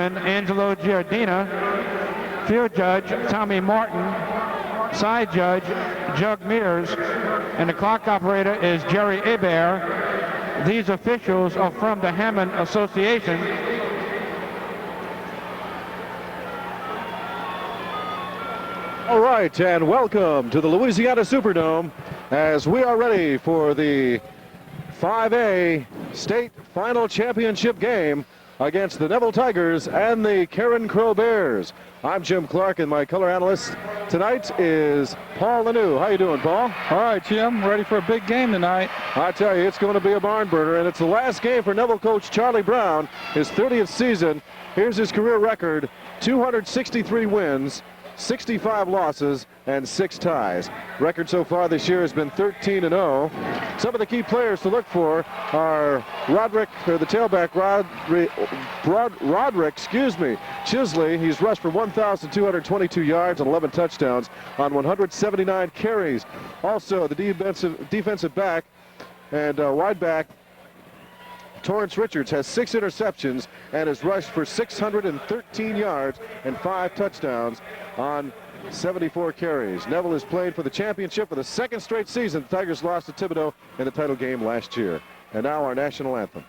Angelo Giardina, field judge Tommy Martin, side judge Jug Mears, and the clock operator is Jerry Hebert. These officials are from the Hammond Association. All right, and welcome to the Louisiana Superdome as we are ready for the 5A state final championship game against the Neville Tigers and the Carencro Bears. I'm Jim Clark, and my color analyst tonight is Paul Lanou. How you doing, Paul? All right, Jim. Ready for a big game tonight. I tell you, it's going to be a barn burner, and it's the last game for Neville coach Charlie Brown, his 30th season. Here's his career record: 263 wins, 65 losses, and 6 ties. Record so far this year has been 13-0. Some of the key players to look for are Roderick Chisley. He's rushed for 1,222 yards and 11 touchdowns on 179 carries. Also, the defensive back and wide back, Torrance Richards, has 6 interceptions and has rushed for 613 yards and 5 touchdowns on 74 carries. Neville is playing for the championship for the second straight season. The Tigers lost to Thibodeau in the title game last year. And now our national anthem.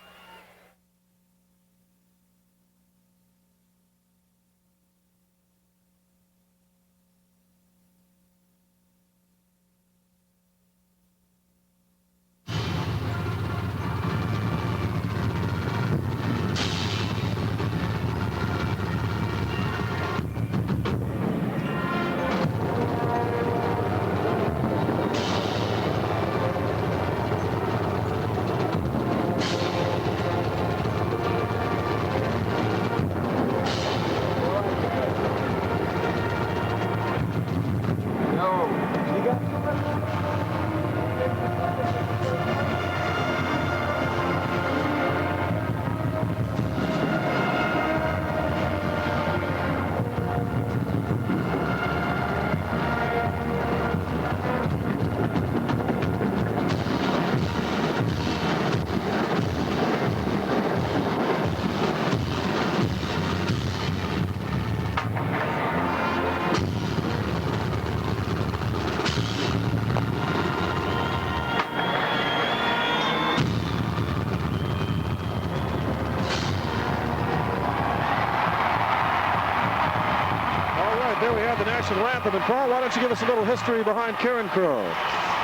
Anthem. And Paul, why don't you give us a little history behind Carencro?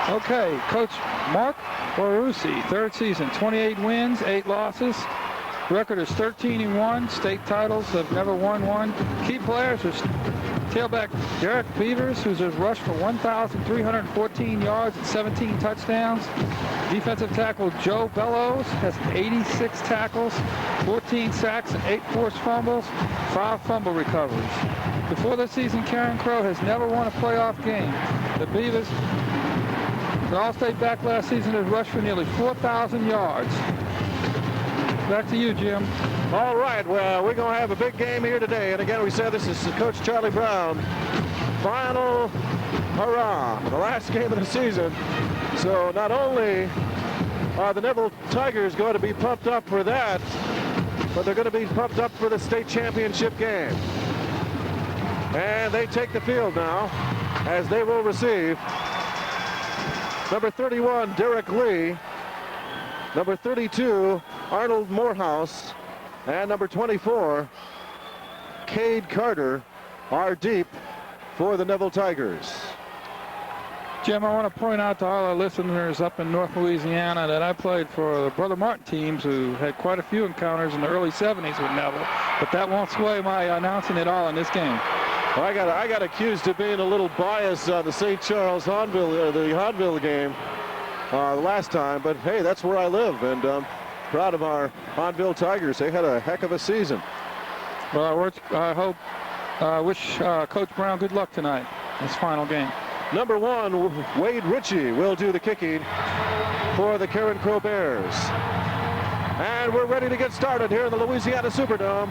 Okay, Coach Mark Borussi, 3rd season, 28 wins, 8 losses. Record is 13-1. State titles have never won one. Key players are tailback Derek Beavers, who's rushed for 1,314 yards and 17 touchdowns. Defensive tackle Joe Bellows has 86 tackles, 14 sacks, and 8 forced fumbles, 5 fumble recoveries. Before this season, Carencro has never won a playoff game. The Beavers, the All-State back last season, has rushed for nearly 4,000 yards. Back to you, Jim. All right, well, we're going to have a big game here today. And again, we said this is Coach Charlie Brown. Final hurrah, the last game of the season. So not only are the Neville Tigers going to be pumped up for that, but they're going to be pumped up for the state championship game. And they take the field now as they will receive number 31, Derek Lee, number 32, Arnold Morehouse, and number 24, Cade Carter, are deep for the Neville Tigers. Jim, I want to point out to all our listeners up in North Louisiana that I played for the Brother Martin teams, who had quite a few encounters in the early 70s with Neville, but that won't sway my announcing it all in this game. Well, I got accused of being a little biased on the St. Charles Hahnville, the Hahnville game the last time, but hey, that's where I live, and proud of our Hahnville Tigers. They had a heck of a season. Well, I wish Coach Brown good luck tonight, this final game. Number 1, Wade Ritchie will do the kicking for the Carencro Bears. And we're ready to get started here in the Louisiana Superdome.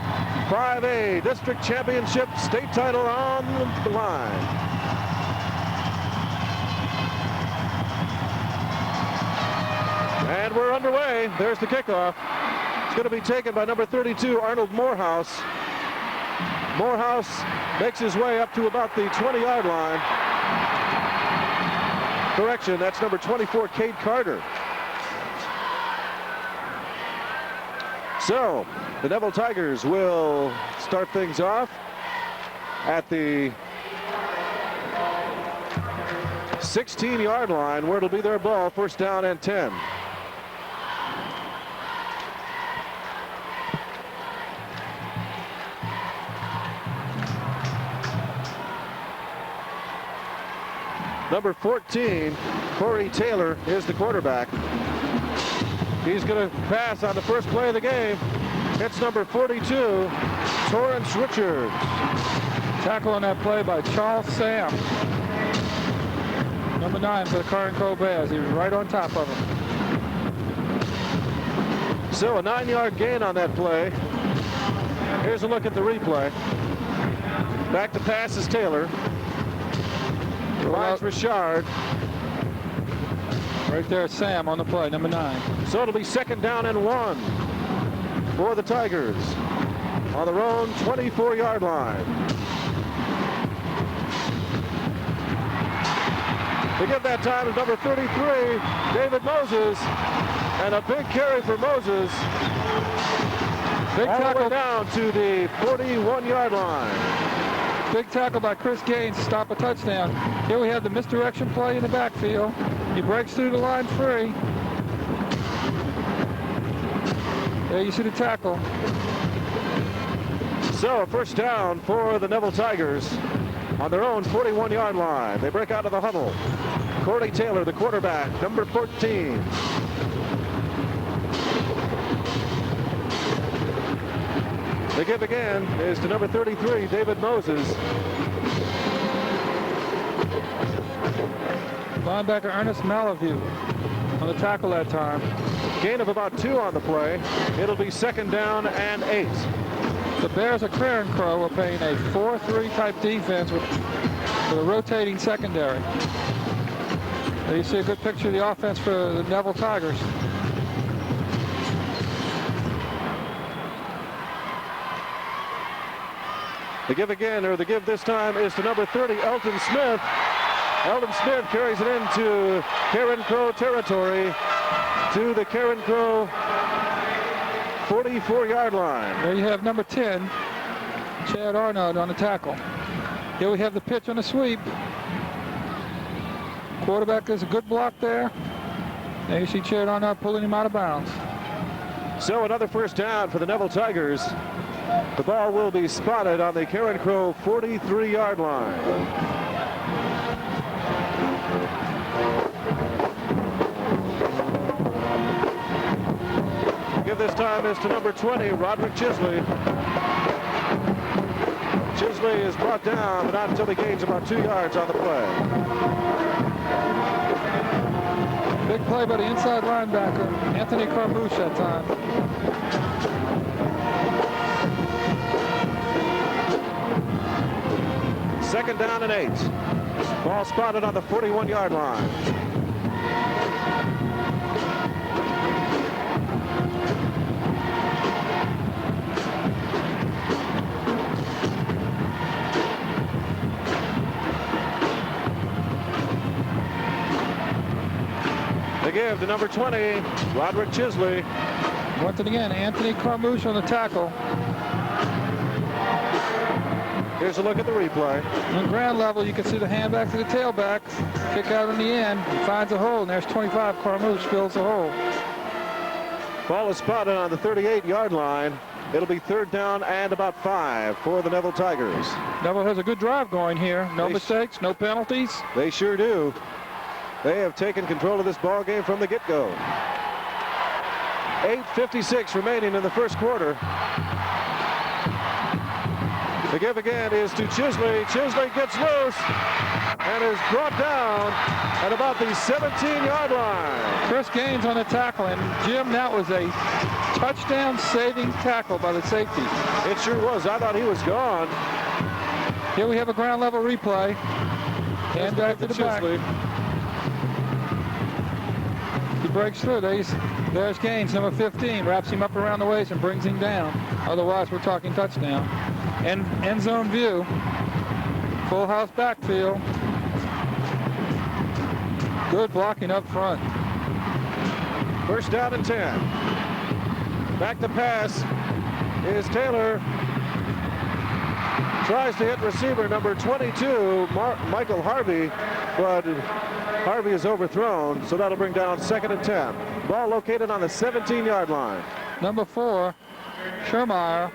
5A District Championship state title on the line. And we're underway. There's the kickoff. It's going to be taken by number 32, Arnold Morehouse. Morehouse makes his way up to about the 20-yard line. Correction, that's number 24, Cade Carter. So the Neville Tigers will start things off at the 16-yard line, where it'll be their ball, first down and 10. Number 14, Corey Taylor, is the quarterback. He's going to pass on the first play of the game. It's number 42, Torrance Richards. Tackle on that play by Charles Sam. Number 9 for the Carencro Bears. He was right on top of him. So a 9-yard gain on that play. Here's a look at the replay. Back to pass is Taylor. Finds Richard. Right there, Sam on the play, number 9. So it'll be second down and 1 for the Tigers on their own 24-yard line. To give that time is number 33, David Moses, and a big carry for Moses. Big tackle down to the 41-yard line. Big tackle by Chris Gaines to stop a touchdown. Here we have the misdirection play in the backfield. He breaks through the line free. There you see the tackle. So first down for the Neville Tigers on their own 41-yard line. They break out of the huddle. Corey Taylor, the quarterback, number 14. The give again is to number 33, David Moses. Linebacker Ernest Malavue on the tackle that time. Gain of about 2 on the play. It'll be second down and 8. The Bears of Carencro are playing a 4-3 type defense with a rotating secondary. There you see a good picture of the offense for the Neville Tigers. The give again, or the give this time, is to number 30, Elton Smith. Elton Smith carries it into Carencro territory to the Carencro 44-yard line. There you have number 10, Chad Arnold on the tackle. Here we have the pitch on the sweep. Quarterback does a good block there. There you see Chad Arnold pulling him out of bounds. So another first down for the Neville Tigers. The ball will be spotted on the Carencro 43-yard line. Give this time is to number 20, Roderick Chisley. Chisley is brought down, but not until he gains about 2 yards on the play. Big play by the inside linebacker, Anthony Carmouche that time. Second down and 8. Ball spotted on the 41-yard line. They give to number 20, Roderick Chisley. Once again, Anthony Carmouche on the tackle. Here's a look at the replay. On ground level, you can see the hand back to the tailback. Kick out in the end. He finds a hole, and there's 25. Carmouche fills the hole. Ball is spotted on the 38-yard line. It'll be third down and about 5 for the Neville Tigers. Neville has a good drive going here. No mistakes, no penalties. They sure do. They have taken control of this ball game from the get-go. 8:56 remaining in the first quarter. The give again is to Chisley. Chisley gets loose and is brought down at about the 17-yard line. Chris Gaines on the tackle, and Jim, that was a touchdown-saving tackle by the safety. It sure was. I thought he was gone. Here we have a ground level replay. Hand back to the back. He breaks through. There's Gaines, number 15, wraps him up around the waist and brings him down. Otherwise, we're talking touchdown. end zone view. Full house backfield. Good blocking up front. First down and 10. Back to pass is Taylor. Tries to hit receiver number 22, Michael Harvey, but Harvey is overthrown, so that'll bring down 2nd and 10. Ball located on the 17-yard line. Number 4, Schermeyer,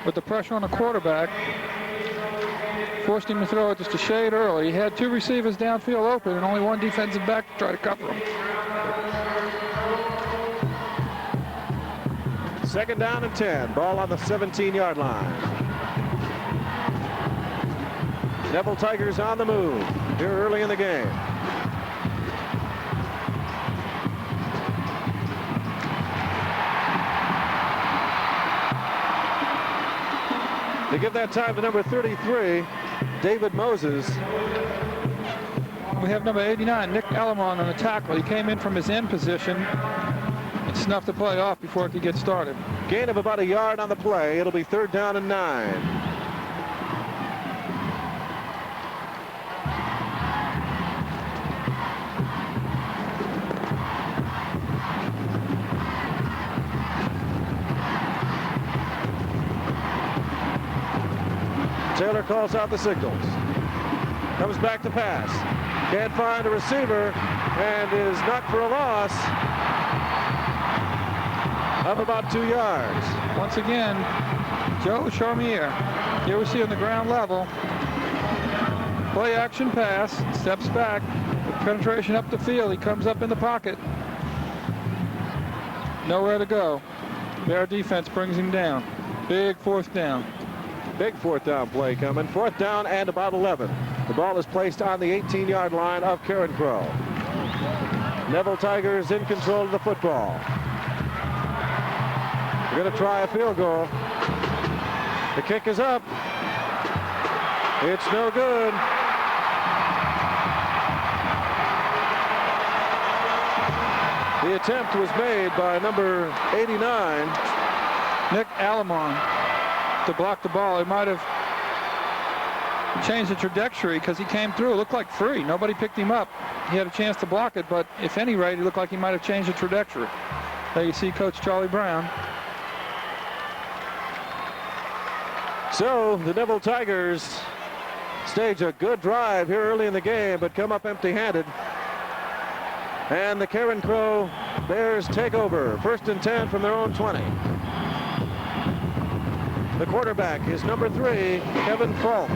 with the pressure on the quarterback, forced him to throw it just a shade early. He had 2 receivers downfield open and only 1 defensive back to try to cover him. 2nd down and 10. Ball on the 17-yard line. Neville Tigers on the move here early in the game. They give that time to number 33, David Moses. We have number 89, Nick Alamon, on the tackle. He came in from his end position and snuffed the play off before it could get started. Gain of about a yard on the play. It'll be 3rd down and 9. Taylor calls out the signals. Comes back to pass. Can't find a receiver and is knocked for a loss of about 2 yards. Once again, Joe Charmier. Here we see on the ground level. Play action pass. Steps back. Penetration up the field. He comes up in the pocket. Nowhere to go. Bear defense brings him down. Big 4th down. Big 4th down play coming. 4th down and about 11. The ball is placed on the 18-yard line of Carencro. Neville Tigers in control of the football. We're going to try a field goal. The kick is up. It's no good. The attempt was made by number 89, Nick Alamon, to block the ball. It might have changed the trajectory because he came through. It looked like free. Nobody picked him up. He had a chance to block it, but if any rate, it looked like he might have changed the trajectory. There you see Coach Charlie Brown. So the Neville Tigers stage a good drive here early in the game, but come up empty-handed. And the Carencro Bears take over. 1st and 10 from their own 20. The quarterback is number 3, Kevin Falk.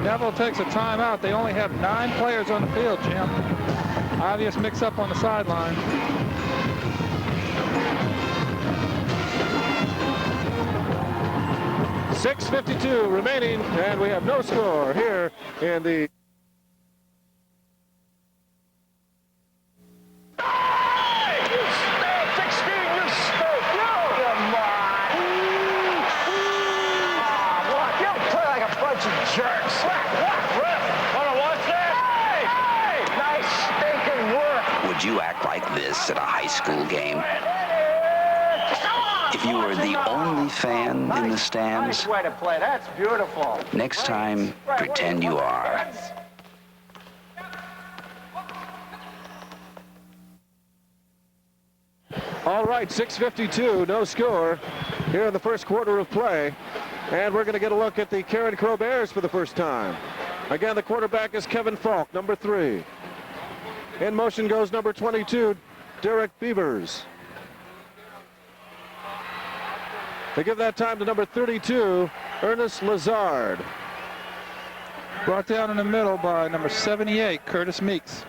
Neville takes a timeout. They only have 9 players on the field, Jim. Obvious mix-up on the sideline. .6:52 remaining, and we have no score here in the... Would you act like this at a high school game? If you were the only fan in the stands, Nice way to play. That's beautiful. next time, pretend you are. All right, 6:52, no score here in the first quarter of play. And we're going to get a look at the Carencro Bears for the first time. Again, the quarterback is Kevin Falk, number 3. In motion goes number 22, Derek Beavers. They give that time to number 32, Ernest Lazard. Brought down in the middle by number 78, Curtis Meeks.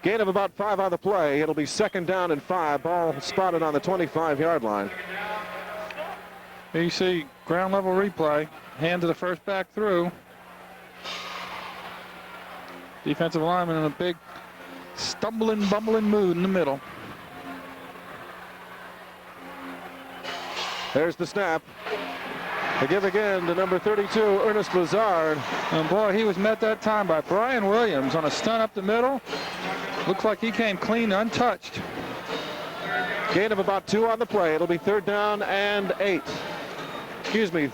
Gain of about 5 on the play. It'll be 2nd down and 5. Ball spotted on the 25-yard line. Here you see ground level replay. Hand to the first back through. Defensive lineman in a big stumbling, bumbling mood in the middle. There's the snap. They give again to number 32, Ernest Lazard. And boy, he was met that time by Brian Williams on a stunt up the middle. Looks like he came clean, untouched. Gain of about 2 on the play. It'll be 3rd down and 8. excuse me,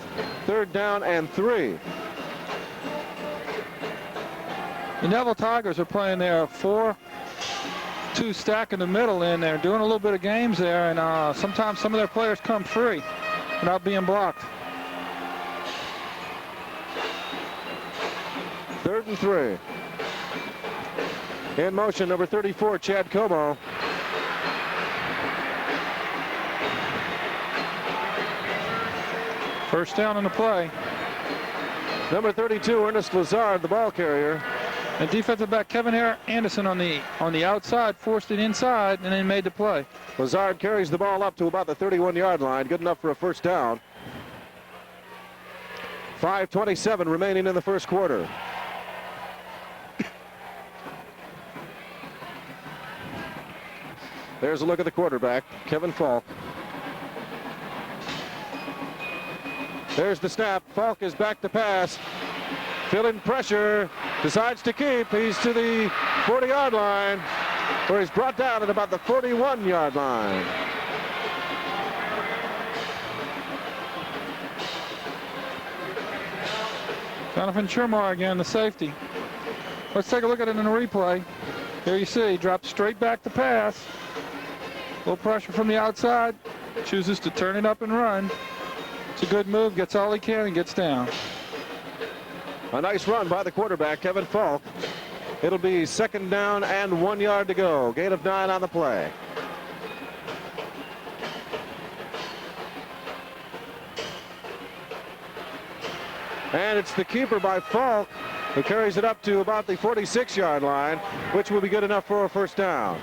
3rd down and 3. The Neville Tigers are playing their 4-2 stack in the middle, and they're doing a little bit of games there, and sometimes some of their players come free without being blocked. 3rd and 3. In motion, number 34, Chad Como. First down on the play. Number 32, Ernest Lazard, the ball carrier. And defensive back Kevin Anderson on the outside forced it inside and then made the play. Lazard carries the ball up to about the 31-yard line. Good enough for a first down. 5:27 remaining in the first quarter. There's a look at the quarterback, Kevin Falk. There's the snap. Falk is back to pass. Feeling pressure. Decides to keep. He's to the 40-yard line, where he's brought down at about the 41-yard line. Jonathan Chirmar again, the safety. Let's take a look at it in the replay. Here you see, he drops straight back to pass. A little pressure from the outside. Chooses to turn it up and run. It's a good move, gets all he can and gets down. A nice run by the quarterback, Kevin Falk. It'll be 2nd down and 1 yard to go. Gain of 9 on the play. And it's the keeper by Falk who carries it up to about the 46-yard line, which will be good enough for a first down.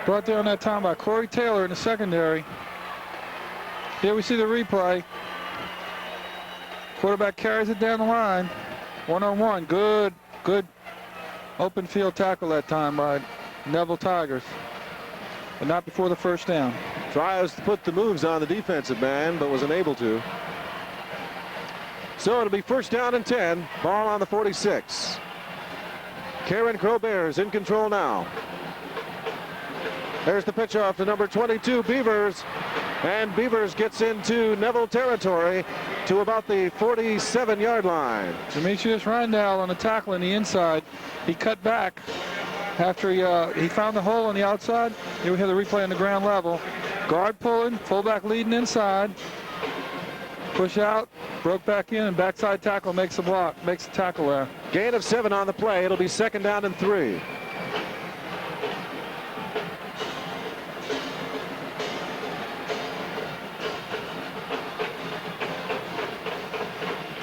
Brought down that time by Corey Taylor in the secondary. Here we see the replay. Quarterback carries it down the line. 1-on-1. Good open field tackle that time by Neville Tigers. But not before the first down. Tries to put the moves on the defensive man, but was unable to. So it'll be 1st down and 10. Ball on the 46. Carencro Bears in control now. There's the pitch off to number 22, Beavers. And Beavers gets into Neville territory to about the 47-yard line. Demetrius Randall on the tackle on the inside. He cut back after he found the hole on the outside. Here we have the replay on the ground level. Guard pulling, fullback leading inside. Push out, broke back in, and backside tackle makes the block, makes the tackle there. Gain of 7 on the play. It'll be 2nd down and 3.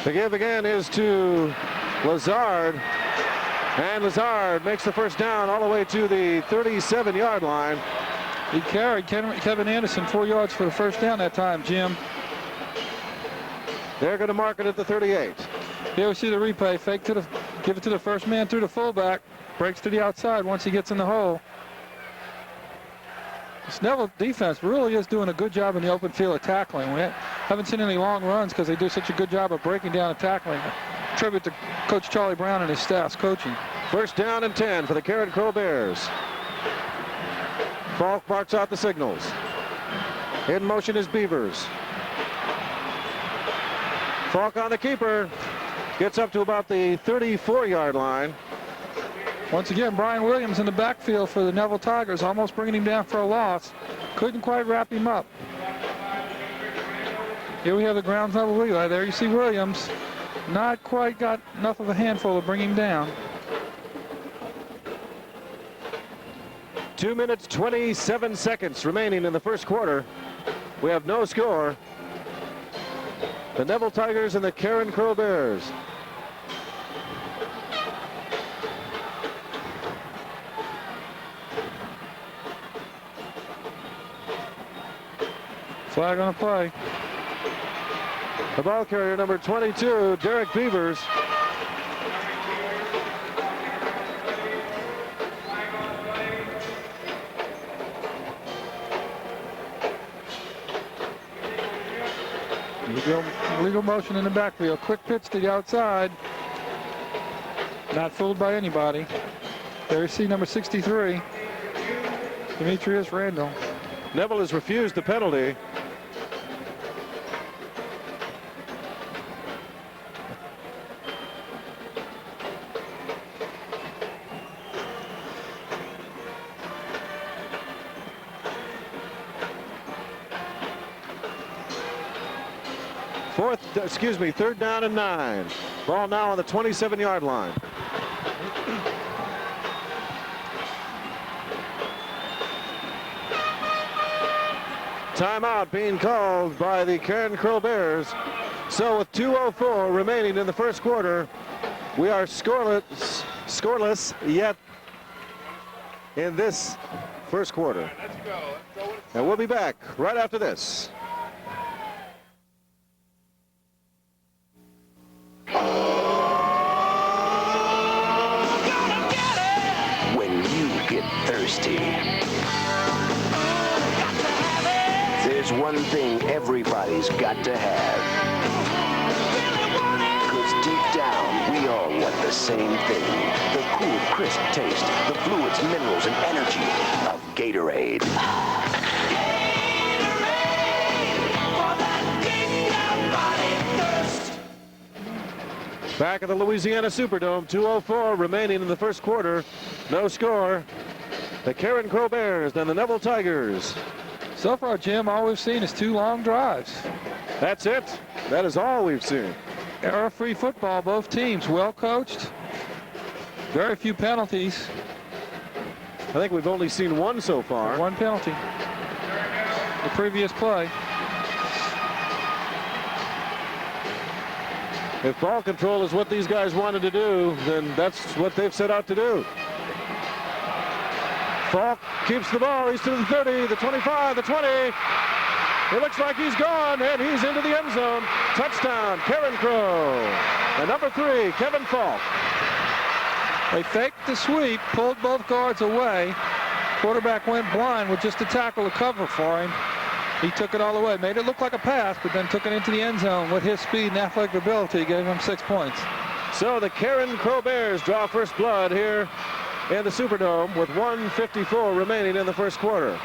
The give again is to Lazard. And Lazard makes the first down all the way to the 37-yard line. He carried Kevin Anderson 4 yards for the first down that time, Jim. They're going to mark it at the 38. Here we see the replay. Fake to give it to the first man through the fullback. Breaks to the outside once he gets in the hole. This Neville defense really is doing a good job in the open field of tackling. We haven't seen any long runs because they do such a good job of breaking down and tackling. Tribute to Coach Charlie Brown and his staff's coaching. 1st down and 10 for the Carencro Bears. Falk barks out the signals. In motion is Beavers. Falk on the keeper. Gets up to about the 34-yard line. Once again, Brian Williams in the backfield for the Neville Tigers, almost bringing him down for a loss. Couldn't quite wrap him up. Here we have the ground level relay. There you see Williams. Not quite got enough of a handful to bring him down. 2 minutes, 27 seconds remaining in the first quarter. We have no score. The Neville Tigers and the Carencro Bears. Flag on the play. The ball carrier, number 22, Derek Beavers. Legal motion in the backfield. Quick pitch to the outside. Not fooled by anybody. There you see number 63, Demetrius Randall. Neville has refused the penalty. Third down and 9. Ball now on the 27-yard line. Timeout being called by the Carencro Bears. So with 2:04 remaining in the first quarter, we are scoreless yet in this first quarter. And we'll be back right after this. When you get thirsty, there's one thing everybody's got to have. 'Cause deep down, we all want the same thing. The cool, crisp taste, the fluids, minerals, and energy of Gatorade. Back at the Louisiana Superdome, 2:04 remaining in the first quarter. No score. The Carencro Bears and the Neville Tigers. So far, Jim, all we've seen is 2 long drives. That's it. That is all we've seen. Error-free football, both teams, well coached. Very few penalties. I think we've only seen one so far. 1 penalty. The previous play. If ball control is what these guys wanted to do, then that's what they've set out to do. Falk keeps the ball. He's to the 30, the 25, the 20. It looks like he's gone, and he's into the end zone. Touchdown, Carencro. And number 3, Kevin Falk. They faked the sweep, pulled both guards away. Quarterback went blind with just a tackle to cover for him. He took it all the way, made it look like a pass, but then took it into the end zone with his speed and athletic ability, gave him 6 points. So the Carencro Bears draw first blood here in the Superdome with 1:54 remaining in the first quarter.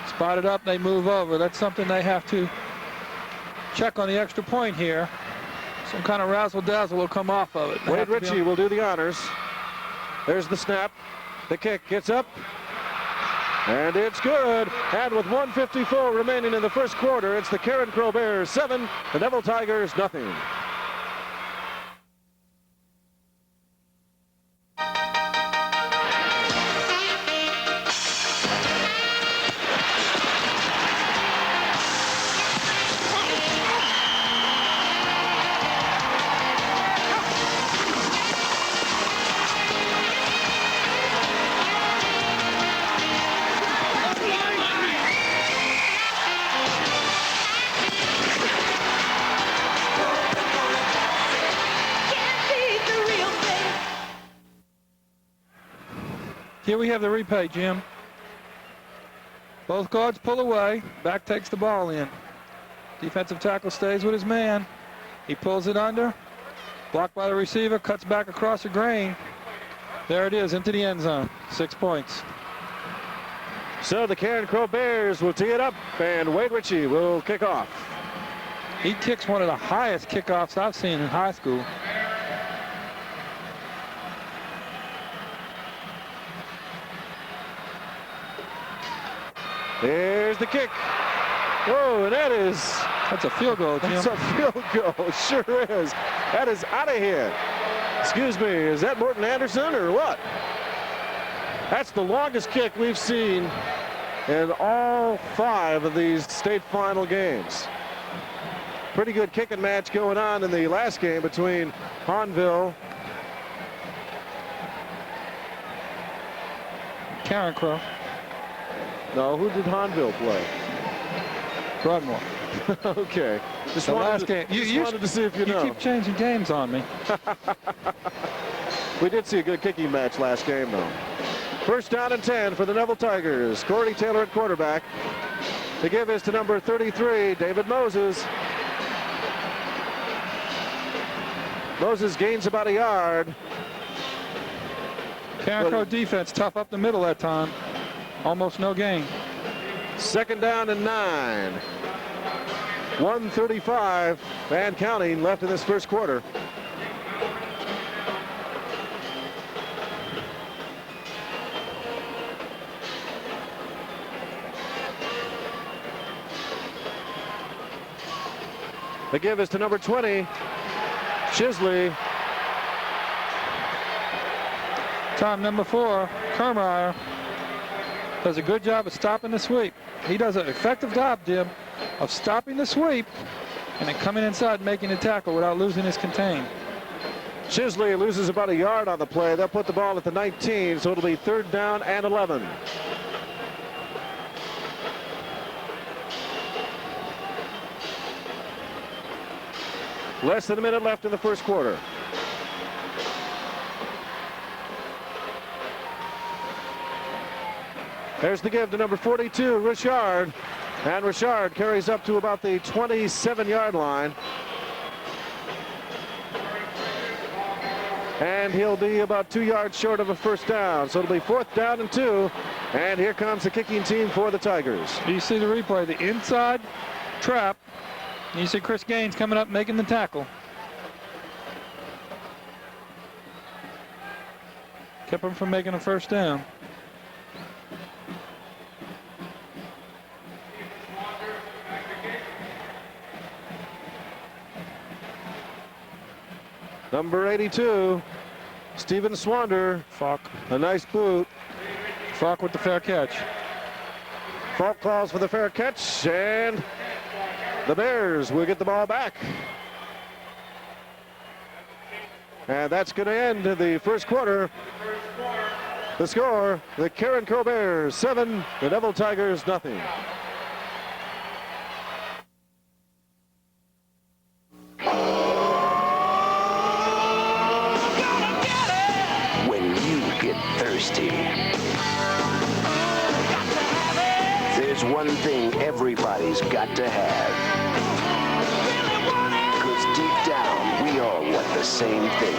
Spotted up, they move over. That's something they have to check on the extra point here. Some kind of razzle-dazzle will come off of it. Wade Ritchie will do the honors. There's the snap. The kick gets up. And it's good. And with 1:54 remaining in the first quarter, it's the Carencro Bears 7, the Neville Tigers nothing. Here we have the replay, Jim. Both guards pull away. Back takes the ball in. Defensive tackle stays with his man. He pulls it under. Blocked by the receiver. Cuts back across the grain. There it is, into the end zone. 6 points. So the Carencro Bears will tee it up, and Wade Ritchie will kick off. He kicks one of the highest kickoffs I've seen in high school. There's the kick. Whoa, and that's a field goal, Jim. That's a field goal, sure is. That is out of here. Excuse me, is that Morton Anderson or what? That's the longest kick we've seen in all 5 of these state final games. Pretty good kicking match going on in the last game between Hahnville. Carencro. No, who did Hahnville play? Broadmoor. Okay. Just wanted to see if you know. You keep changing games on me. We did see a good kicking match last game, though. First down and 10 for the Neville Tigers. Cordy Taylor at quarterback. The give is to number 33, David Moses. Moses gains about a yard. Carencro defense tough up the middle that time. Almost no gain. Second down and 9. 1:35 and counting left in this first quarter. The give is to number 20, Chisley. Time number 4, Kermeyer does a good job of stopping the sweep. He does an effective job, Jim, of stopping the sweep and then coming inside and making the tackle without losing his contain. Chisley loses about a yard on the play. They'll put the ball at the 19, so it'll be 3rd down and 11. Less than a minute left in the first quarter. There's the give to number 42, Richard. And Richard carries up to about the 27-yard line. And he'll be about 2 yards short of a first down. So it'll be 4th down and 2. And here comes the kicking team for the Tigers. You see the replay, the inside trap. And you see Chris Gaines coming up making the tackle. Kept him from making a first down. Number 82, Stephen Swander. Falk. A nice boot. Falk with the fair catch. Falk calls for the fair catch, and the Bears will get the ball back. And that's going to end the first quarter. The score, the Carencro Bears 7, the Neville Tigers nothing. Thirsty. There's one thing everybody's got to have. 'Cause deep down, we all want the same thing.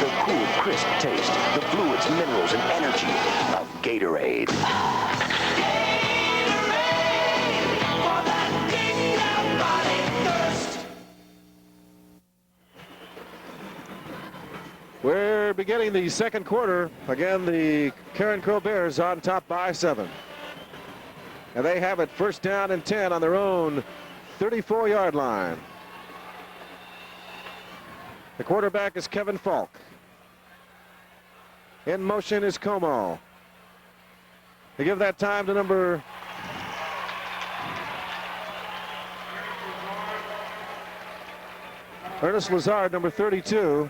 The cool, crisp taste, the fluids, minerals, and energy of Gatorade. We're beginning the second quarter. Again, the Carencro Bears on top by 7. And they have it 1st down and 10 on their own 34-yard line. The quarterback is Kevin Falk. In motion is Como. They give that time to number Ernest Lazard, number 32.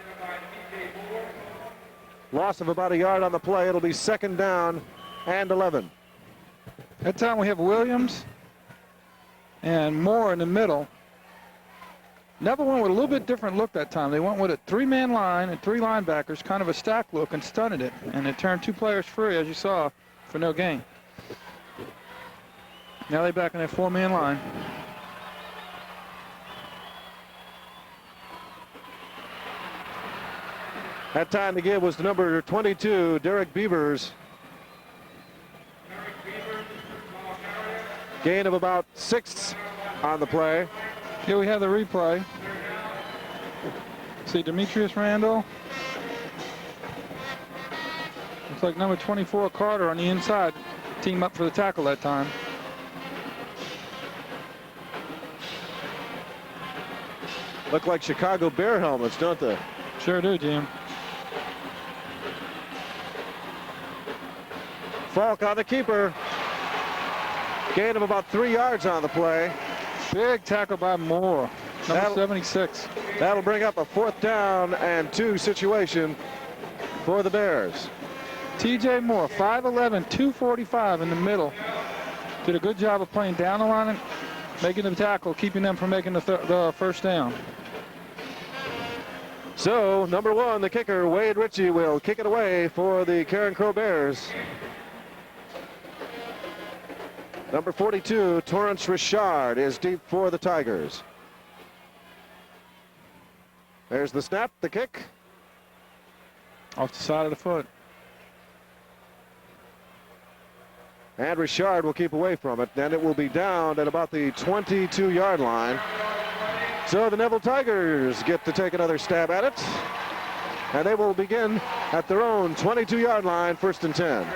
Loss of about a yard on the play. It'll be 2nd down and 11. That time we have Williams and Moore in the middle. Neville went with a little bit different look that time. They went with a 3-man line and 3 linebackers, kind of a stack look, and stunted it. And it turned 2 players free, as you saw, for no gain. Now they're back in their 4-man line. That time to give was to number 22, Derek Beavers. Gain of about 6 on the play. Here we have the replay. See Demetrius Randall. Looks like number 24, Carter, on the inside. Team up for the tackle that time. Look like Chicago Bear helmets, don't they? Sure do, Jim. Falk on the keeper. Gain of about 3 yards on the play. Big tackle by Moore, number 76. That'll bring up a 4th down and 2 situation for the Bears. TJ Moore, 5'11", 245 in the middle. Did a good job of playing down the line and making the tackle, keeping them from making the first down. So, number 1, the kicker, Wade Ritchie, will kick it away for the Carencro Bears. Number 42, Torrance Richard, is deep for the Tigers. There's the snap, the kick. Off the side of the foot. And Richard will keep away from it. Then it will be down at about the 22-yard line. So the Neville Tigers get to take another stab at it. And they will begin at their own 22-yard line, 1st and 10.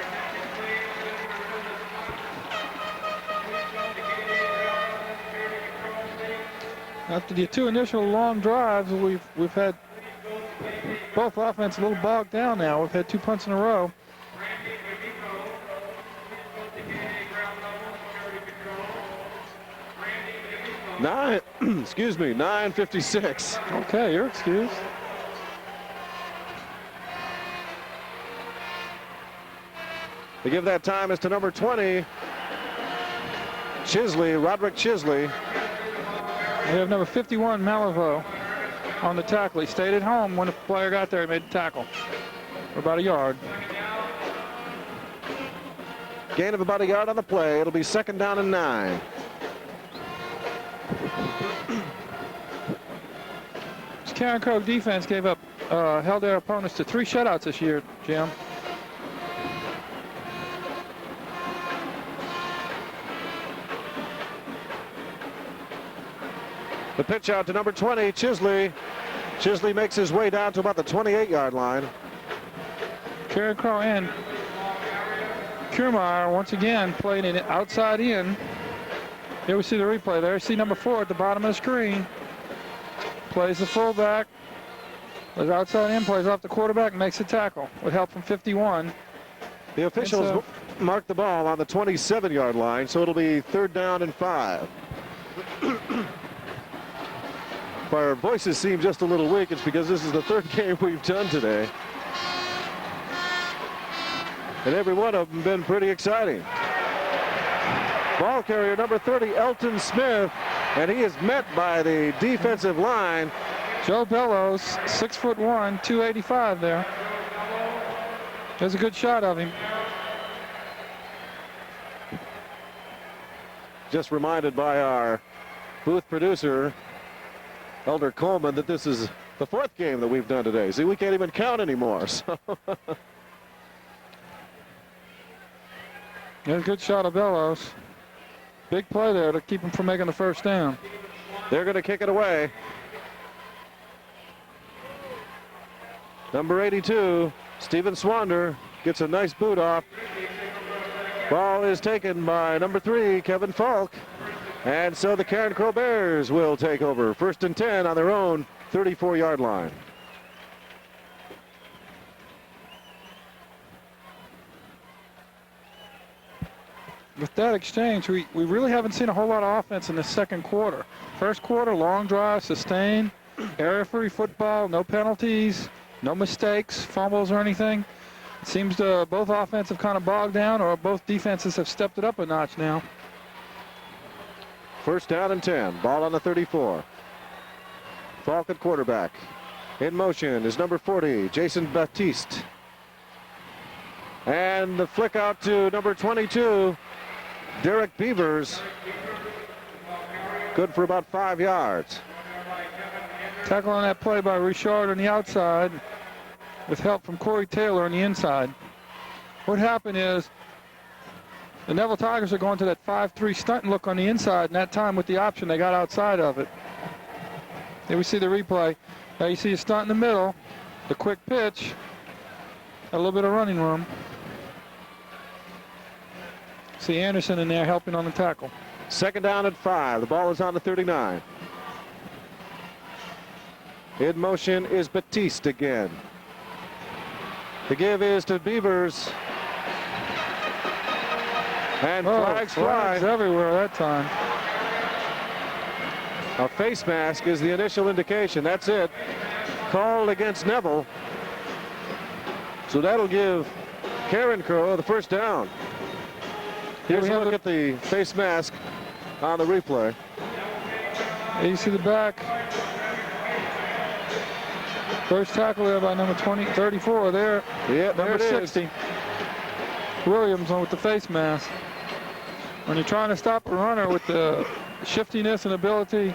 After the 2 initial long drives, we've had both offense a little bogged down now. We've had 2 punts in a row. Excuse me, 9:56. Okay, you're excused. To give that time is to number 20, Roderick Chisley. We have number 51, Malivo, on the tackle. He stayed at home when the player got there. He made the tackle for about a yard. Gain of about a yard on the play. It'll be 2nd down and 9. This Carencro defense held their opponents to 3 shutouts this year, Jim. The pitch out to number 20, Chisley. Chisley makes his way down to about the 28-yard line. Carencro and Kiermaier once again playing it outside in. Here we see the replay there. See number 4 at the bottom of the screen. Plays the fullback. Plays outside in, plays off the quarterback, and makes a tackle with help from 51. The officials mark the ball on the 27-yard line, so it'll be 3rd down and 5. If our voices seem just a little weak, it's because this is the 3rd game we've done today. And every one of them been pretty exciting. Ball carrier number 30, Elton Smith, and he is met by the defensive line. Joe Bellows, 6'1", 285 there. There's a good shot of him. Just reminded by our booth producer, Elder Coleman, that this is the 4th game that we've done today. See, we can't even count anymore. So There's a good shot of Bellows. Big play there to keep him from making the 1st down. They're going to kick it away. Number 82, Steven Swander, gets a nice boot off. Ball is taken by number 3, Kevin Falk. And so the Carencro Bears will take over. 1st and 10 on their own 34-yard line. With that exchange, we really haven't seen a whole lot of offense in the 2nd quarter. 1st quarter, long drive, sustain, area-free football, no penalties, no mistakes, fumbles or anything. It seems both offenses have kind of bogged down, or both defenses have stepped it up a notch now. 1st down and 10. Ball on the 34. Falk at quarterback. In motion is number 40, Jason Baptiste. And the flick out to number 22, Derek Beavers. Good for about 5 yards. Tackle on that play by Richard on the outside with help from Corey Taylor on the inside. What happened is the Neville Tigers are going to that 5-3 stunt and look on the inside, and that time with the option they got outside of it. Here we see the replay. Now you see a stunt in the middle, the quick pitch, a little bit of running room. See Anderson in there helping on the tackle. 2nd down and 5. The ball is on the 39. In motion is Batiste again. The give is to Beavers. And flags fly. Everywhere that time. A face mask is the initial indication. That's it. Called against Neville. So that'll give Carencro the 1st down. Here's a look at the face mask on the replay. You see the back. First tackle there by number 34 there. Yeah, number 60. Williams on with the face mask. When you're trying to stop a runner with the shiftiness and ability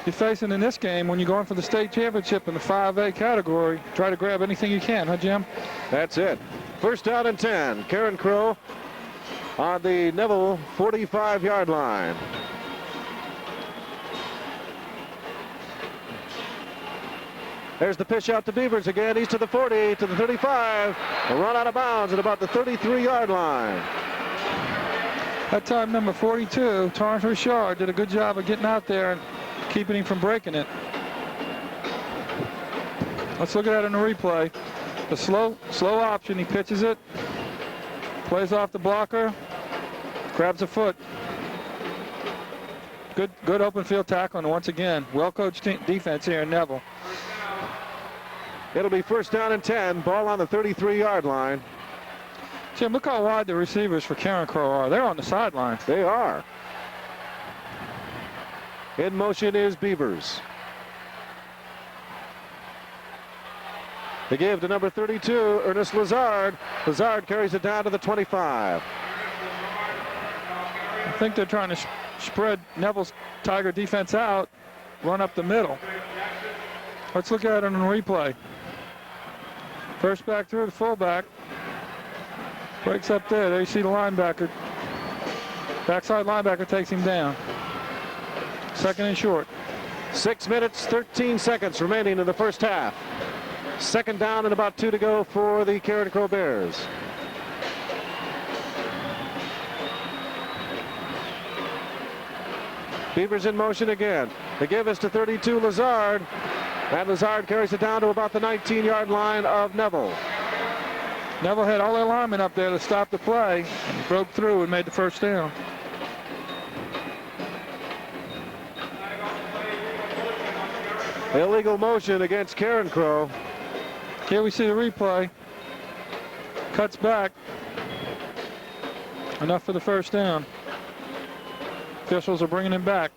you're facing in this game, when you're going for the state championship in the 5A category, try to grab anything you can, huh, Jim? That's it. 1st down and 10. Carencro on the Neville 45-yard line. There's the pitch out to Beavers again. He's to the 40, to the 35. A run out of bounds at about the 33-yard line. That time, number 42, Torrance Richard, did a good job of getting out there and keeping him from breaking it. Let's look at it in the replay. The slow option, he pitches it, plays off the blocker, grabs a foot. Good open field tackling once again. Well-coached defense here in Neville. It'll be first down and 10. Ball on the 33-yard line. Jim, look how wide the receivers for Carencro are. They're on the sideline. They are. In motion is Beavers. They give to number 32, Ernest Lazard. Lazard carries it down to the 25. I think they're trying to spread Neville's Tiger defense out, run up the middle. Let's look at it in the replay. First back through the fullback. Breaks up there. There you see the linebacker. Backside linebacker takes him down. Second and short. 6 minutes, 13 seconds remaining in the first half. Second down and about 2 to go for the Carencro Bears. Beavers in motion again. They give us to 32, Lazard. And Lazard carries it down to about the 19-yard line of Neville. Neville had all their linemen up there to stop the play, and he broke through and made the first down. Illegal motion against Carencro. Here we see the replay. Cuts back. Enough for the first down. Officials are bringing him back.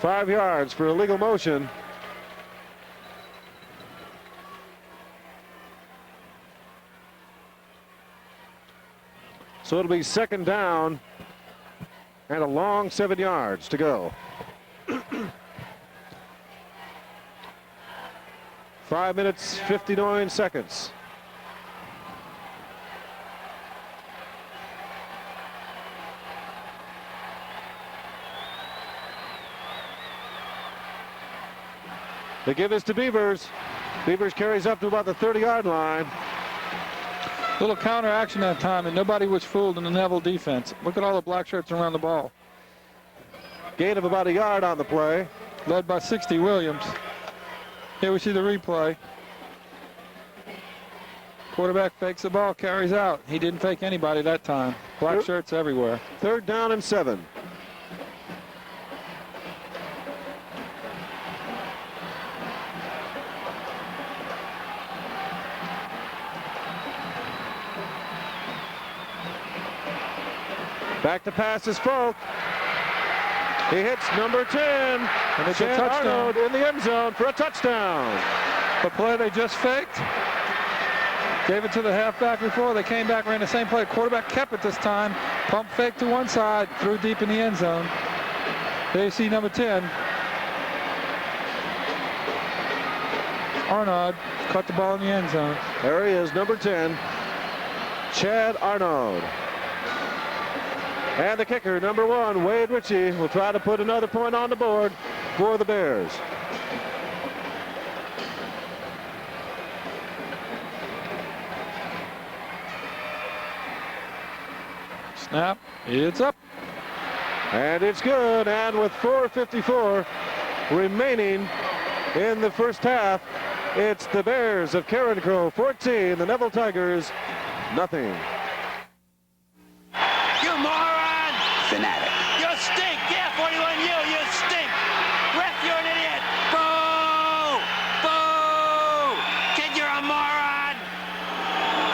Five yards for illegal motion. So it'll be second down and a long 7 yards to go. 5 minutes, 59 seconds. They give this to Beavers. Beavers carries up to about the 30-yard line. Little counter action that time, and nobody was fooled in the Neville defense. Look at all the black shirts around the ball. Gain of about a yard on the play. Led by 60 Williams. Here we see the replay. Quarterback fakes the ball, carries out. He didn't fake anybody that time. Black shirts everywhere. Third down and 7. Back to pass is Folk. He hits number 10. And it's a Chad touchdown. Arnold in the end zone for a touchdown. The play they just faked. Gave it to the halfback before. They came back, ran the same play. Quarterback kept it this time. Pump fake to one side. Threw deep in the end zone. There you see number 10. Arnold caught the ball in the end zone. There he is, number 10. Chad Arnold. And the kicker, number 1, Wade Ritchie, will try to put another point on the board for the Bears. Snap, it's up. And it's good, and with 4:54 remaining in the first half, it's the Bears of Carencro 14, the Neville Tigers nothing. You moron! Fanatic. You stink! Yeah, 41, you stink! Ref, you're an idiot! Boo! Boo! Kid, you're a moron!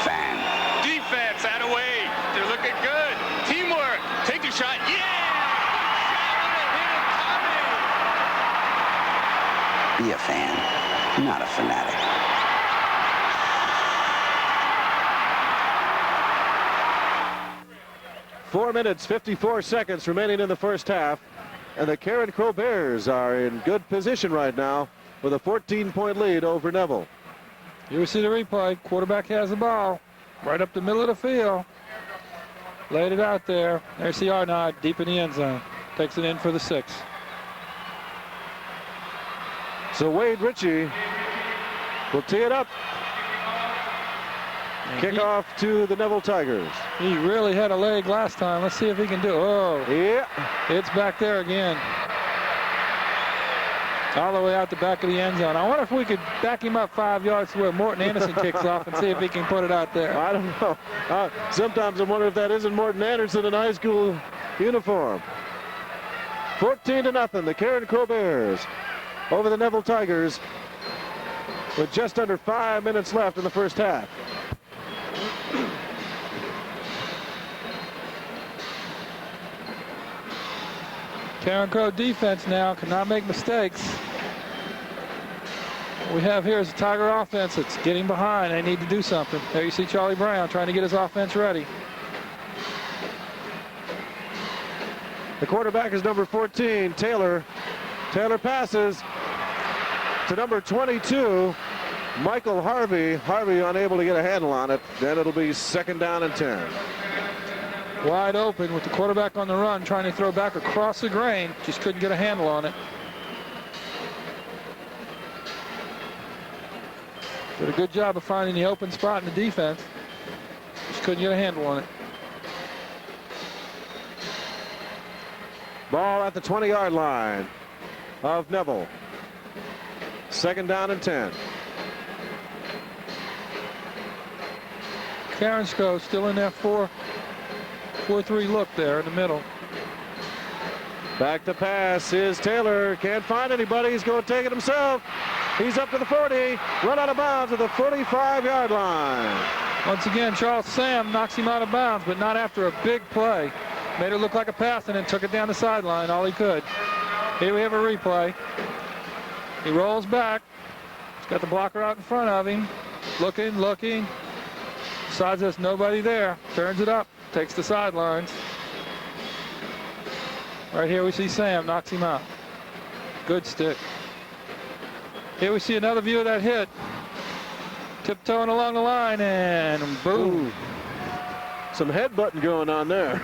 Fan. Defense, out of way. They're looking good. Teamwork. Take a shot. Yeah! Be a fan, not a fanatic. Four minutes, 54 seconds remaining in the first half. And the Carencro Bears are in good position right now with a 14-point lead over Neville. Here we see the replay. Quarterback has the ball right up the middle of the field. Laid it out there. There's the Arnold deep in the end zone. Takes it in for the 6. So Wade Ritchie will tee it up. Kickoff to the Neville Tigers. He really had a leg last time. Let's see if he can do it. Oh, Yeah. it's back there again. All the way out the back of the end zone. I wonder if we could back him up 5 yards to where Morton Anderson kicks off and see if he can put it out there. I don't know. Sometimes I wonder if that isn't Morton Anderson in high school uniform. 14-0, the Carencro Bears over the Neville Tigers with just under 5 minutes left in the first half. Carencro defense now cannot make mistakes. What we have here is a Tiger offense that's getting behind. They need to do something. There you see Charlie Brown trying to get his offense ready. The quarterback is number 14, Taylor. Taylor passes to number 22, Michael Harvey. Harvey unable to get a handle on it. Then it'll be 2nd down and 10. Wide open with the quarterback on the run, trying to throw back across the grain. Just couldn't get a handle on it. Did a good job of finding the open spot in the defense. Just couldn't get a handle on it. Ball at the 20-yard line of Neville. 2nd down and 10. Carencro still in that 4-3 look there in the middle. Back to pass is Taylor. Can't find anybody. He's going to take it himself. He's up to the 40. Run out of bounds at the 45-yard line. Once again, Charles Sam knocks him out of bounds, but not after a big play. Made it look like a pass and then took it down the sideline all he could. Here we have a replay. He rolls back. He's got the blocker out in front of him. Looking. Decides there's nobody there. Turns it up. Takes the sidelines. Right here we see Sam knocks him out. Good stick. Here we see another view of that hit. Tiptoeing along the line and boom. Ooh. Some headbutting going on there.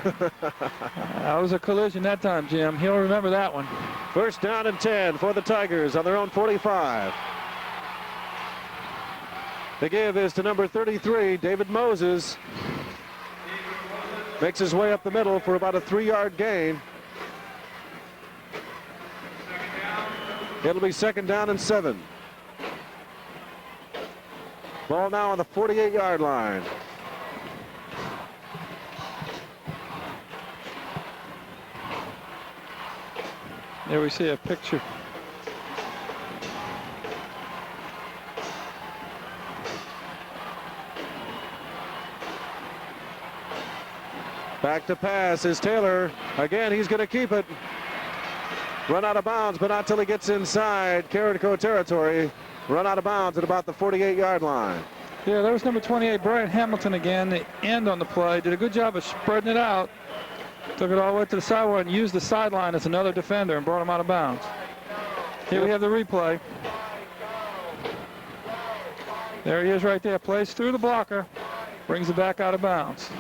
That was a collision that time, Jim. He'll remember that one. 1st down and 10 for the Tigers on their own 45. The give is to number 33, David Moses. Makes his way up the middle for about a 3-yard gain. It'll be 2nd down and 7. Ball now on the 48-yard line. There we see a picture. Back to pass is Taylor. Again, he's going to keep it. Run out of bounds, but not till he gets inside Carencro territory. Run out of bounds at about the 48-yard line. Yeah, there was number 28, Brian Hamilton again, the end on the play. Did a good job of spreading it out. Took it all the way to the sideline and used the sideline as another defender and brought him out of bounds. Here we have the replay. There he is right there. Plays through the blocker. Brings it back out of bounds.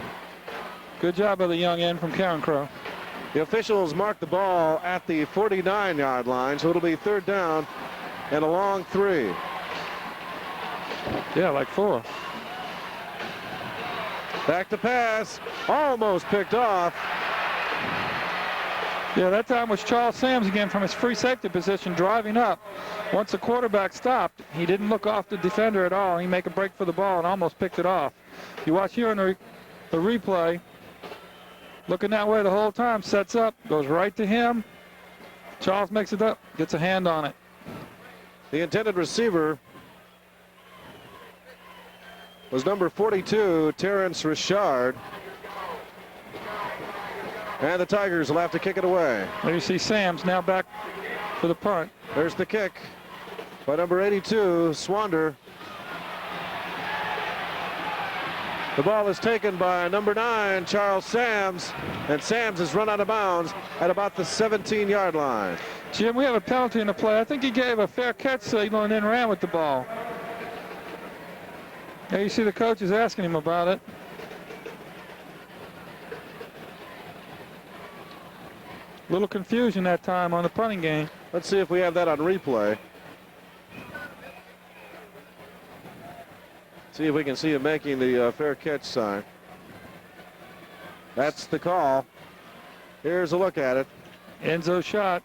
Good job of the young end from Carencro. The officials mark the ball at the 49-yard line, so it'll be 3rd down and a long 3. Yeah, like 4. Back to pass. Almost picked off. Yeah, that time was Charles Sams again from his free safety position driving up. Once the quarterback stopped, he didn't look off the defender at all. He made a break for the ball and almost picked it off. You watch here in the replay. Looking that way the whole time, sets up, goes right to him. Charles makes it up, gets a hand on it. The intended receiver was number 42, Terrence Richard. And the Tigers will have to kick it away. There you see Sam's now back for the punt. There's the kick by number 82, Swander. The ball is taken by number 9, Charles Sams, and Sams has run out of bounds at about the 17-yard line. Jim, we have a penalty in the play. I think he gave a fair catch signal and then ran with the ball. There you see the coach is asking him about it. Little confusion that time on the punting game. Let's see if we have that on replay. See if we can see him making the fair catch sign. That's the call. Here's a look at it. Enzo shot.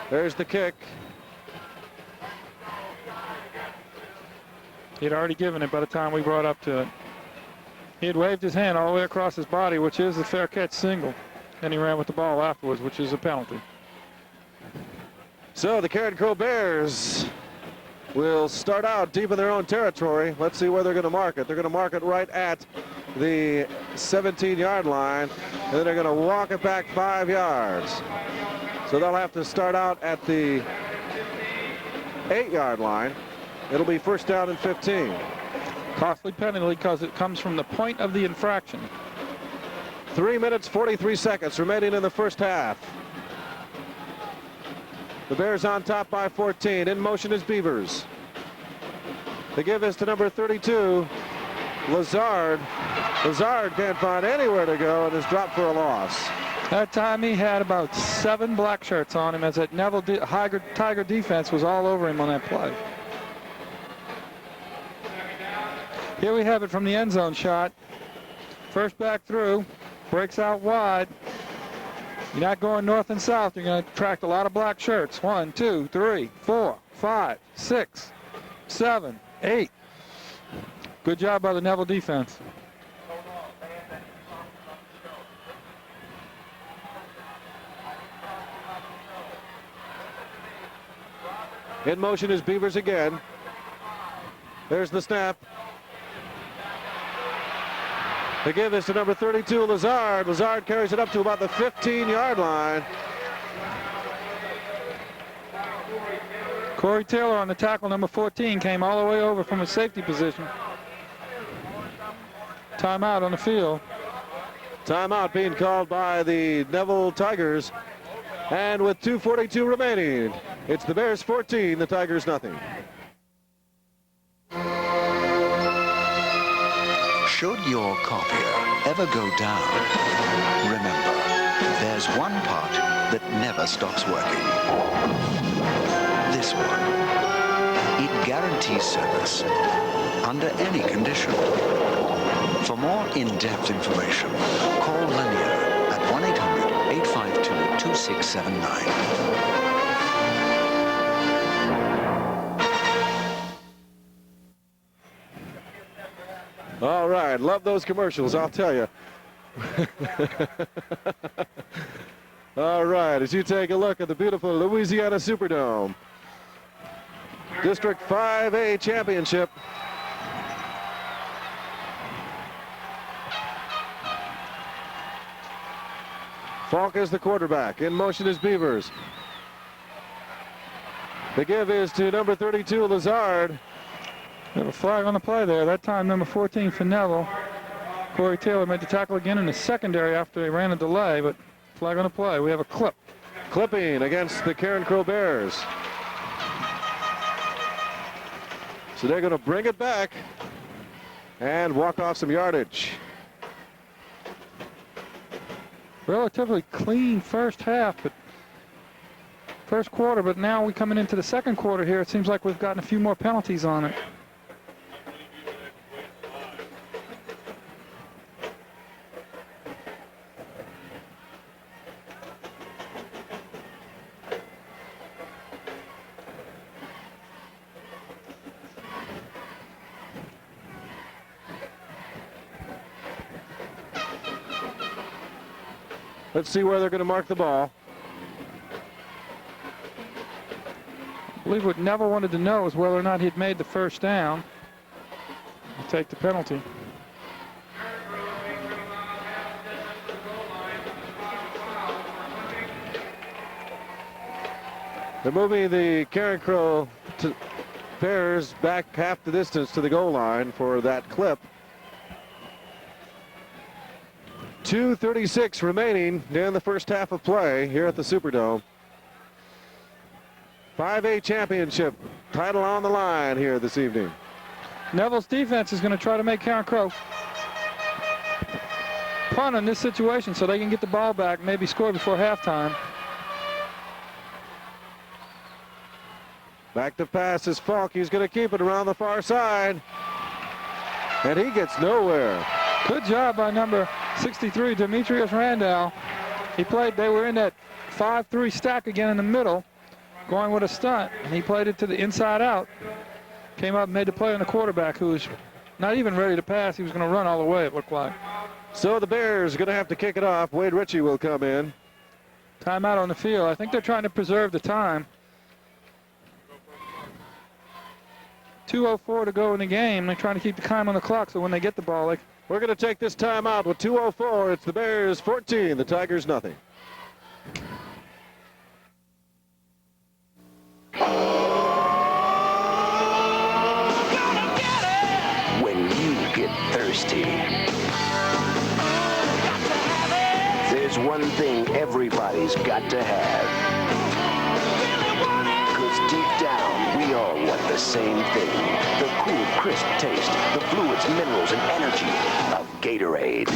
There's the kick. He'd already given it by the time we brought up to it. He had waved his hand all the way across his body, which is the fair catch single. And he ran with the ball afterwards, which is a penalty. So the Carencro Bears will start out deep in their own territory. Let's see where they're going to mark it. They're going to mark it right at the 17-yard line, and then they're going to walk it back 5 yards. So they'll have to start out at the 8-yard line. It'll be first down and 15. Costly penalty because it comes from the point of the infraction. 3 minutes, 43 seconds remaining in the first half. The Bears on top by 14. In motion is Beavers. The give is to number 32, Lazard. Lazard can't find anywhere to go and is dropped for a loss. That time he had about 7 black shirts on him as that Neville Tiger defense was all over him on that play. Here we have it from the end zone shot. First back through, breaks out wide. You're not going north and south. You're going to attract a lot of black shirts. 1, 2, 3, 4, 5, 6, 7, 8. Good job by the Neville defense. In motion is Beavers again. There's the snap. The give is to number 32, Lazard. Lazard carries it up to about the 15-yard line. Corey Taylor on the tackle, number 14, came all the way over from a safety position. Timeout on the field. Timeout being called by the Neville Tigers. And with 2:42 remaining, it's the Bears 14, the Tigers nothing. Should your copier ever go down, remember, there's one part that never stops working. This one. It guarantees service under any condition. For more in-depth information, call Linear at 1-800-852-2679. All right, love those commercials, I'll tell you. All right, as you take a look at the beautiful Louisiana Superdome, District 5A Championship. Falk is the quarterback. In motion is Beavers. The give is to number 32, Lazard. We have a flag on the play there. That time, number 14 for Neville. Corey Taylor made the tackle again in the secondary after they ran a delay, but flag on the play. We have a clip. Clipping against the Carencro Bears. So they're going to bring it back and walk off some yardage. Relatively clean first half, but first quarter, but now we're coming into the second quarter here. It seems like we've gotten a few more penalties on it. Let's see where they're going to mark the ball. I believe what Neville wanted to know is whether or not he'd made the first down. He'll take the penalty. They're moving the Carencro Bears back half the distance to the goal line for that clip. 2:36 remaining in the first half of play here at the Superdome. 5A championship title on the line here this evening. Neville's defense is going to try to make Carencro punt in this situation so they can get the ball back, maybe score before halftime. Back to pass is Falk. He's going to keep it around the far side. And he gets nowhere. Good job by number 63, Demetrius Randall. They were in that 5-3 stack again in the middle, going with a stunt, and he played it to the inside out. Came up and made the play on the quarterback, who was not even ready to pass. He was going to run all the way, it looked like. So the Bears are going to have to kick it off. Wade Ritchie will come in. Timeout on the field. I think they're trying to preserve the time. 2:04 to go in the game. They're trying to keep the time on the clock so when they get the ball, we're going to take this timeout with 2:04. It's the Bears 14, the Tigers nothing. When you get thirsty, there's one thing everybody's got to have. 'Cause deep down, we all want the same thing. The cool, crisp taste, the fluids, minerals, and energy of Gatorade.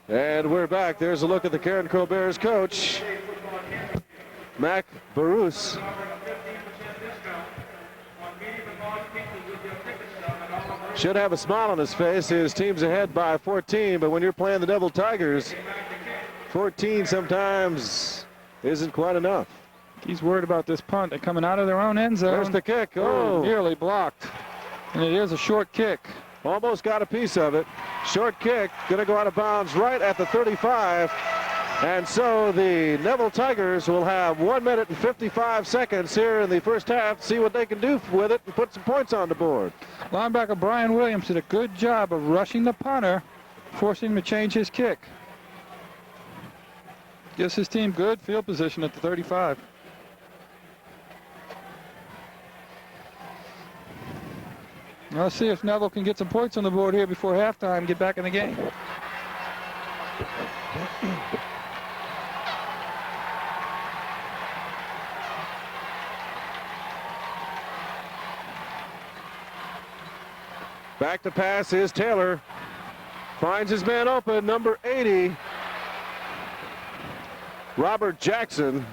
And we're back. There's a look at the Carencro Bears coach, Mac Barus. Should have a smile on his face. His team's ahead by 14, but when you're playing the Neville Tigers, 14 sometimes isn't quite enough. He's worried about this punt. They're coming out of their own end zone. There's the kick. Oh, nearly blocked. And it is a short kick. Almost got a piece of it. Short kick, going to go out of bounds right at the 35. And so the Neville Tigers will have 1 minute and 55 seconds here in the first half. See what they can do with it and put some points on the board. Linebacker Brian Williams did a good job of rushing the punter, forcing him to change his kick. Gives his team good field position at the 35. Now let's see if Neville can get some points on the board here before halftime and get back in the game. Back to pass is Taylor. Finds his man open, number 80. Robert Jackson.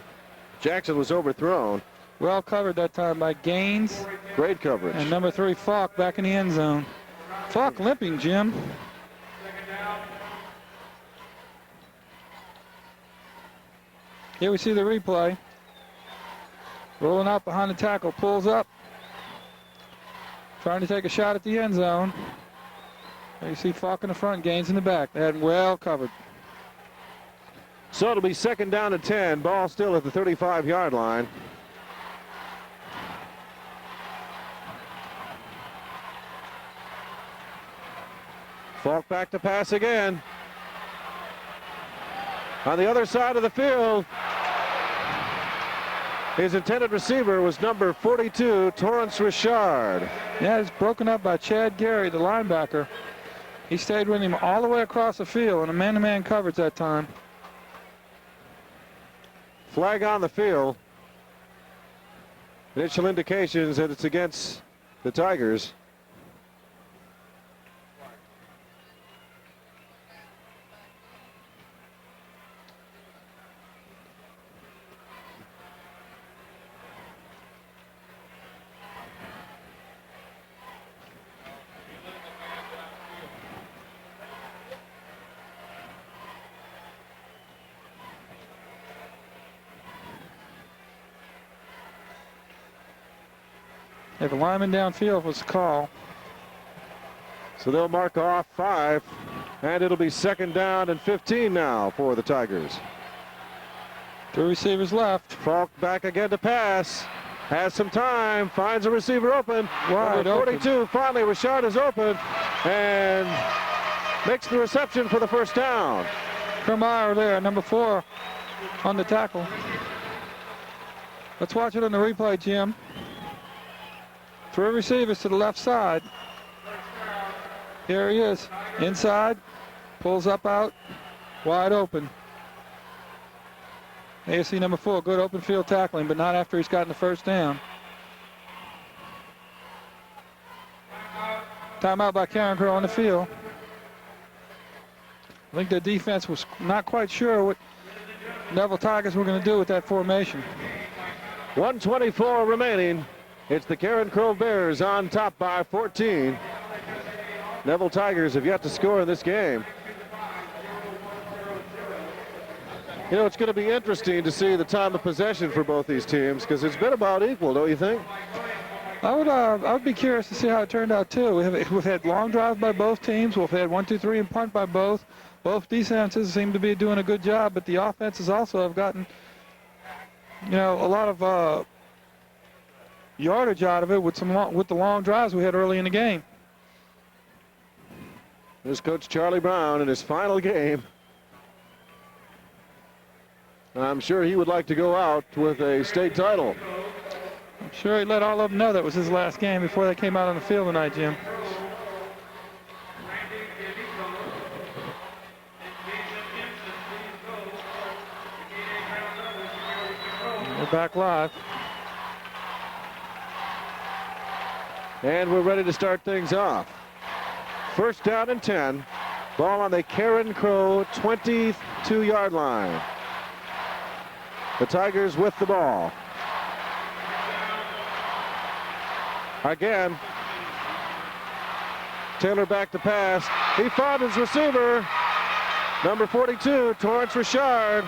Jackson was overthrown. Well covered that time by Gaines. Great coverage. And number 3, Falk, back in the end zone. Falk limping, Jim. Here we see the replay. Rolling out behind the tackle, pulls up. Trying to take a shot at the end zone. There you see Falk in the front, Gaines in the back. They had him well covered. So it'll be second down and 10. Ball still at the 35-yard line. Falk back to pass again. On the other side of the field, his intended receiver was number 42, Torrance Richard. Yeah, it's broken up by Chad Gary, the linebacker. He stayed with him all the way across the field in a man-to-man coverage that time. Flag on the field. Initial indications that it's against the Tigers. If a lineman downfield was the call. So they'll mark off 5, and it'll be second down and 15 now for the Tigers. 2 receivers left. Falk back again to pass. Has some time, finds a receiver open. Wide open. 42, finally Richard is open, and makes the reception for the first down. Kermeyer there, number 4 on the tackle. Let's watch it on the replay, Jim. 3 receivers to the left side. Here he is, inside, pulls up out, wide open. AFC number 4, good open field tackling, but not after he's gotten the first down. Timeout by Carencro on the field. I think the defense was not quite sure what Neville Tigers were going to do with that formation. 1:24 remaining. It's the Carencro Bears on top by 14. Neville Tigers have yet to score in this game. You know, it's going to be interesting to see the time of possession for both these teams because it's been about equal, don't you think? I would be curious to see how it turned out too. We've had long drives by both teams. We've had 1, 2, 3 and punt by both. Both defenses seem to be doing a good job, but the offenses also have gotten, you know, a lot of yardage out of it with the long drives we had early in the game. Here's Coach Charlie Brown in his final game. I'm sure he would like to go out with a state title. I'm sure he let all of them know that was his last game before they came out on the field tonight, Jim. We're back live. And we're ready to start things off. First down and 10. Ball on the Carencro 22-yard line. The Tigers with the ball. Again, Taylor back to pass. He found his receiver. Number 42, Torrance Richard.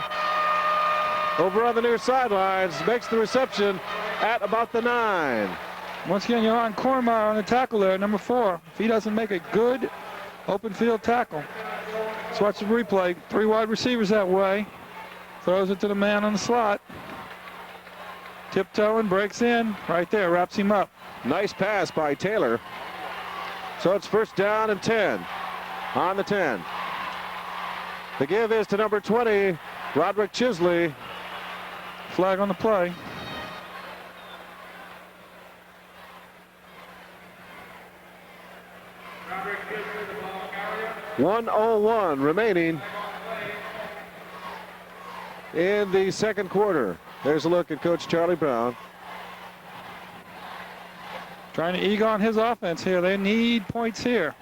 Over on the near sidelines, makes the reception at about the 9. Once again, you're on Cornmeyer on the tackle there, number 4. If he doesn't make a good open field tackle. Let's watch the replay. 3 wide receivers that way. Throws it to the man on the slot. Tiptoeing, breaks in. Right there, wraps him up. Nice pass by Taylor. So it's first down and 10 on the 10. The give is to number 20, Roderick Chisley. Flag on the play. .101 remaining in the second quarter. There's a look at Coach Charlie Brown. Trying to egg on his offense here. They need points here.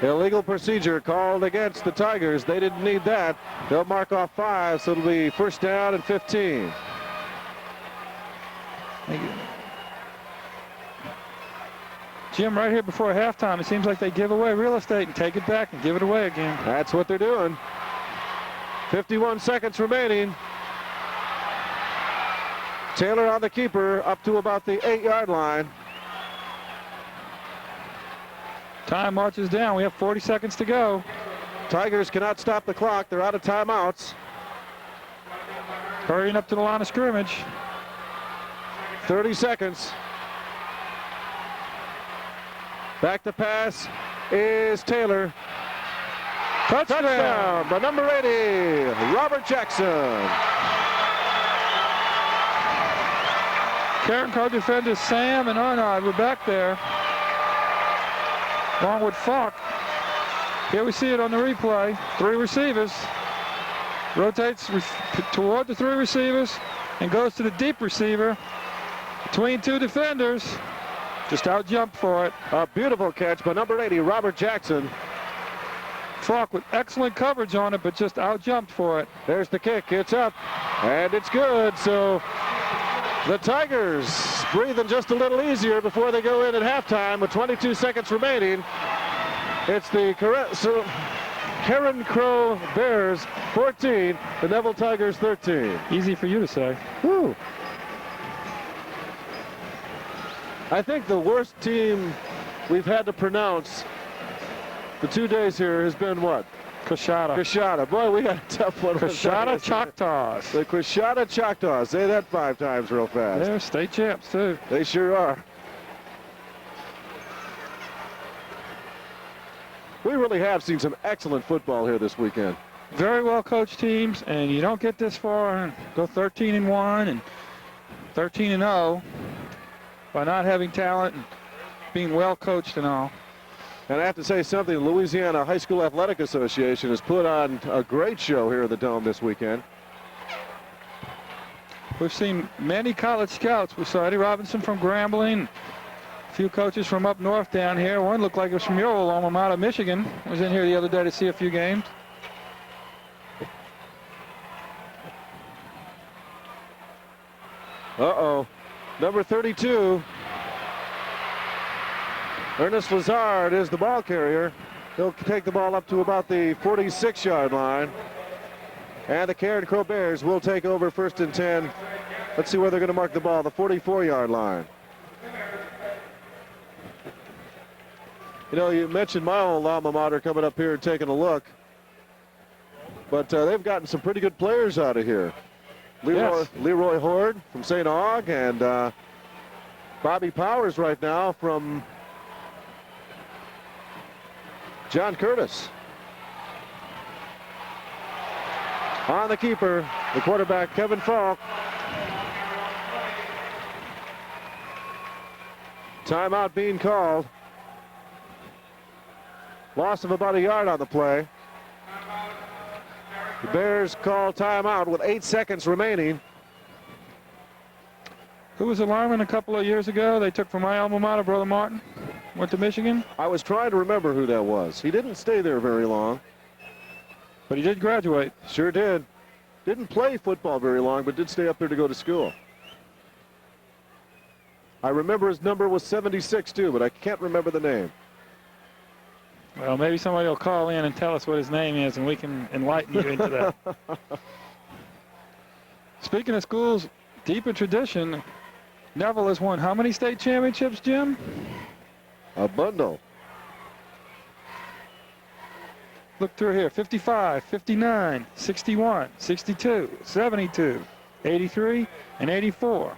Illegal procedure called against the Tigers. They didn't need that. They'll mark off 5, so it'll be first down and 15. Jim, right here before halftime, it seems like they give away real estate and take it back and give it away again. That's what they're doing. 51 seconds remaining. Taylor on the keeper up to about the 8-yard line. Time marches down. We have 40 seconds to go. Tigers cannot stop the clock. They're out of timeouts. Hurrying up to the line of scrimmage. 30 seconds. Back to pass is Taylor. Touchdown by number 80, Robert Jackson. Carencro defenders Sam and Arnold were back there, along with Falk. Here we see it on the replay. 3 receivers. Rotates toward the 3 receivers and goes to the deep receiver between 2 defenders. Just out jump for it. A beautiful catch by number 80, Robert Jackson. Falk with excellent coverage on it, but just out jumped for it. There's the kick. It's up, and it's good. So the Tigers breathing just a little easier before they go in at halftime with 22 seconds remaining. It's the Carencro Bears 14, the Neville Tigers 13. Easy for you to say. Woo. I think the worst team we've had to pronounce the 2 days here has been what? Coshada. Coshada. Boy, we got a tough one. Coshada Choctaws. The Coshada Choctaws. Say that 5 times real fast. They're state champs, too. They sure are. We really have seen some excellent football here this weekend. Very well coached teams, and you don't get this far and go 13-1 and 13-0 by not having talent and being well coached and all. And I have to say something, the Louisiana High School Athletic Association has put on a great show here in the Dome this weekend. We've seen many college scouts. We saw Eddie Robinson from Grambling, A few coaches from up north down here. One looked like it was from your old alma mater, Michigan. Was in here the other day to see a few games. Uh-oh. Number 32. Ernest Lazard is the ball carrier. He'll take the ball up to about the 46-yard line. And the Carencro Bears will take over 1st and 10. Let's see where they're going to mark the ball, the 44-yard line. You know, you mentioned my old alma mater coming up here and taking a look. But they've gotten some pretty good players out of here. Leroy Horde from St. Aug and Bobby Powers right now from John Curtis. On the keeper, the quarterback, Kevin Falk. Timeout being called. Loss of about a yard on the play. The Bears call timeout with 8 seconds remaining. Who was the lineman a couple of years ago they took from my alma mater, Brother Martin? Went to Michigan? I was trying to remember who that was. He didn't stay there very long. But he did graduate. Sure did. Didn't play football very long, but did stay up there to go to school. I remember his number was 76 too, but I can't remember the name. Well, maybe somebody will call in and tell us what his name is, and we can enlighten you into that. Speaking of schools, deep in tradition, Neville has won how many state championships, Jim? A bundle. Look through here, 55, 59, 61, 62, 72, 83, and 84.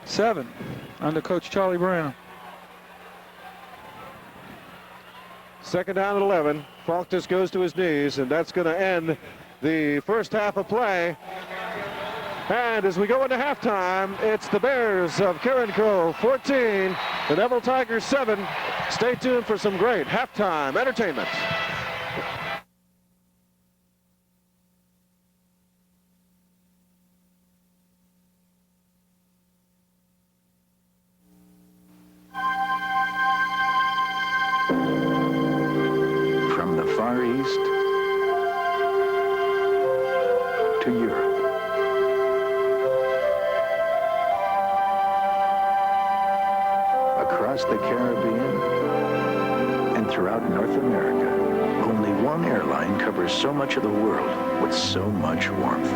7 under Coach Charlie Brown. 2nd down and 11. Falk just goes to his knees, and that's going to end the first half of play. And as we go into halftime, it's the Bears of Carencro 14, the Neville Tigers 7. Stay tuned for some great halftime entertainment. From the Far East to Europe. Across the Caribbean and throughout North America, only one airline covers so much of the world with so much warmth.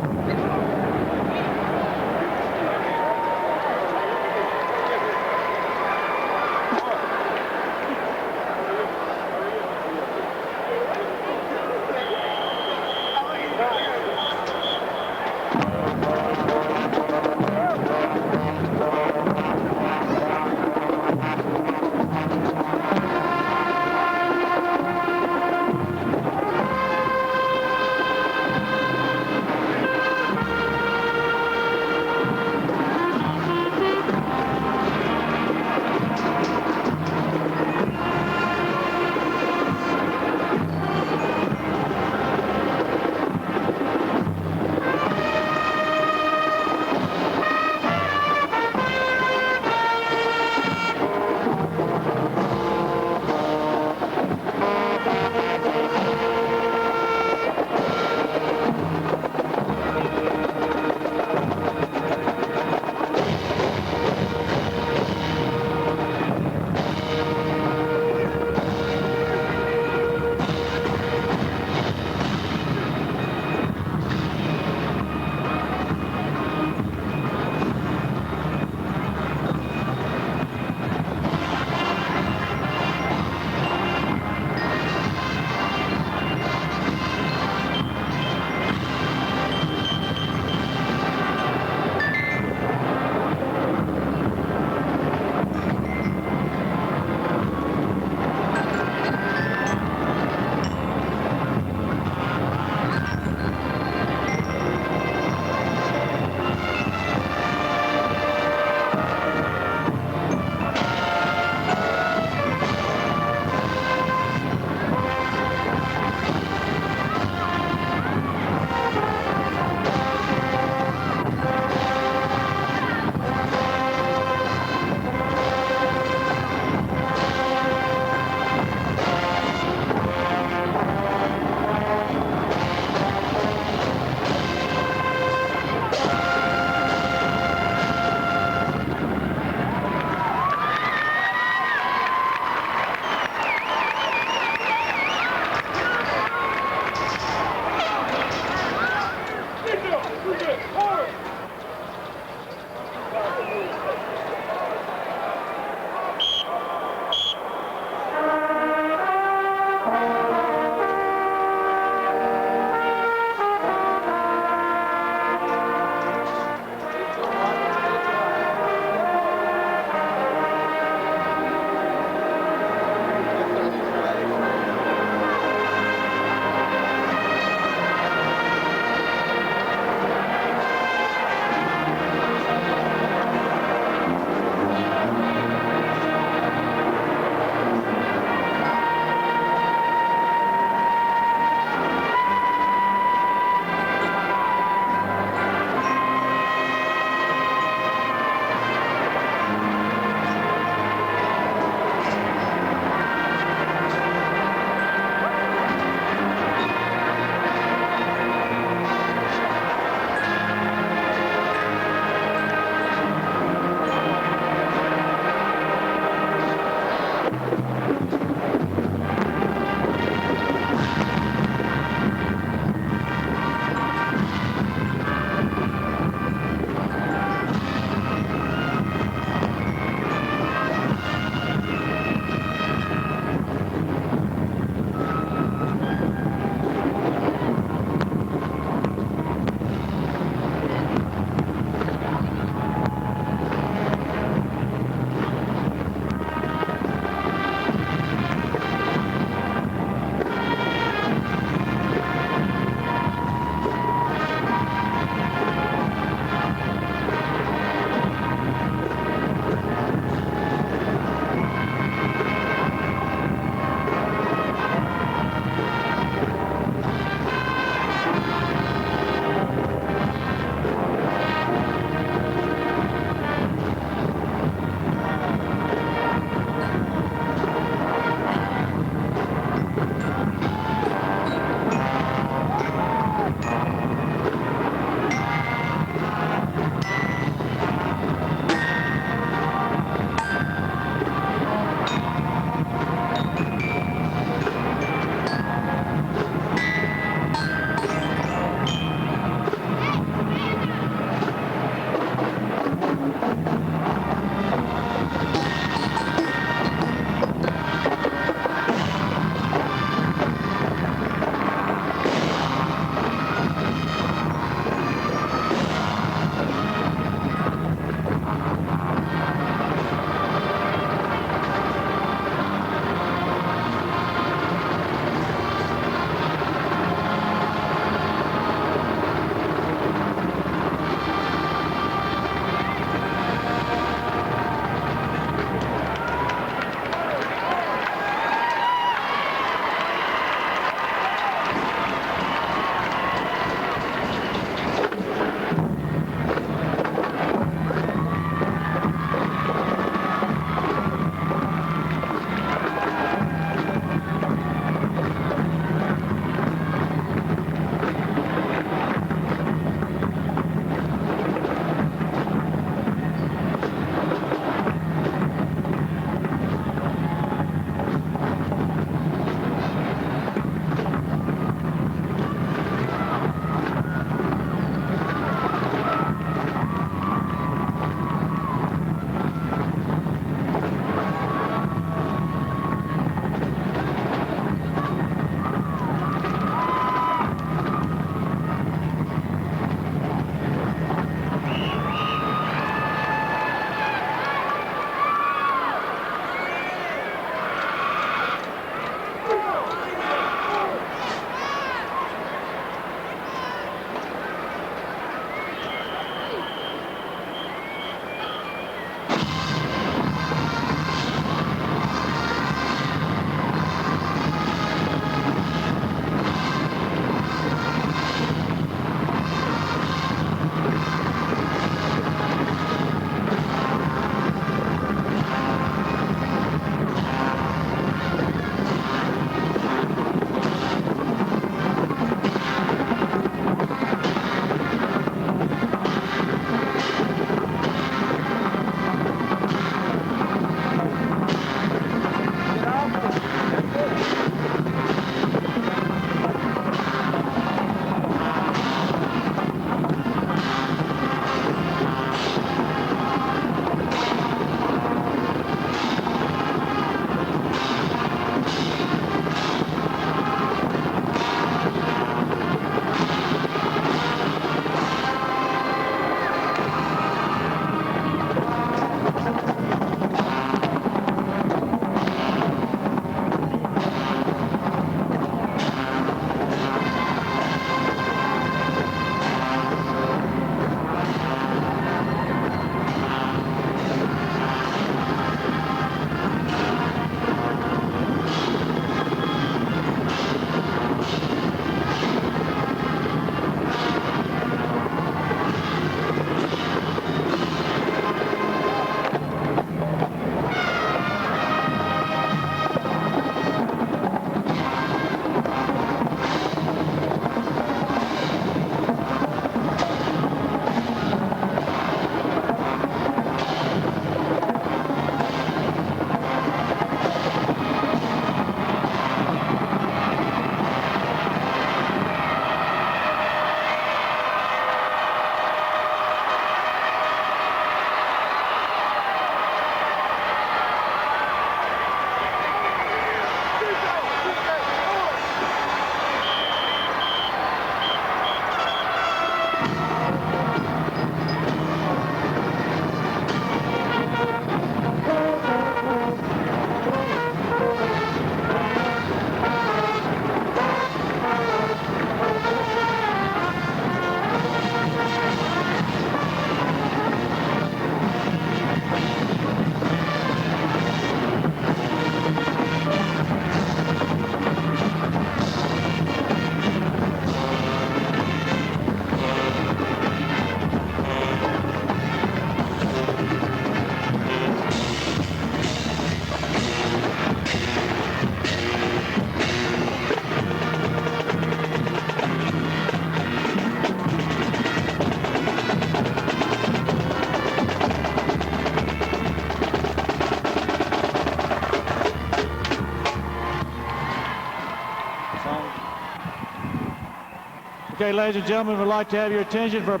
Okay, ladies and gentlemen, we'd like to have your attention for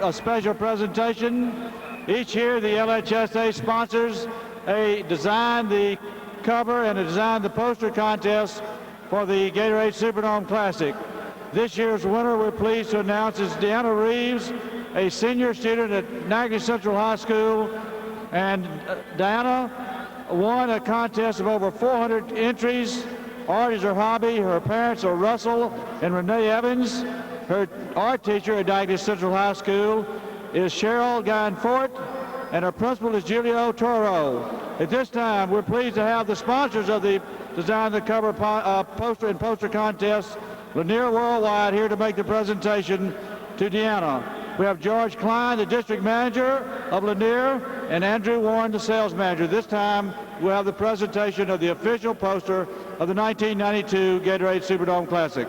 a special presentation. Each year, the LHSAA sponsors a Design the Cover and a Design the Poster contest for the Gatorade Superdome Classic. This year's winner, we're pleased to announce, is Deanna Reeves, a senior student at Niagara Central High School. And Diana won a contest of over 400 entries. Art is her hobby. Her parents are Russell and Renee Evans. Her art teacher at Niagara Central High School is Cheryl Ganfort, and her principal is Julio Toro. At this time, we're pleased to have the sponsors of the Design the Cover poster and poster contest, Lanier Worldwide, here to make the presentation to Deanna. We have George Klein, the district manager of Lanier, and Andrew Warren, the sales manager. This time, we'll have the presentation of the official poster of the 1992 Gatorade Superdome Classic.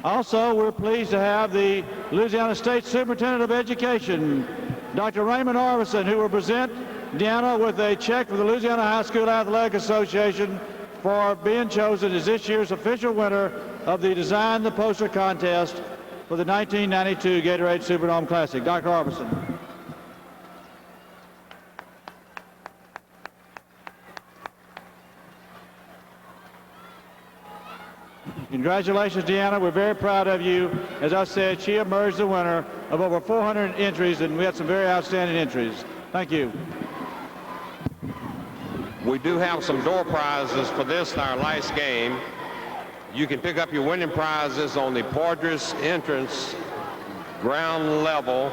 Also, we're pleased to have the Louisiana State Superintendent of Education, Dr. Raymond Arvison, who will present Deanna with a check from the Louisiana High School Athletic Association for being chosen as this year's official winner of the Design the Poster contest for the 1992 Gatorade Superdome Classic. Dr. Arvison. Congratulations, Deanna. We're very proud of you. As I said, she emerged the winner of over 400 entries, and we had some very outstanding entries. Thank you. We do have some door prizes for this, our last game. You can pick up your winning prizes on the Portress entrance, ground level,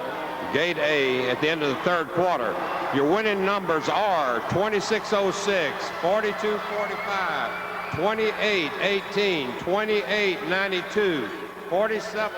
gate A, at the end of the third quarter. Your winning numbers are 2606, 4245, 2818, 2892, 47.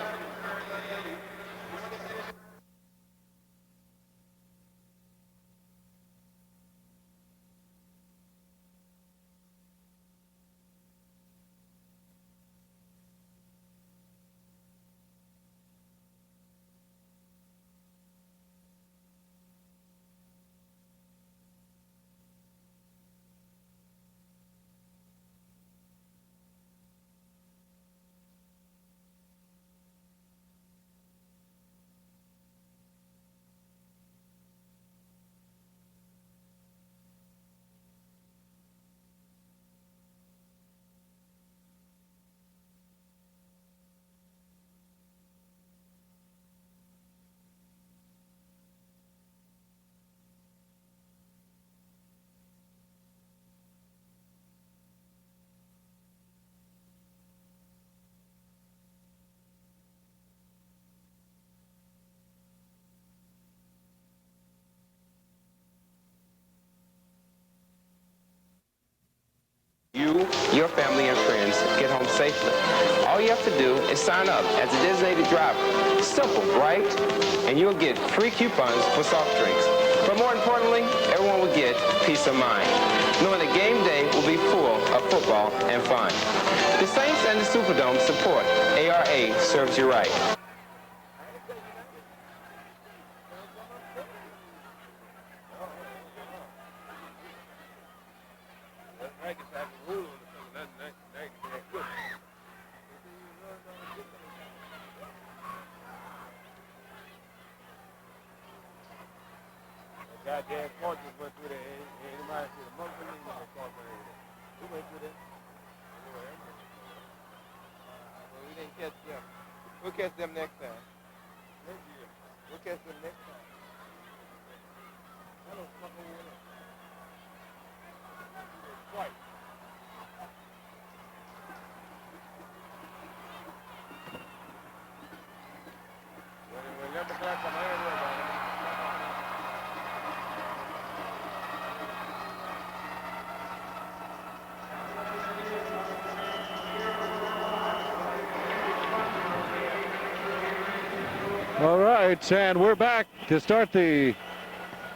You, your family, and friends get home safely. All you have to do is sign up as a designated driver. Simple, right? And you'll get free coupons for soft drinks. But more importantly, everyone will get peace of mind, knowing that game day will be full of football and fun. The Saints and the Superdome support. ARA serves you right. Goddamn Portress went through there. Anybody see the monkey? Who went through there? Well, we didn't catch them. We'll catch them next time. We'll catch them next time. I don't fucking win it. Twice. When number class come here, all right, and we're back to start the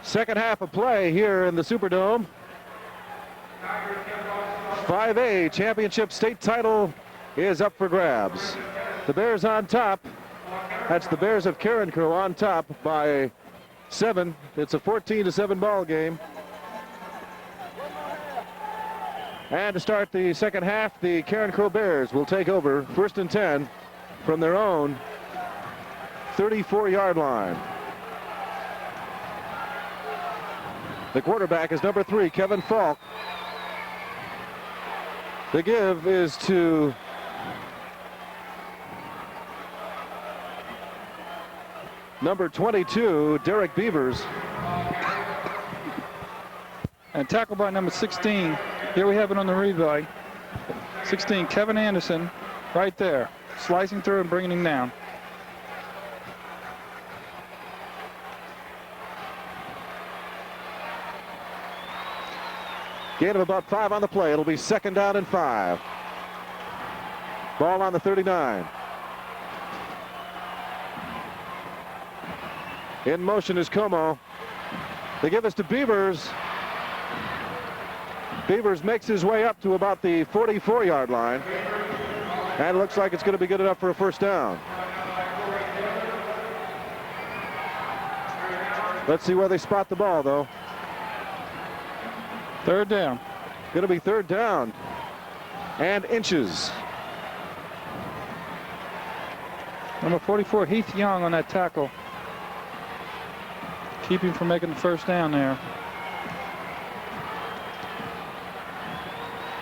second half of play here in the Superdome. 5A championship state title is up for grabs. The Bears on top. That's the Bears of Carencro on top by 7. It's a 14-7 ball game. And to start the second half, the Carencro Bears will take over 1st and 10 from their own 34-yard line. The quarterback is number 3, Kevin Falk. The give is to number 22, Derek Beavers. And tackled by number 16. Here we have it on the replay. 16, Kevin Anderson, right there, slicing through and bringing him down. Gain of about 5 on the play. It'll be 2nd down and 5. Ball on the 39. In motion is Como. They give us to Beavers. Beavers makes his way up to about the 44-yard line. And it looks like it's going to be good enough for a 1st down. Let's see where they spot the ball, though. 3rd down. Going to be 3rd down and inches. Number 44, Heath Young on that tackle. Keep him from making the 1st down there.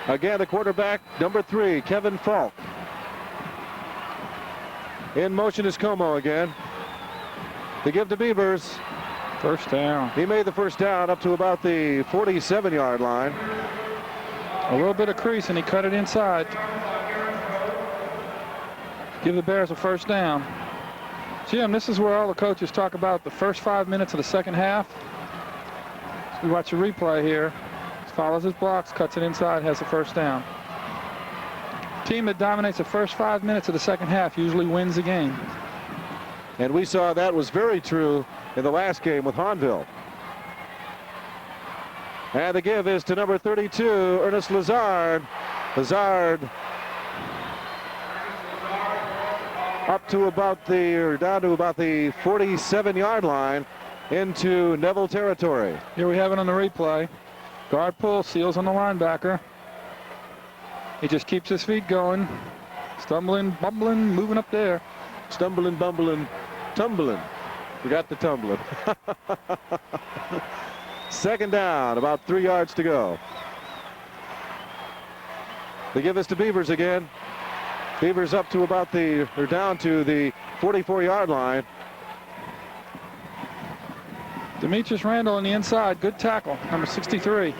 Again, the quarterback, number 3, Kevin Falk. In motion is Como again. They give to Beavers. 1st down. He made the 1st down up to about the 47-yard line. A little bit of crease, and he cut it inside. Give the Bears a 1st down. Jim, this is where all the coaches talk about the first 5 minutes of the second half. So we watch the replay here. Follows his blocks, cuts it inside, has the 1st down. Team that dominates the first 5 minutes of the second half usually wins the game. And we saw that was very true in the last game with Hahnville. And the give is to number 32, Ernest Lazard. Lazard up to about the, or down to about the 47-yard line into Neville territory. Here we have it on the replay. Guard pull, seals on the linebacker. He just keeps his feet going. Stumbling, bumbling, moving up there. Stumbling, bumbling, tumbling. Forgot the tumbling. 2nd down, about 3 yards to go. They give us to Beavers again. Beavers up to about the, or down to the 44-yard line. Demetrius Randall on the inside, good tackle, number 63.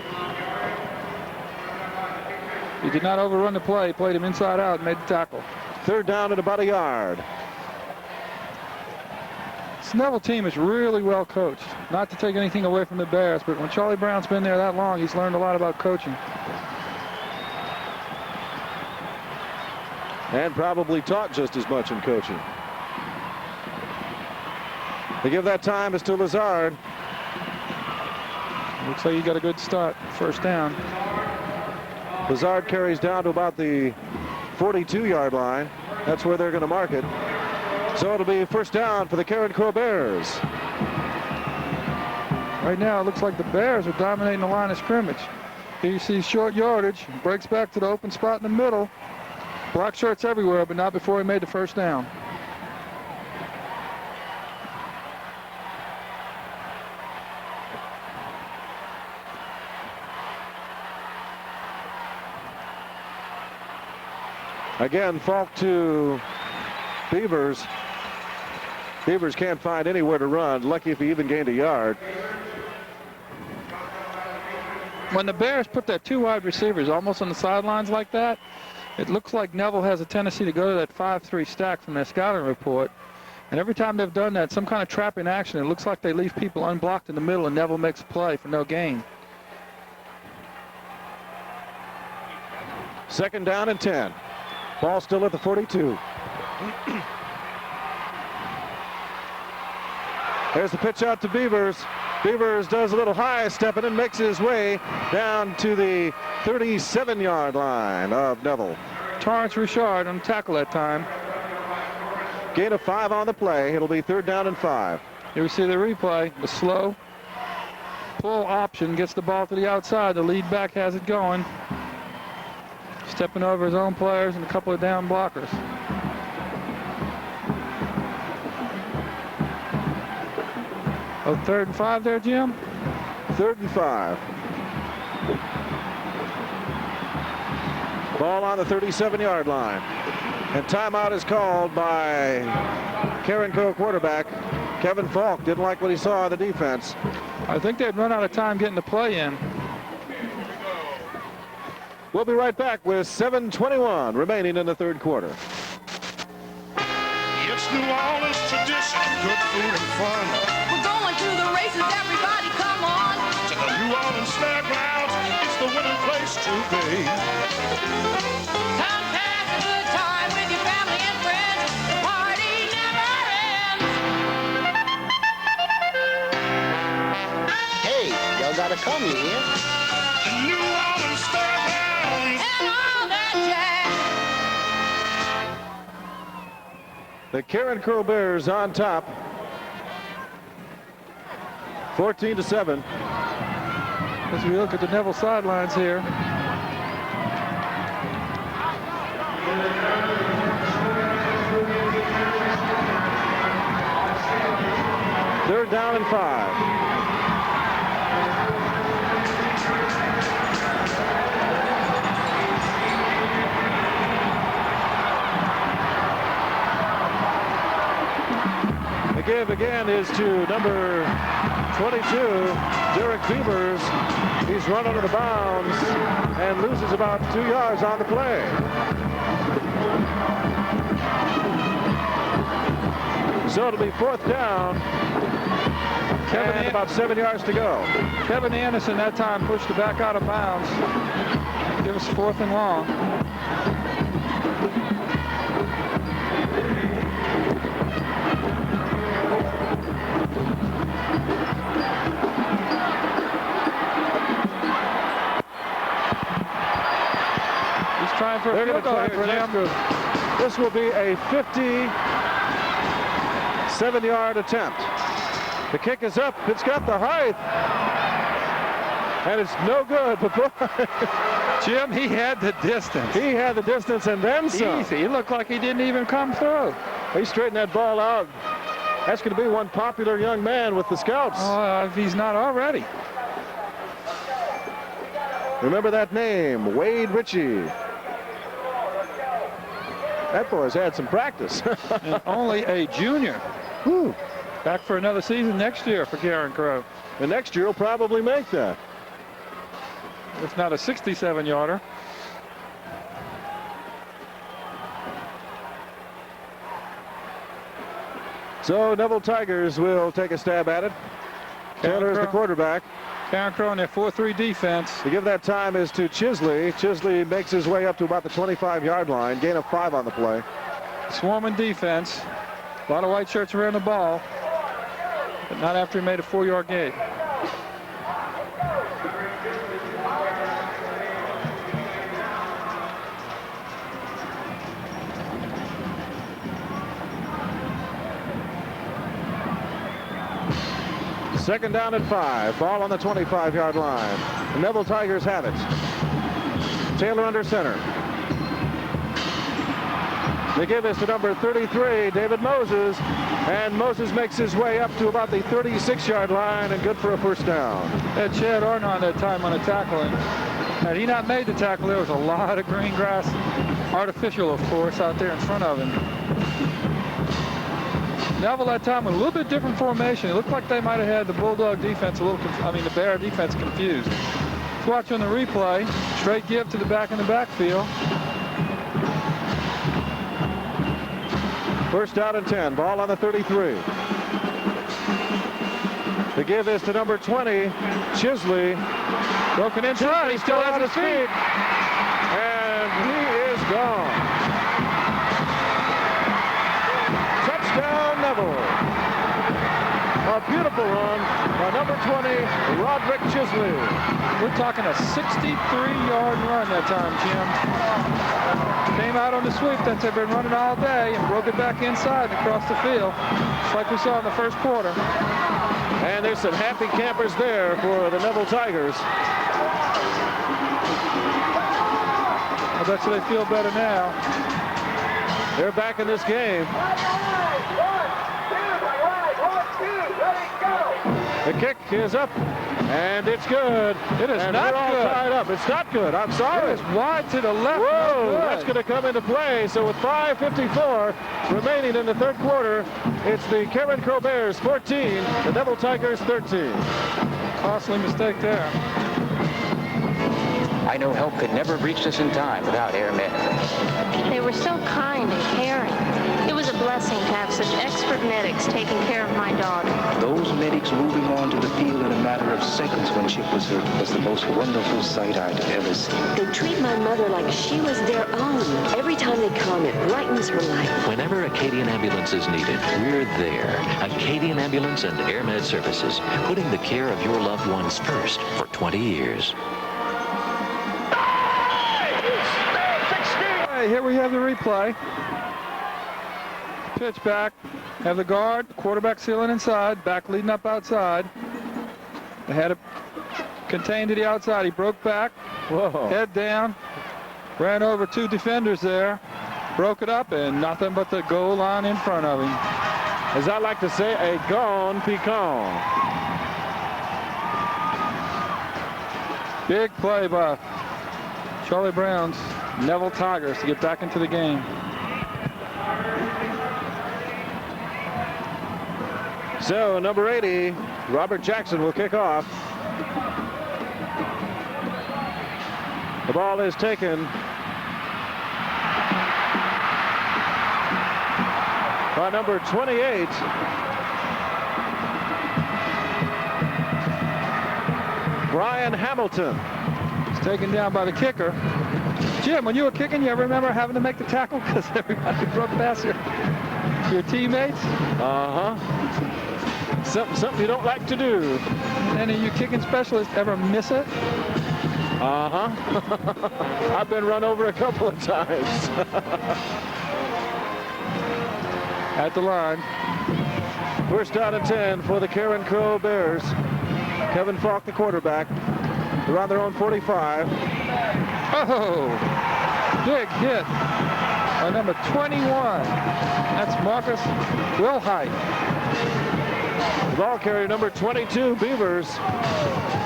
He did not overrun the play, played him inside out, made the tackle. 3rd down at about a yard. This Neville team is really well coached. Not to take anything away from the Bears, but when Charlie Brown's been there that long, he's learned a lot about coaching. And probably taught just as much in coaching. They give that time is to Lazard. Looks like he got a good start. 1st down. Lazard carries down to about the 42-yard line. That's where they're going to mark it. So it'll be 1st down for the Carencro Bears. Right now, it looks like the Bears are dominating the line of scrimmage. Here you see short yardage. Breaks back to the open spot in the middle. Black shirts everywhere, but not before he made the 1st down. Again, Falk to Beavers. Beavers can't find anywhere to run. Lucky if he even gained a yard. When the Bears put their 2 wide receivers almost on the sidelines like that, it looks like Neville has a tendency to go to that 5-3 stack from their scouting report. And every time they've done that, some kind of trap in action, it looks like they leave people unblocked in the middle and Neville makes a play for no gain. 2nd down and 10. Ball still at the 42. There's the pitch out to Beavers. Beavers does a little high step and then makes his way down to the 37-yard line of Neville. Torrance Richard on tackle that time. Gain of 5 on the play. It'll be 3rd down and 5. Here we see the replay. The slow pull option gets the ball to the outside. The lead back has it going. Stepping over his own players and a couple of down blockers. Oh, 3rd and 5 there, Jim? 3rd and 5. Ball on the 37-yard line. And timeout is called by Carencro quarterback Kevin Falk. Didn't like what he saw on the defense. I think they'd run out of time getting the play in. We'll be right back with 7:21 remaining in the 3rd quarter. It's New Orleans tradition, good food and fun. We're going to the races, everybody come on. To the New Orleans Fairgrounds, it's the winning place to be. Come pass a good time with your family and friends. The party never ends. Hey, y'all gotta come here. The New Orleans Fairgrounds. And all that jazz. The Carencro Bears on top. 14-7. As we look at the Neville sidelines here. Third down and 5. The give again is to number 22, Derek Beavers. He's run under the bounds and loses about 2 yards on the play. So it'll be 4th down. And about 7 yards to go. Kevin Anderson that time pushed it back out of bounds. Give us 4th and long. Trying for a field goal for them. This will be a 57-yard attempt. The kick is up. It's got the height. And it's no good. But Jim, he had the distance. He had the distance and then some. Easy. He looked like he didn't even come through. He straightened that ball out. That's going to be one popular young man with the scouts. If he's not already. Remember that name, Wade Ritchie. That boy's had some practice. And only a junior. Whew. Back for another season next year for Carencro. And next year he'll probably make that. If not a 67-yarder. So Neville Tigers will take a stab at it. Taylor is the quarterback. Carencro on their 4-3 defense. To give that time is to Chisley. Chisley makes his way up to about the 25-yard line. Gain of 5 on the play. Swarming defense. A lot of white shirts around the ball. But not after he made a 4-yard gain. Second down and 5. Ball on the 25-yard line. The Neville Tigers have it. Taylor under center. They give this to number 33, David Moses. And Moses makes his way up to about the 36-yard line and good for a first down. Had Chad Arnott that time on a tackle. And had he not made the tackle, there was a lot of green grass, artificial, of course, out there in front of him. Neville that time with a little bit different formation. It looked like they might have had the Bulldog defense the Bear defense confused. Let's watch on the replay. Straight give to the back in the backfield. First down and 10. Ball on the 33. The give is to number 20, Chisley. Broken inside. He still has his feet. And he is gone. Touchdown, Neville. A beautiful run by number 20, Roderick Chisley. We're talking a 63-yard run that time, Jim. Came out on the sweep that they've been running all day and broke it back inside and across the field, just like we saw in the first quarter. And there's some happy campers there for the Neville Tigers. I bet you they feel better now. They're back in this game. The kick is up, and it's good. It is and not we're all good. tied up. It's not good. I'm sorry. It is wide to the left. Whoa, that's going to come into play. So with 5:54 remaining in the third quarter, it's the Carencro Bears 14, the Neville Tigers 13. Costly mistake there. I know help could never have reached us in time without airmen. They were so kind and caring. It was a blessing to have such expert medics taking care of my daughter. Those medics moving on to the field in a matter of seconds when Chip was hurt was the most wonderful sight I'd ever seen. They treat my mother like she was their own. Every time they come, it brightens her life. Whenever Acadian Ambulance is needed, we're there. Acadian Ambulance and AirMed Services, putting the care of your loved ones first for 20 years. Here we have the replay. Pitch back. Have the guard. Quarterback sealing inside. Back leading up outside. They had it contained to the outside. He broke back. Whoa. Head down. Ran over two defenders there. Broke it up, and nothing but the goal line in front of him. As I like to say, a gone pecan. Big play by Charlie Brown's Neville Tigers to get back into the game. So number 80, Robert Jackson, will kick off. The ball is taken by number 28. Brian Hamilton. It's taken down by the kicker. Jim, when you were kicking, you ever remember having to make the tackle because everybody broke past your teammates? Uh-huh. Something you don't like to do. Any of you kicking specialists ever miss it? Uh-huh. I've been run over a couple of times. At the line. First down and 10 for the Carencro Bears. Kevin Falk, the quarterback. They're on their own 45. Oh, big hit on number 21. That's Marcus Wilhite. The ball carrier number 22, Beavers,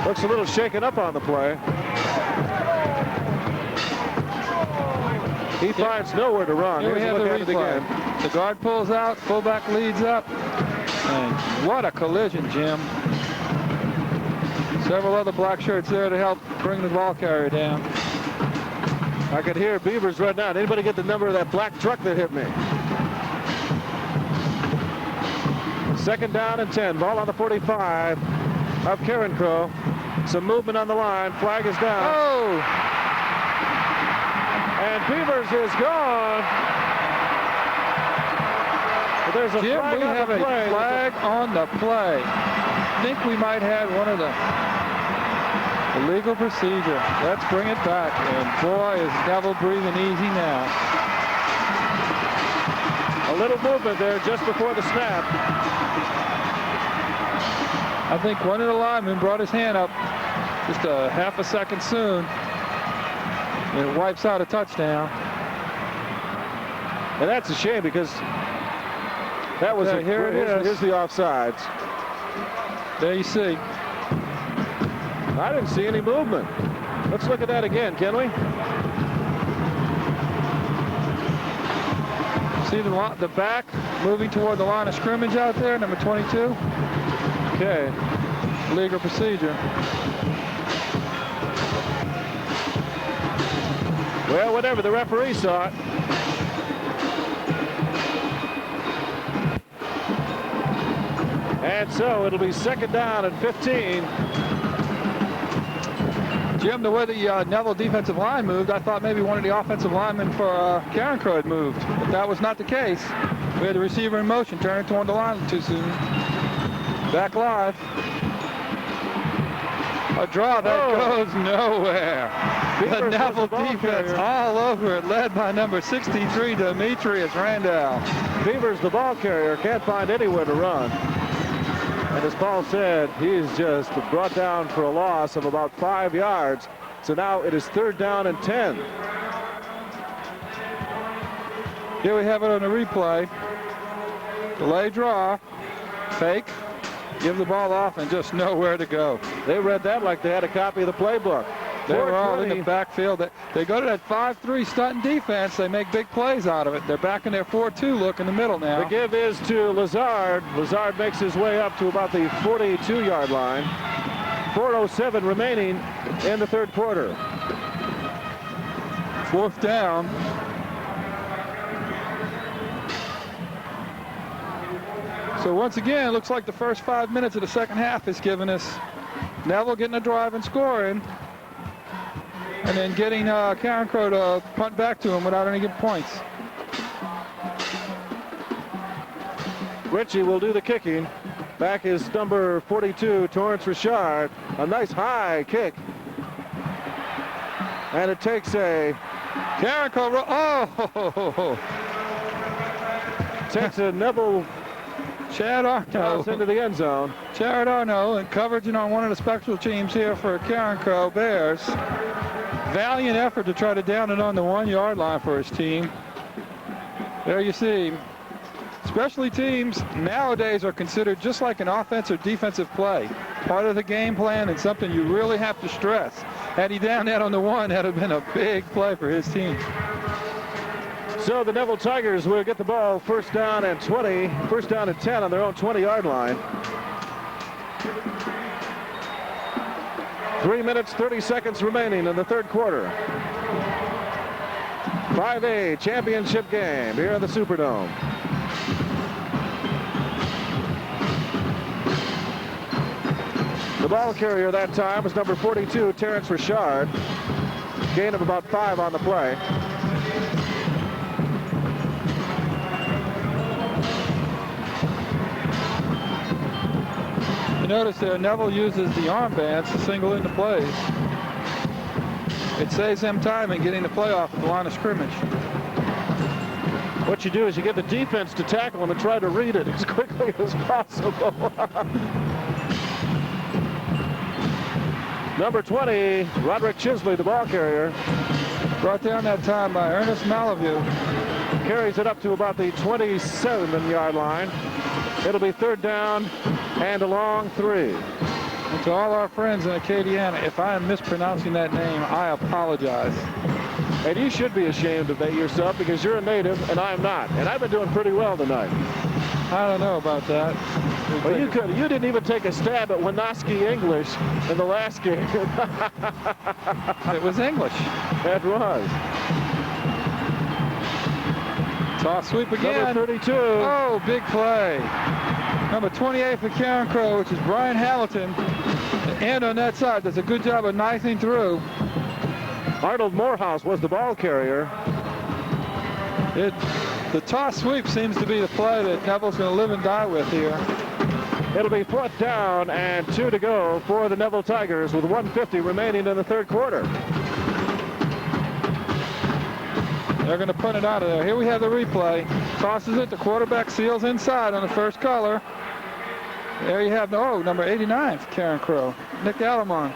looks a little shaken up on the play. He finds nowhere to run. Here we have the look at it replay. again. The guard pulls out, fullback leads up. And what a collision, Jim. Several other black shirts there to help bring the ball carrier down. I could hear Beavers right now. Anybody get the number of that black truck that hit me? Second down and 10. Ball on the 45 of Carencro. Some movement on the line. Flag is down. Oh! And Beavers is gone. But there's a Jim, flag we on have the a play. flag on the play. I think we might have one of the illegal procedure. Let's bring it back. And boy, is Neville breathing easy now. A little movement there just before the snap. I think one of the linemen brought his hand up just a half a second soon. And it wipes out a touchdown. And that's a shame because that was here it is. Here's the offsides. There you see. I didn't see any movement. Let's look at that again, can we? See the back moving toward the line of scrimmage out there, number 22. Okay. Legal procedure. Well, whatever, the referee saw it. And so it'll be second down and 15. Jim, the way the Neville defensive line moved, I thought maybe one of the offensive linemen for Carencro had moved. But that was not the case. We had the receiver in motion, turning toward the line too soon. Back live. A draw that goes nowhere. The Neville defense all over it, led by number 63, Demetrius Randall. Beavers, the ball carrier, can't find anywhere to run. And as Paul said, he's just brought down for a loss of about 5 yards. So now it is 3rd down and 10. Here we have it on the replay. Delay draw, fake, give the ball off, and just nowhere to go. They read that like they had a copy of the playbook. They were all in the backfield. They go to that 5-3 stunting defense. They make big plays out of it. They're back in their 4-2 look in the middle now. The give is to Lazard. Lazard makes his way up to about the 42-yard line. 4:07 remaining in the 3rd quarter. 4th down. So once again, it looks like the first 5 minutes of the second half is giving us Neville getting a drive and scoring, and then getting Carencro to punt back to him without any good points. Ritchie will do the kicking. Back is number 42, Torrance Richard. A nice high kick. And it takes a... Carencro, takes a Neville... Chad Arno into the end zone. Chad Arno and coverage on one of the special teams here for Carencro Bears. Valiant effort to try to down it on the 1-yard line for his team. There you see. Specialty teams nowadays are considered just like an offensive or defensive play. Part of the game plan and something you really have to stress. Had he down that on the 1, that would have been a big play for his team. So the Neville Tigers will get the ball 1st down and 20, 1st down and 10 on their own 20-yard line. 3 minutes, 30 seconds remaining in the 3rd quarter. 5A championship game here in the Superdome. The ball carrier that time was number 42, Terrence Richard. Gain of about 5 on the play. Notice there Neville uses the armbands to single into plays. It saves them time in getting the play off the line of scrimmage. What you do is you get the defense to tackle them and try to read it as quickly as possible. Number 20, Roderick Chisley, the ball carrier. Brought down that time by Ernest Malaview. Carries it up to about the 27-yard line. It'll be 3rd down and a long 3. And to all our friends in Acadiana, if I am mispronouncing that name, I apologize. And you should be ashamed of that yourself because you're a native and I am not. And I've been doing pretty well tonight. I don't know about that. Well, you didn't even take a stab at Winoski English in the last game. It was English. That was. Toss sweep again. Number 32. Oh, big play. Number 28 for Carencro, which is Brian Hamilton. And on that side, does a good job of knifing through. Arnold Morehouse was the ball carrier. The toss sweep seems to be the play that Neville's going to live and die with here. It'll be 4th down and 2 to go for the Neville Tigers with 1:50 remaining in the 3rd quarter. They're going to punt it out of there. Here we have the replay. Tosses it. The quarterback seals inside on the first color. There you have, number 89 for Carencro, Nick Alamon.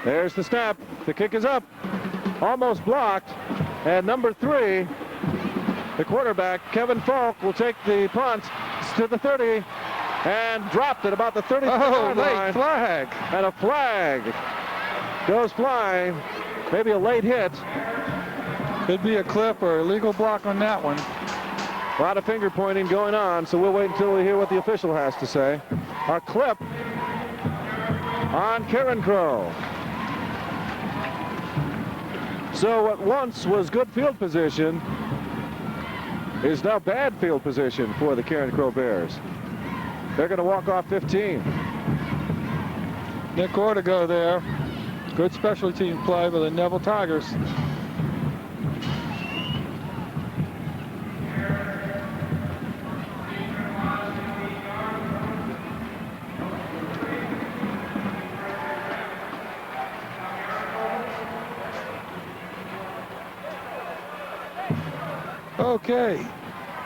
There's the snap. The kick is up. Almost blocked. And number 3, the quarterback, Kevin Falk, will take the punt to the 30 and dropped it about the 30-yard line. Late flag. And a flag goes flying. Maybe a late hit. Could be a clip or a legal block on that one. A lot of finger pointing going on, so we'll wait until we hear what the official has to say. A clip on Carencro. So what once was good field position is now bad field position for the Carencro Bears. They're going to walk off 15. Nick Ortego there. Good special team play by the Neville Tigers. Okay.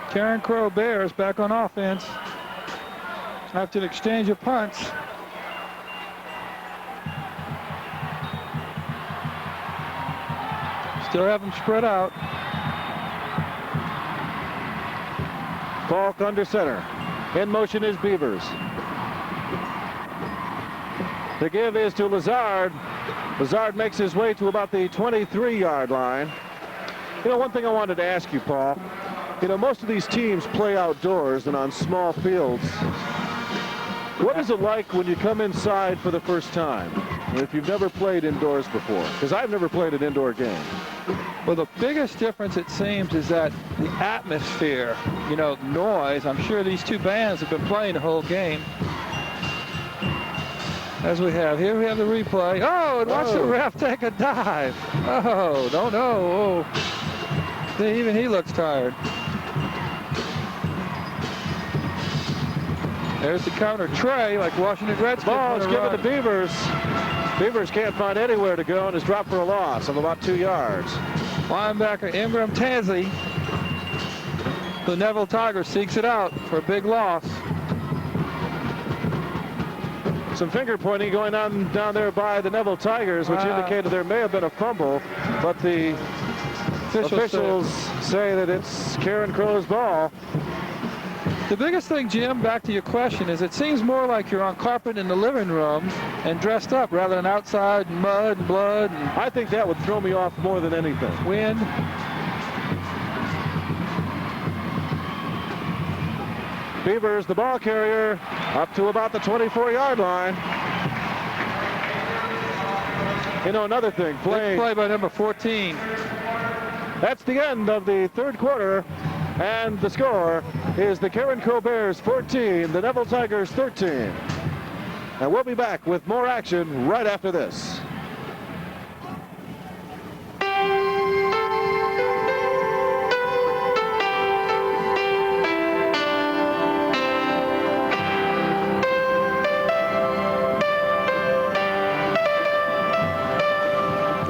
Carencro Bears back on offense after an exchange of punts. Still have them spread out. Falk under center. In motion is Beavers. The give is to Lazard. Lazard makes his way to about the 23-yard line. You know, one thing I wanted to ask you, Paul. You know, most of these teams play outdoors and on small fields. What is it like when you come inside for the first time? If you've never played indoors before? Because I've never played an indoor game. Well, the biggest difference, it seems, is that the atmosphere, you know, noise. I'm sure these two bands have been playing the whole game. As we have here, we have the replay. Oh, and watch the ref take a dive. Oh, no. Oh. Even he looks tired. There's the counter tray, like Washington Redskins. Ball is given to Beavers. Beavers can't find anywhere to go and is dropped for a loss of about 2 yards. Linebacker Ingram Tansey. The Neville Tigers seeks it out for a big loss. Some finger pointing going on down there by the Neville Tigers, which indicated there may have been a fumble, but the officials say that it's Carencro's ball. The biggest thing, Jim, back to your question, is it seems more like you're on carpet in the living room and dressed up rather than outside in mud and blood. And I think that would throw me off more than anything. Wind. Beavers, the ball carrier, up to about the 24-yard line. You know, another thing, play by number 14. That's the end of the third quarter, and the score is the Carencro Bears 14, the Neville Tigers 13. And we'll be back with more action right after this.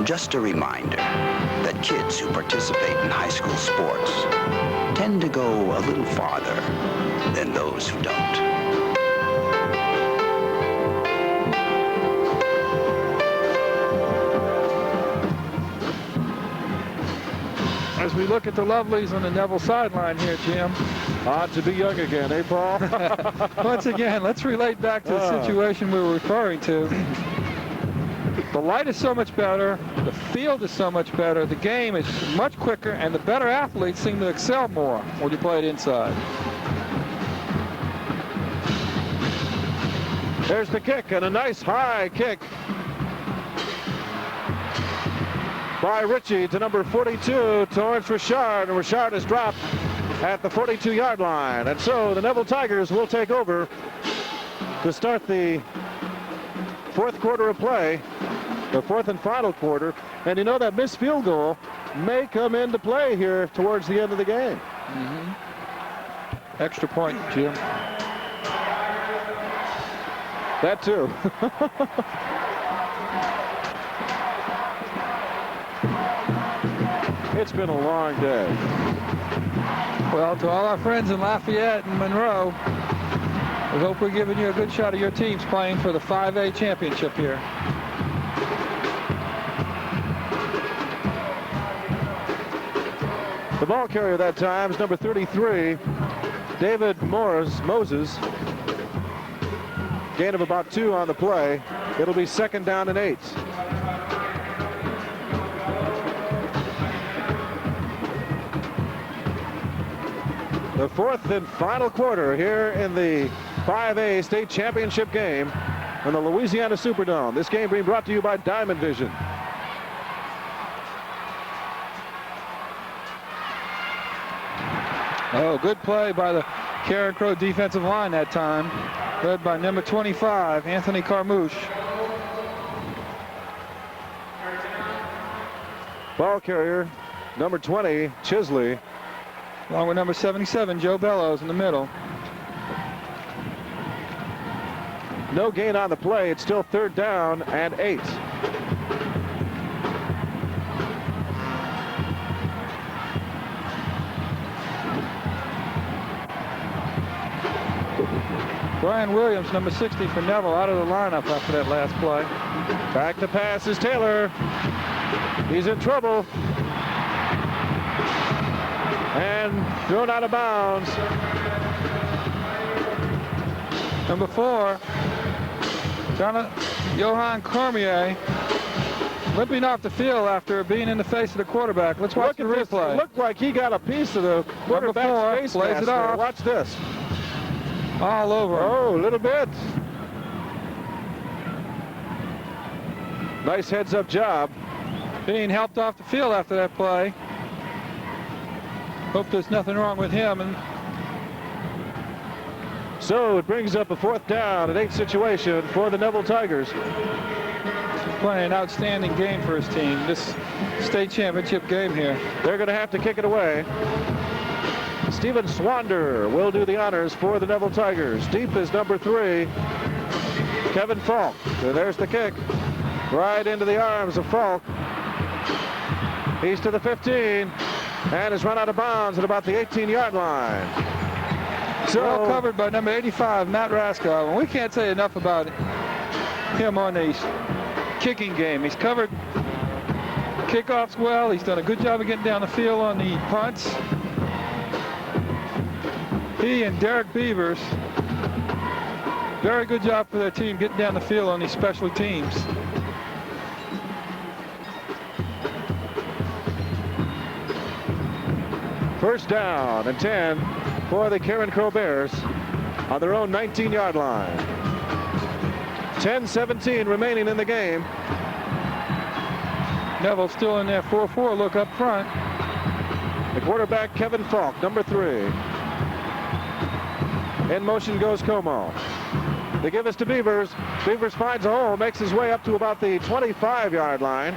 Just a reminder that kids who participate in high school sports tend to go a little farther than those who don't. As we look at the lovelies on the Neville sideline here, Jim. Odd to be young again, eh, Paul? Once again, let's relate back to the situation we were referring to. The light is so much better, the field is so much better, the game is much quicker, and the better athletes seem to excel more when you play it inside. There's the kick, and a nice high kick by Ritchie to number 42, Torrance Richard, and Richard is dropped at the 42-yard line. And so the Neville Tigers will take over to start the fourth quarter of play, the fourth and final quarter. And you know that missed field goal may come into play here towards the end of the game. Extra point, Jim. That too. It's been a long day. Well, to all our friends in Lafayette and Monroe, we hope we're giving you a good shot of your teams playing for the 5A championship here. The ball carrier that time is number 33, David Moses. Gain of about 2 on the play. It'll be 2nd down and 8. The fourth and final quarter here in the 5A state championship game in the Louisiana Superdome. This game being brought to you by Diamond Vision. Oh, good play by the Carencro defensive line that time, led by number 25, Anthony Carmouche. Ball carrier, number 20, Chisley. Along with number 77, Joe Bellows in the middle. No gain on the play. It's still 3rd down and 8. Brian Williams, number 60 for Neville, out of the lineup after that last play. Back to pass is Taylor. He's in trouble. And thrown out of bounds. Number 4, Johan Cormier, limping off the field after being in the face of the quarterback. Let's watch the replay. It looked like he got a piece of the quarterback's face plays mask it off. there. Watch this. All over him. Oh, a little bit. Nice heads-up job. Being helped off the field after that play. Hope there's nothing wrong with him. And so it brings up a 4th down and 8 situation for the Neville Tigers. Playing an outstanding game for his team, this state championship game here. They're going to have to kick it away. Steven Swander will do the honors for the Neville Tigers. Deep is number 3, Kevin Falk. So there's the kick. Right into the arms of Falk. He's to the 15 and is run out of bounds at about the 18-yard line. So well covered by number 85, Matt Raskow. And we can't say enough about him on the kicking game. He's covered kickoffs well. He's done a good job of getting down the field on the punts. He and Derek Beavers, very good job for their team getting down the field on these special teams. First down and 10 for the Carencro Bears on their own 19-yard line. 10-17 remaining in the game. Neville still in there, 4-4 look up front. The quarterback, Kevin Falk, number 3. In motion goes Como. They give us to Beavers. Beavers finds a hole, makes his way up to about the 25-yard line.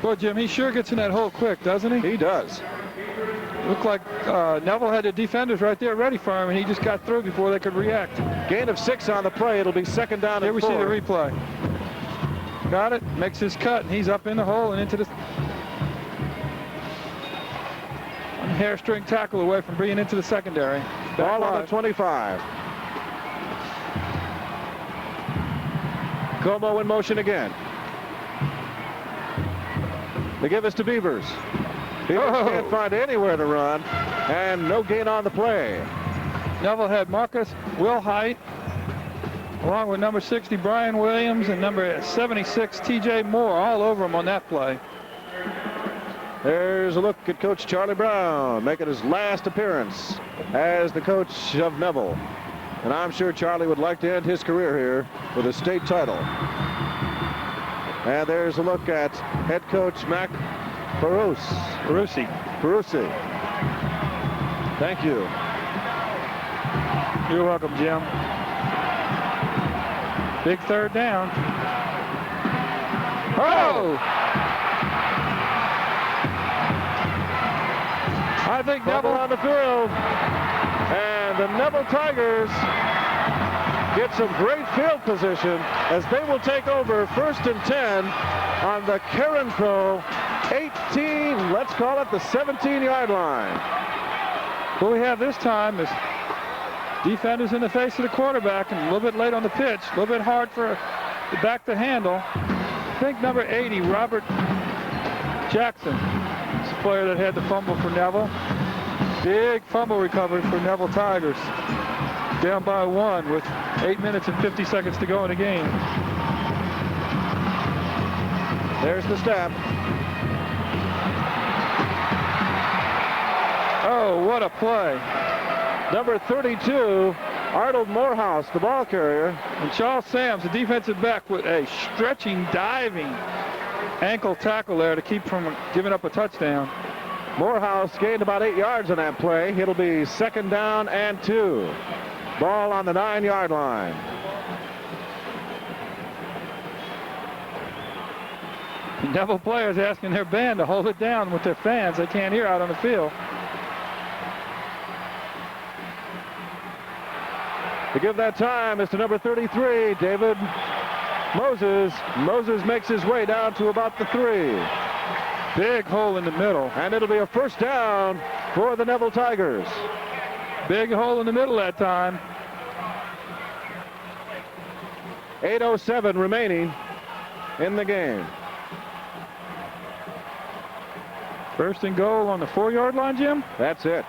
Well, Jim, he sure gets in that hole quick, doesn't he? He does. Looked like Neville had the defenders right there ready for him, and he just got through before they could react. Gain of 6 on the play. It'll be 2nd down and 4. Here we see the replay. Got it. Makes his cut, and he's up in the hole and into the... One hair-string tackle away from being into the secondary. Ball on the 25. Como in motion again. They give us to Beavers. Beavers can't find anywhere to run, and no gain on the play. Neville had Marcus Wilhite, along with number 60 Brian Williams and number 76 TJ Moore, all over him on that play. There's a look at Coach Charlie Brown making his last appearance as the coach of Neville. And I'm sure Charlie would like to end his career here with a state title. And there's a look at head coach Mac Perusi. Thank you. You're welcome, Jim. Big 3rd down. Oh! I think Neville on the field. And the Neville Tigers get some great field position as they will take over 1st and 10 on the Carencro 18, let's call it the 17-yard line. What we have this time is defenders in the face of the quarterback and a little bit late on the pitch, a little bit hard for the back to handle. I think number 80, Robert Jackson, is the player that had the fumble for Neville. Big fumble recovery for Neville Tigers. Down by 1 with 8 minutes and 50 seconds to go in the game. There's the snap. Oh, what a play. Number 32, Arnold Morehouse, the ball carrier. And Charles Sams, the defensive back, with a stretching, diving ankle tackle there to keep from giving up a touchdown. Morehouse gained about 8 yards on that play. It'll be 2nd down and 2. Ball on the 9-yard line. Neville players asking their band to hold it down with their fans. They can't hear out on the field. To give that time is to number 33, David Moses. Moses makes his way down to about the 3. Big hole in the middle. And it'll be a 1st down for the Neville Tigers. Big hole in the middle that time. 8:07 remaining in the game. First and goal on the 4-yard line, Jim? That's it.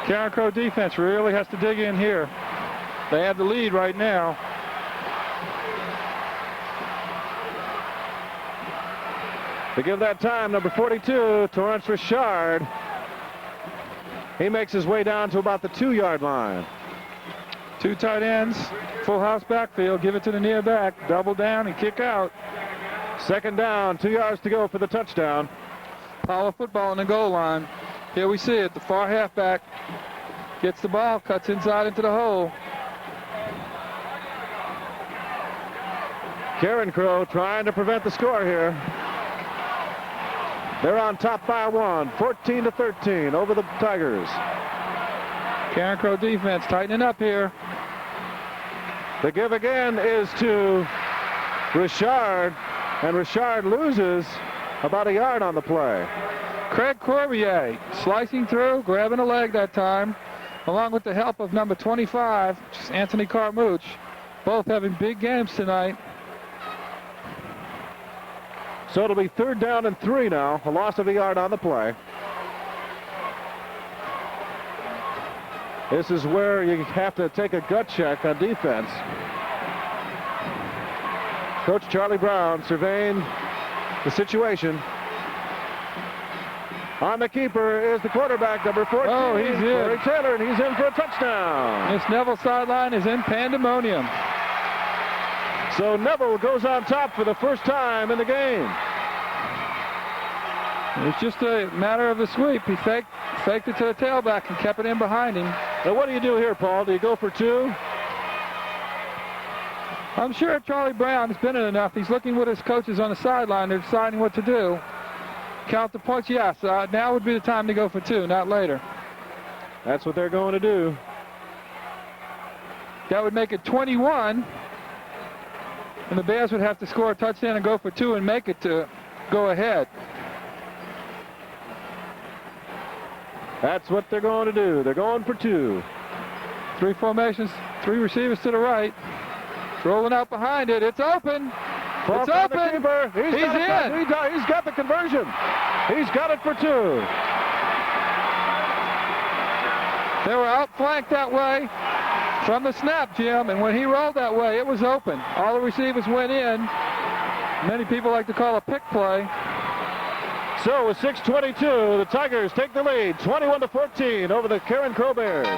Carencro defense really has to dig in here. They have the lead right now. To give that time, number 42, Torrance Richard. He makes his way down to about the 2-yard line. 2 tight ends, full house backfield. Give it to the near back, double down and kick out. Second down, 2 yards to go for the touchdown. Power football on the goal line. Here we see it. The far halfback gets the ball, cuts inside into the hole. Carencro trying to prevent the score here. They're on top by 1, 14-13 over the Tigers. Carencro defense tightening up here. The give again is to Richard, and Richard loses about a yard on the play. Craig Corbier slicing through, grabbing a leg that time, along with the help of number 25, Anthony Carmouche. Both having big games tonight. So it'll be 3rd down and 3 now, a loss of a yard on the play. This is where you have to take a gut check on defense. Coach Charlie Brown surveying the situation. On the keeper is the quarterback, number 14, oh, he's Corey in. Taylor, and he's in for a touchdown. This Neville sideline is in pandemonium. So Neville goes on top for the first time in the game. It's just a matter of the sweep. He faked it to the tailback and kept it in behind him. Now what do you do here, Paul? Do you go for 2? I'm sure Charlie Brown has been in enough. He's looking with his coaches on the sideline. They're deciding what to do. Count the points, yes. Now would be the time to go for 2, not later. That's what they're going to do. That would make it 21. And the Bears would have to score a touchdown and go for 2 and make it to go ahead. That's what they're going to do. They're going for 2. 3 formations, 3 receivers to the right. Rolling out behind it. It's open. Ball it's open. He's in. He's got the conversion. He's got it for 2. They were outflanked that way from the snap, Jim, and when he rolled that way, it was open. All the receivers went in. Many people like to call a pick play. So with 6:22, the Tigers take the lead, 21-14 over the Carencro Bears.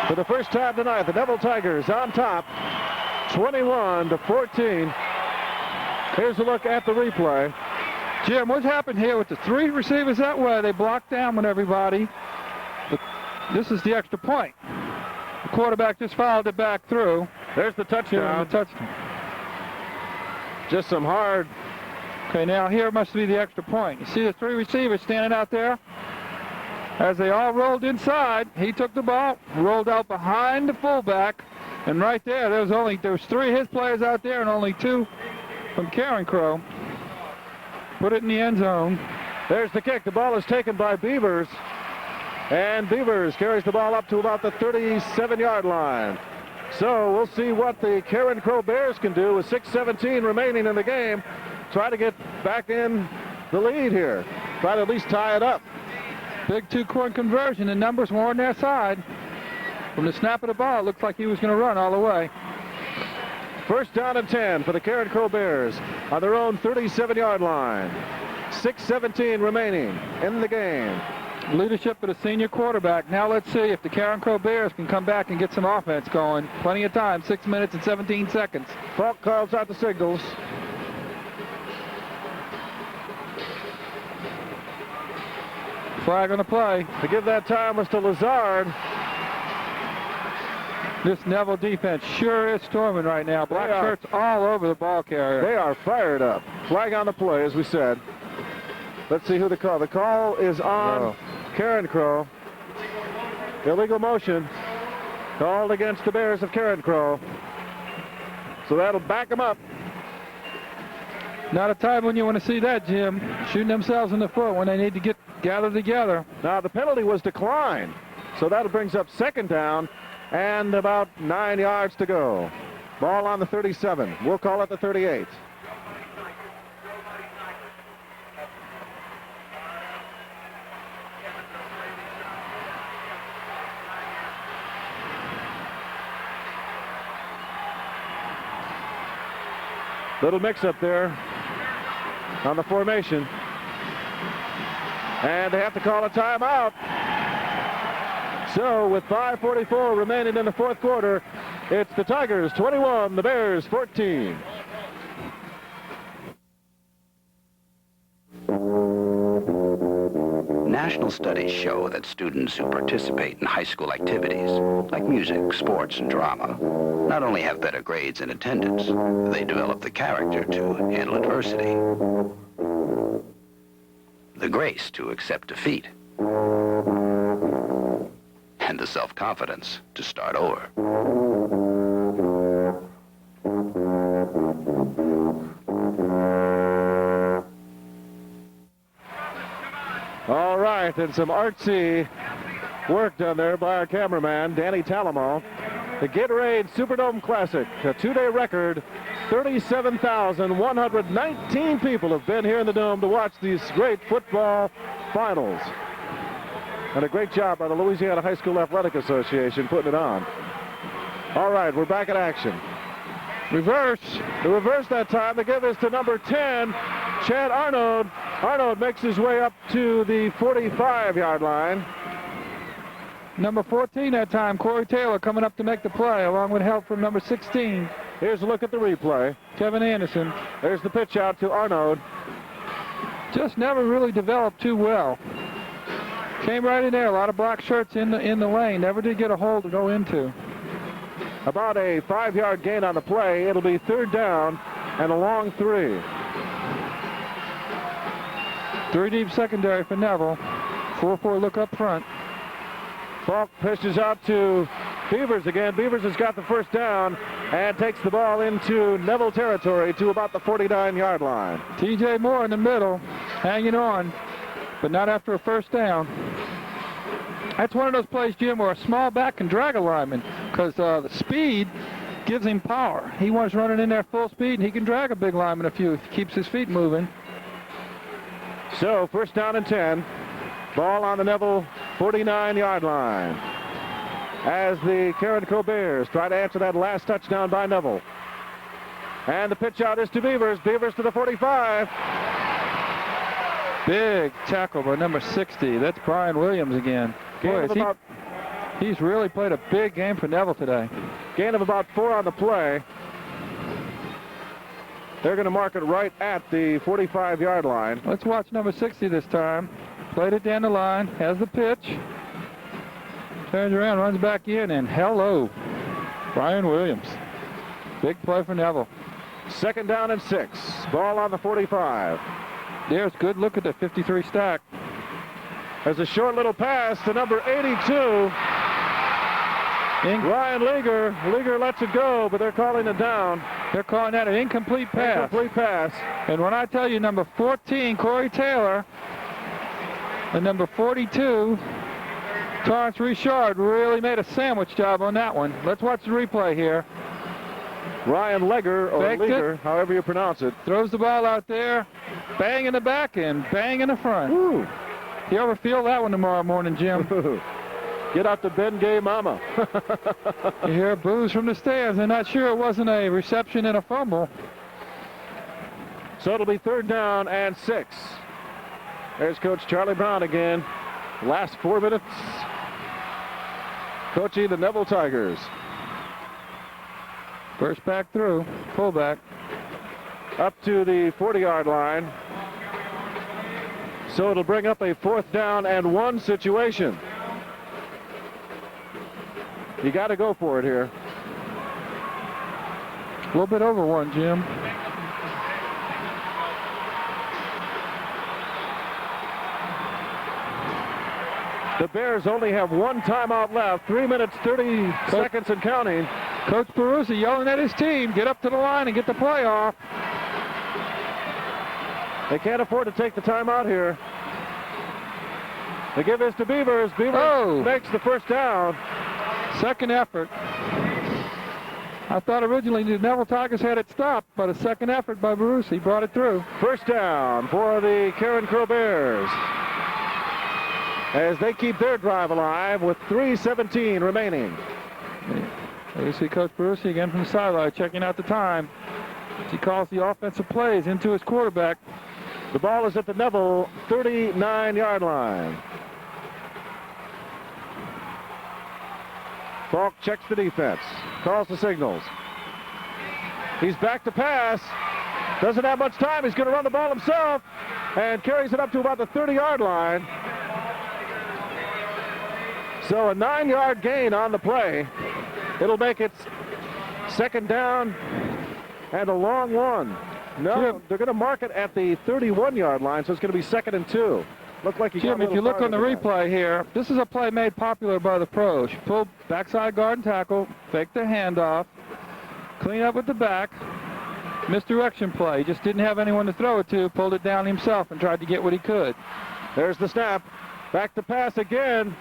For the first time tonight, the Neville Tigers on top, 21-14. Here's a look at the replay. Jim, what's happened here with the 3 receivers that way? They blocked down with everybody. But this is the extra point. The quarterback just fouled it back through. There's the touchdown. Just some hard. Okay, now here must be the extra point. You see the 3 receivers standing out there? As they all rolled inside, he took the ball, rolled out behind the fullback, and right there, there was 3 of his players out there and only 2 from Carencro. Put it in the end zone. There's the kick. The ball is taken by Beavers, and Beavers carries the ball up to about the 37-yard line. So we'll see what the Carencro Bears can do with 6:17 remaining in the game. Try to get back in the lead here. Try to at least tie it up. Big 2-point conversion. The numbers were on their side. From the snap of the ball, it looked like he was going to run all the way. First down and 10 for the Carencro Bears on their own 37-yard line. 6:17 remaining in the game. Leadership of the senior quarterback. Now let's see if the Carencro Bears can come back and get some offense going. Plenty of time, 6 minutes and 17 seconds. Falk calls out the signals. Flag on the play. To give that time was to Lazard. This Neville defense sure is storming right now. Black shirts all over the ball carrier. They are fired up. Flag on the play, as we said. Let's see who the call. The call is on Carencro. Illegal motion called against the Bears of Carencro. So that'll back them up. Not a time when you want to see that, Jim. Shooting themselves in the foot when they need to get gathered together. Now the penalty was declined. So that brings up second down and about 9 yards to go. Ball on the 37. We'll call it the 38. Little mix-up there on the formation. And they have to call a timeout. So with 5:44 remaining in the fourth quarter, it's the Tigers 21, the Bears 14. National studies show that students who participate in high school activities, like music, sports, and drama, not only have better grades and attendance, they develop the character to handle adversity, the grace to accept defeat, and the self-confidence to start over. All right, and some artsy work done there by our cameraman, Danny Talamo. The Gatorade Superdome Classic, a two-day record. 37,119 people have been here in the Dome to watch these great football finals. And a great job by the Louisiana High School Athletic Association putting it on. All right, we're back in action. Reverse. The reverse that time. They give us to number 10, Chad Arnold. Arnold makes his way up to the 45-yard line. Number 14 that time, Corey Taylor coming up to make the play, along with help from number 16. Here's a look at the replay. Kevin Anderson. There's the pitch out to Arnold. Just never really developed too well. Came right in there, a lot of black shirts in the lane. Never did get a hole to go into. About a 5-yard gain on the play. It'll be third down and a long 3. 3 deep secondary for Neville. 4-4 look up front. Falk pitches out to Beavers again. Beavers has got the first down and takes the ball into Neville territory to about the 49-yard line. T.J. Moore in the middle, hanging on, but not after a first down. That's one of those plays, Jim, where a small back can drag a lineman because the speed gives him power. He wants running in there full speed, and he can drag a big lineman if he keeps his feet moving. So first down and 10. Ball on the Neville 49-yard line as the Carencro Bears try to answer that last touchdown by Neville. And the pitch out is to Beavers. Beavers to the 45. Big tackle by number 60. That's Brian Williams again. Boy, he's really played a big game for Neville today. Gain of about 4 on the play. They're going to mark it right at the 45-yard line. Let's watch number 60 this time. Played it down the line, has the pitch. Turns around, runs back in, and hello, Brian Williams. Big play for Neville. Second down and 6. Ball on the 45. There's good look at the 53 stack. There's a short little pass to number 82. Ryan Leager. Leager lets it go, but they're calling it down. They're calling that an incomplete pass. Incomplete pass. And when I tell you number 14, Corey Taylor, and number 42, Torrance Richard, really made a sandwich job on that one. Let's watch the replay here. Ryan Leger, or Leger, however you pronounce it. Throws the ball out there, bang in the back end, bang in the front. Ooh. You ever feel that one tomorrow morning, Jim? Get out to Ben Gay Mama. You hear boos from the stands. They're not sure it wasn't a reception and a fumble. So it'll be third down and 6. There's Coach Charlie Brown again. Last 4 minutes. Coaching the Neville Tigers. First back through, fullback. Up to the 40-yard line. So it'll bring up a 4th down and 1 situation. You got to go for it here. A little bit over 1, Jim. The Bears only have 1 timeout left. 3 minutes, 30 seconds and counting. Coach Peruzzi yelling at his team, get up to the line and get the play off. They can't afford to take the timeout here. They give this to Beavers. Beavers makes the 1st down. Second effort. I thought originally the Neville Tigers had it stopped, but a second effort by Peruzzi brought it through. 1st down for the Carencro Bears, as they keep their drive alive with 3:17 remaining. There you see Coach Peruzzi again from the sideline checking out the time. He calls the offensive plays into his quarterback. The ball is at the Neville 39-yard line. Falk checks the defense, calls the signals. He's back to pass. Doesn't have much time. He's going to run the ball himself and carries it up to about the 30-yard line. So a 9-yard gain on the play. It'll make it 2nd down and a long one. No, they're going to mark it at the 31-yard line, so it's going to be 2nd and 2. Look like Jim, if you look on the replay here, this is a play made popular by the pros. Pull backside guard and tackle, fake the handoff, clean up with the back, misdirection play. He just didn't have anyone to throw it to, pulled it down himself and tried to get what he could. There's the snap. Back to pass again.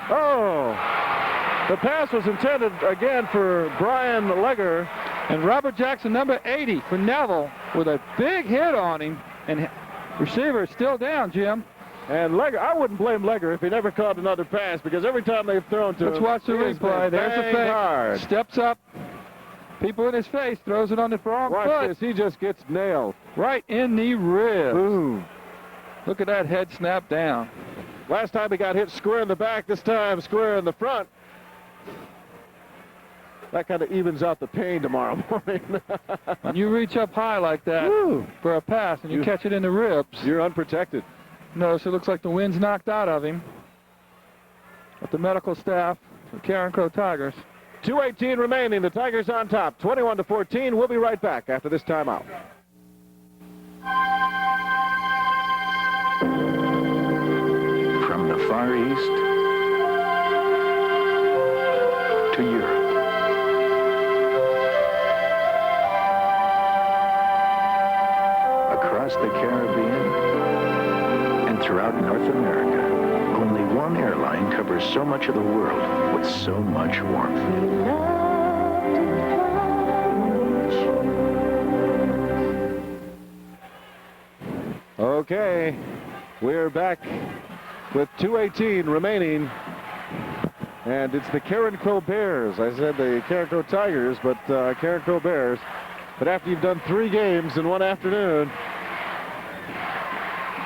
Oh, the pass was intended again for Brian Legger. And Robert Jackson, number 80 for Neville, with a big hit on him. And receiver is still down, Jim. And Legger, I wouldn't blame Legger if he never caught another pass, because every time they've thrown to Let's him, watch the replay. There's the fake. Hard. Steps up. People in his face. Throws it on the wrong Watch foot. this. He just gets nailed. Right in the ribs. Boom. Look at that head snap down. Last time he got hit square in the back. This time square in the front. That kind of evens out the pain tomorrow morning. When you reach up high like that for a pass and you catch it in the ribs. You're unprotected. Notice it looks like the wind's knocked out of him. But the medical staff, the Carencro Tigers. 2:18 remaining. The Tigers on top, 21-14. We'll be right back after this timeout. From the Far East to Europe. Across the Caribbean and throughout North America, only one airline covers so much of the world with so much warmth. Okay, we're back with 2:18 remaining, and it's the Carencro Bears. I said the Carencro Tigers, but Carencro Bears. But after you've done 3 games in one afternoon,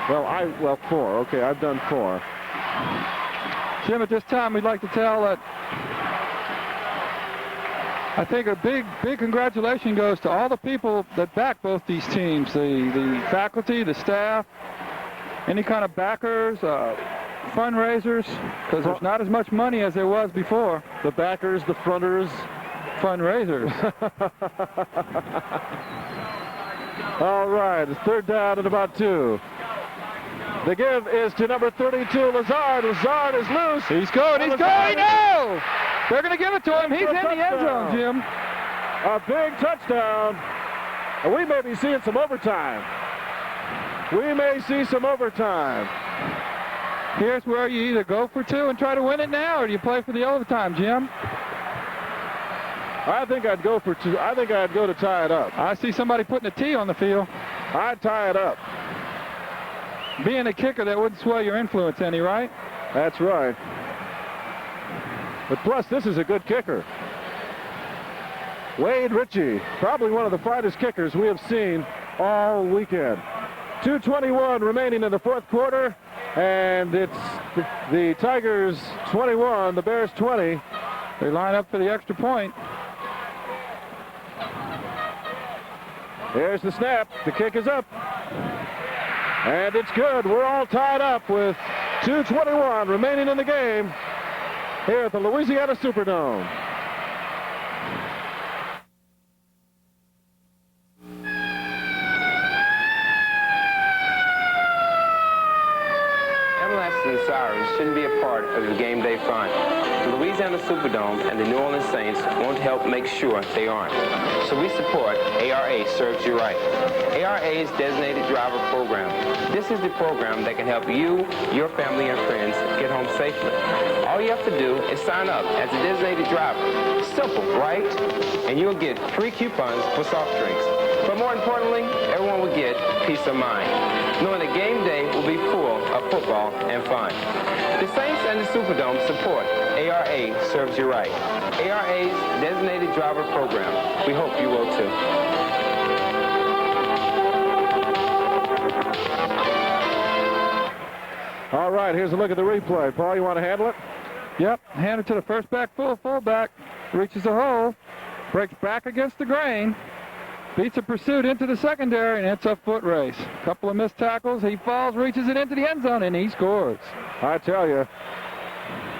well, 4. Okay, I've done 4. Jim, at this time, we'd like to tell that I think a big congratulations goes to all the people that back both these teams, the faculty, the staff, any kind of backers, fundraisers, because there's not as much money as there was before. The backers, the fronters, fundraisers. All right, it's 3rd down and about 2. The give is to number 32, Lazard. Lazard is loose. He's going. He's going. No! They're going to give it to him. He's in the end zone, Jim. A big touchdown. And we may be seeing some overtime. We may see some overtime. Here's where you either go for 2 and try to win it now, or do you play for the overtime, Jim? I think I'd go for 2. I think I'd go to tie it up. I see somebody putting a T on the field. I'd tie it up. Being a kicker, that wouldn't swell your influence any, right? That's right. But plus, this is a good kicker. Wade Ritchie, probably one of the finest kickers we have seen all weekend. 2:21 remaining in the 4th quarter, and it's the Tigers 21, the Bears 20. They line up for the extra point. There's the snap. The kick is up. And it's good. We're all tied up with 2:21 remaining in the game here at the Louisiana Superdome. Everlasting Sirens shouldn't be a part of the game day fun. The Louisiana Superdome and the New Orleans Saints won't help make sure they aren't. So we support ARA Serves You Right. ARA's Designated Driver Program. This is the program that can help you, your family, and friends get home safely. All you have to do is sign up as a designated driver. Simple, right? And you'll get free coupons for soft drinks. But more importantly, everyone will get peace of mind, knowing that game day will be full of football and fun. The Saints and the Superdome support ARA Serves You Right. ARA's Designated Driver Program. We hope you will too. All right, here's a look at the replay. Paul, you want to handle it? Yep, hand it to the first back fullback, reaches the hole, breaks back against the grain, beats a pursuit into the secondary, and it's a foot race. Couple of missed tackles, he falls, reaches it into the end zone, and he scores. I tell you,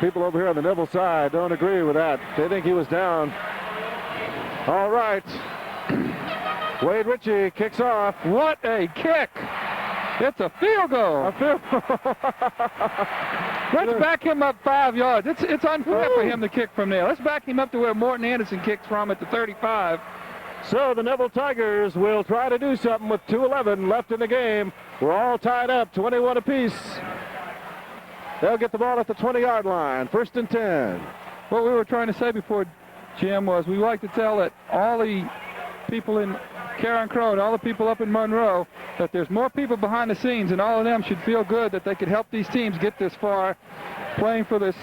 people over here on the Neville side don't agree with that. They think he was down. All right. Wade Ritchie kicks off. What a kick! It's a field goal. A field Let's back him up 5 yards. It's unfair for him to kick from there. Let's back him up to where Morton Anderson kicks from at the 35. So the Neville Tigers will try to do something with 2:11 left in the game. We're all tied up, 21 apiece. They'll get the ball at the 20-yard line, 1st and 10. What we were trying to say before, Jim, was we like to tell that all the people in Carencro and all the people up in Monroe that there's more people behind the scenes, and all of them should feel good that they could help these teams get this far playing for this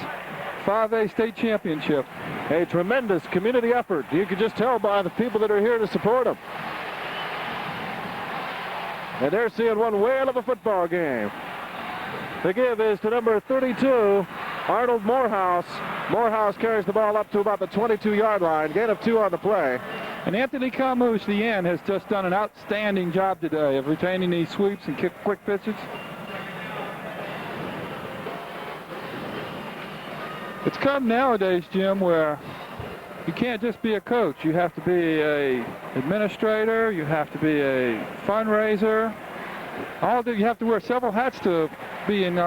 5A state championship. A tremendous community effort. You can just tell by the people that are here to support them. And they're seeing one whale of a football game. The give is to number 32, Arnold Morehouse. Morehouse carries the ball up to about the 22-yard line. Gain of 2 on the play. And Anthony Camus, the end, has just done an outstanding job today of retaining these sweeps and quick pitches. It's come nowadays, Jim, where you can't just be a coach. You have to be an administrator. You have to be a fundraiser. You have to wear several hats to be in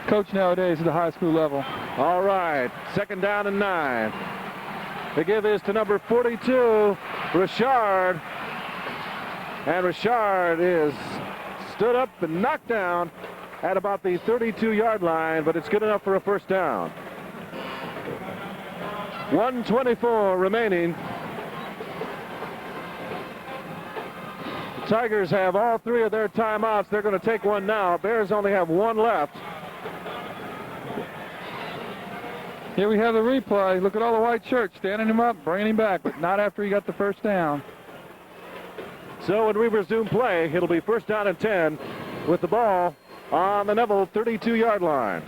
coach nowadays at the high school level. All right, 2nd down and 9. The give is to number 42, Richard. And Richard is stood up and knocked down at about the 32-yard line, but it's good enough for a 1st down. 1:24 remaining. The Tigers have all 3 of their timeouts. They're going to take one now. Bears only have 1 left. Here we have the replay. Look at all the white shirts standing him up, bringing him back, but not after he got the 1st down. So when we resume play, it'll be 1st down and 10 with the ball on the Neville 32-yard line.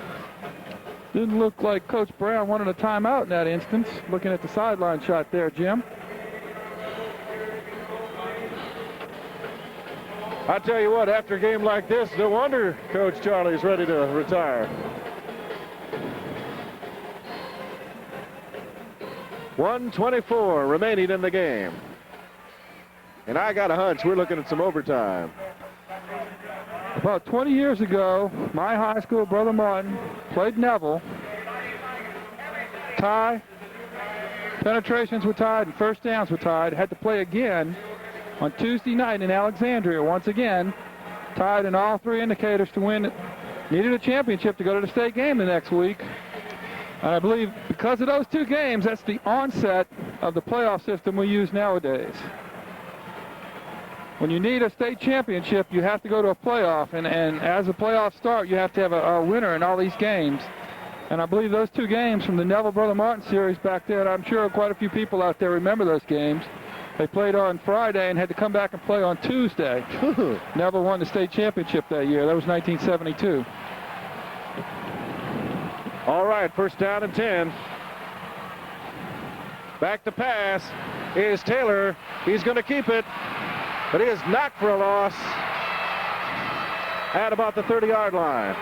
Didn't look like Coach Brown wanted a timeout in that instance, looking at the sideline shot there, Jim. I tell you what, after a game like this, no wonder Coach Charlie's ready to retire. 1:24 remaining in the game. And I got a hunch we're looking at some overtime. About 20 years ago, my high school, Brother Martin, played Neville. Tie. Penetrations were tied and 1st downs were tied. Had to play again on Tuesday night in Alexandria. Once again, tied in all 3 indicators to win. Needed a championship to go to the state game the next week. And I believe because of those 2 games, that's the onset of the playoff system we use nowadays. When you need a state championship, you have to go to a playoff. And as the playoffs start, you have to have a winner in all these games. And I believe those 2 games from the Neville Brother Martin series back there, and I'm sure quite a few people out there remember those games. They played on Friday and had to come back and play on Tuesday. Neville won the state championship that year. That was 1972. All right, 1st down and 10. Back to pass is Taylor. He's going to keep it, but he is knocked for a loss. at about the 30-yard line.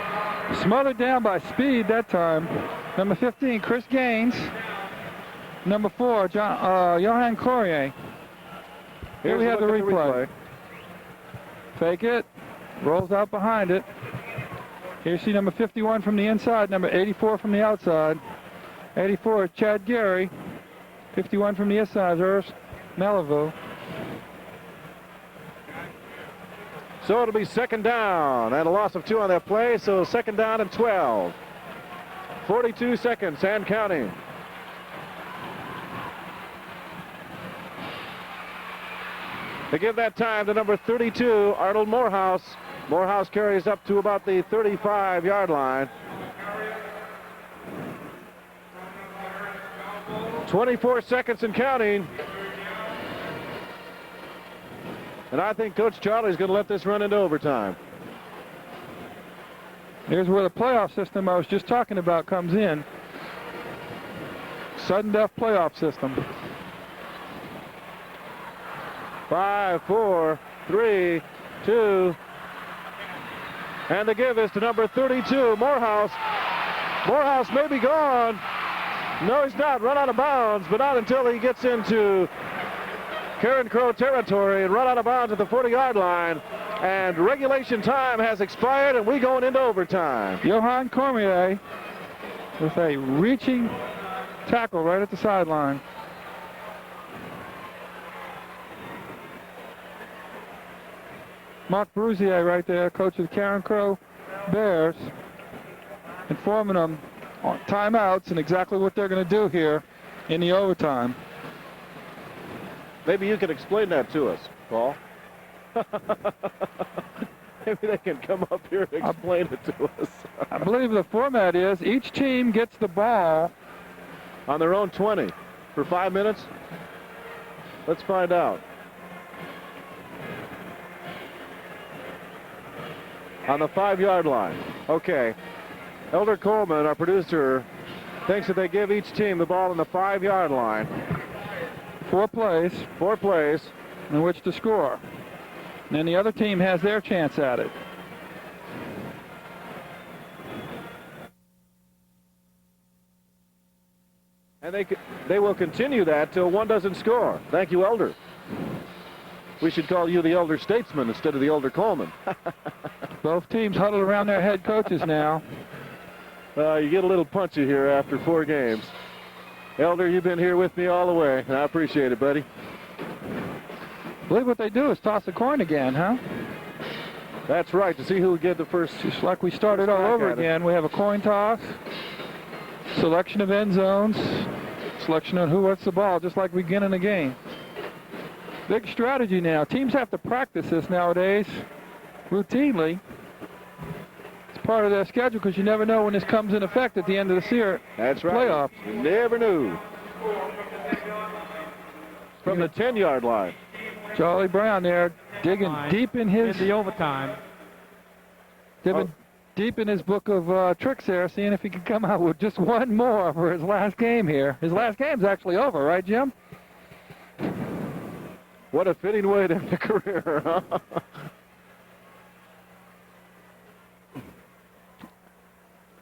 Smothered down by speed that time. Number 15, Chris Gaines. Number 4, Johan Courier. Here we have the replay. Fake it. Rolls out behind it. Here you see number 51 from the inside, number 84 from the outside. 84 is Chad Gary. 51 from the inside, Urs Melville. So it'll be second down and a loss of 2 on that play, so second down and 12. 42 seconds and counting. They give that time to number 32, Arnold Morehouse. Morehouse carries up to about the 35-yard line. 24 seconds and counting. And I think Coach Charlie's going to let this run into overtime. Here's where the playoff system I was just talking about comes in. Sudden death playoff system. 5, 4, 3, 2. And the give is to number 32, Morehouse. Morehouse may be gone. No, he's not. Run out of bounds, but not until he gets into Carencro territory and run out of bounds at the 40-yard line. And regulation time has expired, and we're going into overtime. Johan Cormier with a reaching tackle right at the sideline. Mark Brusier right there, coach of the Carencro Bears, informing them on timeouts and exactly what they're going to do here in the overtime. Maybe you can explain that to us, Paul. Maybe they can come up here and explain it to us. I believe the format is each team gets the ball on their own 20 for 5 minutes. Let's find out. On the 5-yard line. Okay. Elder Coleman, our producer, thinks that they give each team the ball on the 5-yard line. 4 plays. 4 plays. In which to score. And then the other team has their chance at it. And they will continue that till one doesn't score. Thank you, Elder. We should call you the Elder Statesman instead of the Elder Coleman. Both teams huddled around their head coaches now. You get a little punchy here after 4 games. Elder, you've been here with me all the way, and I appreciate it, buddy. I believe what they do is toss a coin again, huh? That's right, to see who will get the first. Just like we started all over again. We have a coin toss, selection of end zones, selection of who wants the ball, just like we begin in the game. Big strategy now. Teams have to practice this nowadays routinely. It's part of their schedule because you never know when this comes in effect at the end of the year. That's right. Playoffs. You never knew. From the 10-yard line. Charlie Brown there digging deep in his... In the overtime. Digging deep in his book of tricks there, seeing if he can come out with just one more for his last game here. His last game's actually over, right, Jim? What a fitting way to end a career, huh?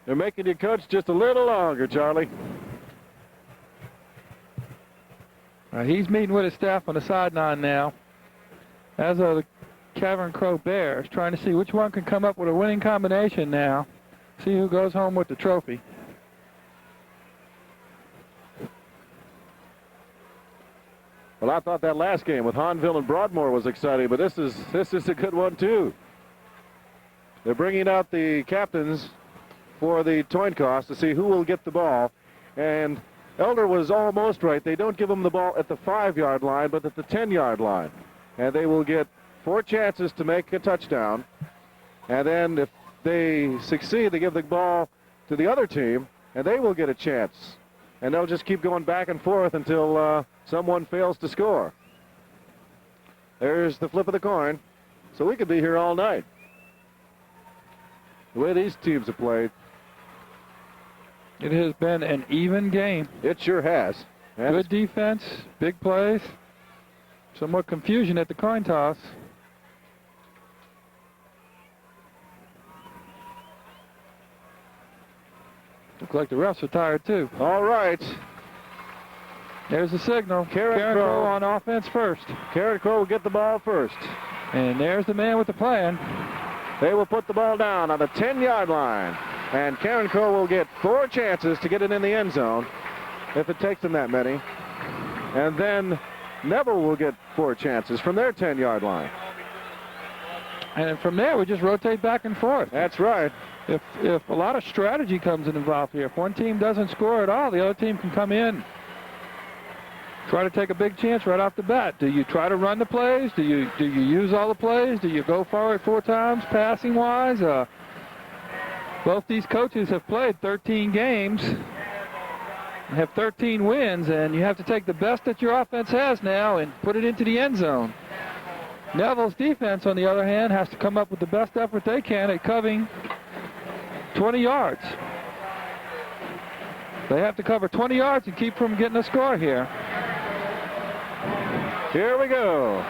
They're making you coach just a little longer, Charlie. He's meeting with his staff on the sideline now, as are the Carencro Bears, trying to see which one can come up with a winning combination now. See who goes home with the trophy. Well, I thought that last game with Hanville and Broadmoor was exciting, but this is a good one too. They're bringing out the captains for the coin toss to see who will get the ball, and Elder was almost right. They don't give them the ball at the 5-yard line, but at the 10-yard line, and they will get 4 chances to make a touchdown, and then if they succeed, they give the ball to the other team, and they will get a chance, and they'll just keep going back and forth until someone fails to score. There's the flip of the coin. So we could be here all night. The way these teams have played. It has been an even game. It sure has. Good defense, big plays. Somewhat confusion at the coin toss. Look like the refs are tired too. All right. There's the signal. Carencro on offense first. Carencro will get the ball first. And there's the man with the plan. They will put the ball down on the 10-yard line. And Carencro will get 4 chances to get it in the end zone, if it takes them that many. And then Neville will get 4 chances from their 10-yard line. And from there, we just rotate back and forth. That's right. If a lot of strategy comes involved here, if one team doesn't score at all, the other team can come in. Try to take a big chance right off the bat. Do you try to run the plays? Do you use all the plays? Do you go forward 4 times passing-wise? Both these coaches have played 13 games, have 13 wins, and you have to take the best that your offense has now and put it into the end zone. Neville's defense, on the other hand, has to come up with the best effort they can at covering 20 yards. They have to cover 20 yards and keep from getting a score here. Here we go.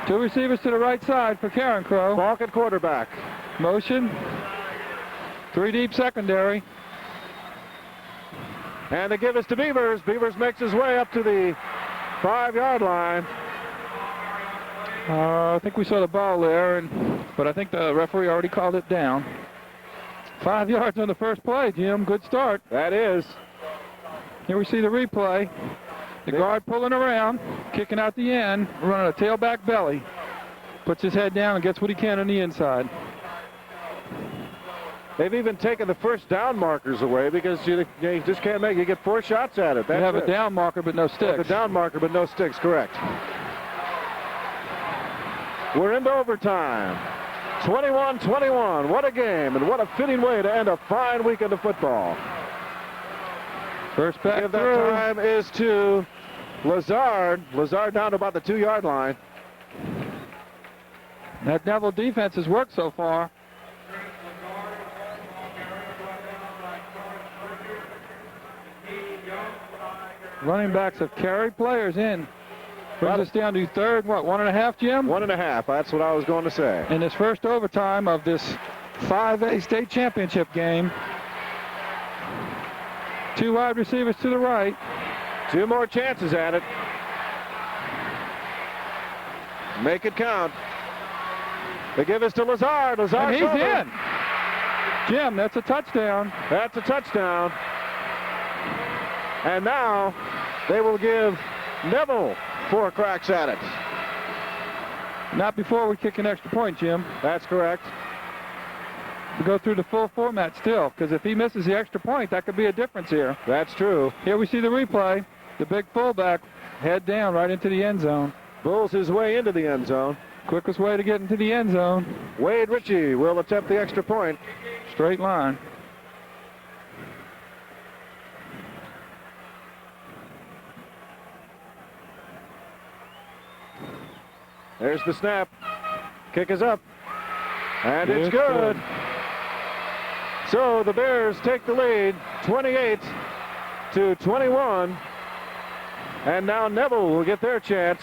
2 receivers to the right side for Carencro. Falk at quarterback. Motion. 3 deep secondary. And the give is to Beavers. Beavers makes his way up to the 5-yard line. I think we saw the ball there, but I think the referee already called it down. 5 yards on the first play, Jim. Good start. That is. Here we see the replay. The guard pulling around, kicking out the end, running a tailback belly. Puts his head down and gets what he can on the inside. They've even taken the first down markers away because you just can't make it. You get 4 shots at it. They have a down marker but no sticks. The down marker but no sticks, correct. We're into overtime. 21-21. What a game, and what a fitting way to end a fine weekend of football. First back Give through. that time is to Lazard. Lazard down to about the 2-yard line. That Neville defense has worked so far. Running backs have carried players in. Brings us down to third, 1.5, Jim? 1.5, that's what I was going to say. In this first overtime of this 5A state championship game. 2 wide receivers to the right. 2 more chances at it. Make it count. The give is to Lazard. Lazard, and he's in. Jim, that's a touchdown. That's a touchdown. And now they will give Neville 4 cracks at it. Not before we kick an extra point, Jim. That's correct. We go through the full format still, because if he misses the extra point, that could be a difference here. That's true. Here we see the replay. The big fullback, head down right into the end zone. Bulls his way into the end zone. Quickest way to get into the end zone. Wade Ritchie will attempt the extra point. Straight line. There's the snap. Kick is up. And it's good. So the Bears take the lead, 28-21. And now Neville will get their chance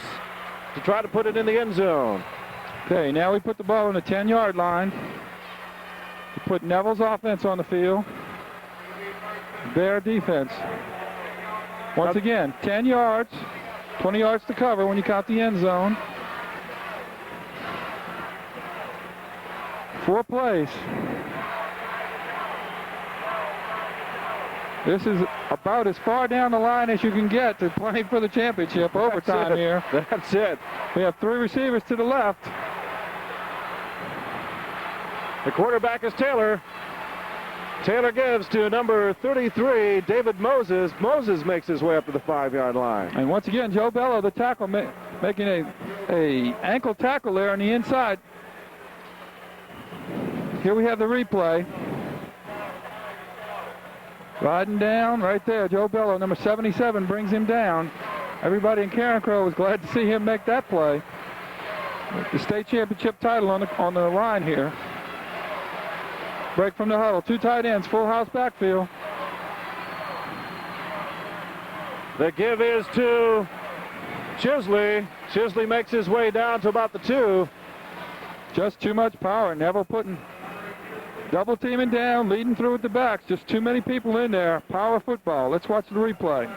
to try to put it in the end zone. Okay, now we put the ball on the 10-yard line to put Neville's offense on the field. Bear defense. Once again, 10 yards, 20 yards to cover when you count the end zone. 4 plays. This is about as far down the line as you can get to play for the championship. Overtime here. That's it. We have 3 receivers to the left. The quarterback is Taylor. Taylor gives to number 33, David Moses. Moses makes his way up to the 5-yard line. And once again, Joe Bello, the tackle, making a ankle tackle there on the inside. Here we have the replay. Riding down right there, Joe Bello, number 77, brings him down. Everybody in Carencro was glad to see him make that play. The state championship title on the line here. Break from the huddle. 2 tight ends, full house backfield. The give is to Chisley. Chisley makes his way down to about the 2. Just too much power. Neville putting Double teaming down, leading through at the backs. Just too many people in there. Power football. Let's watch the replay.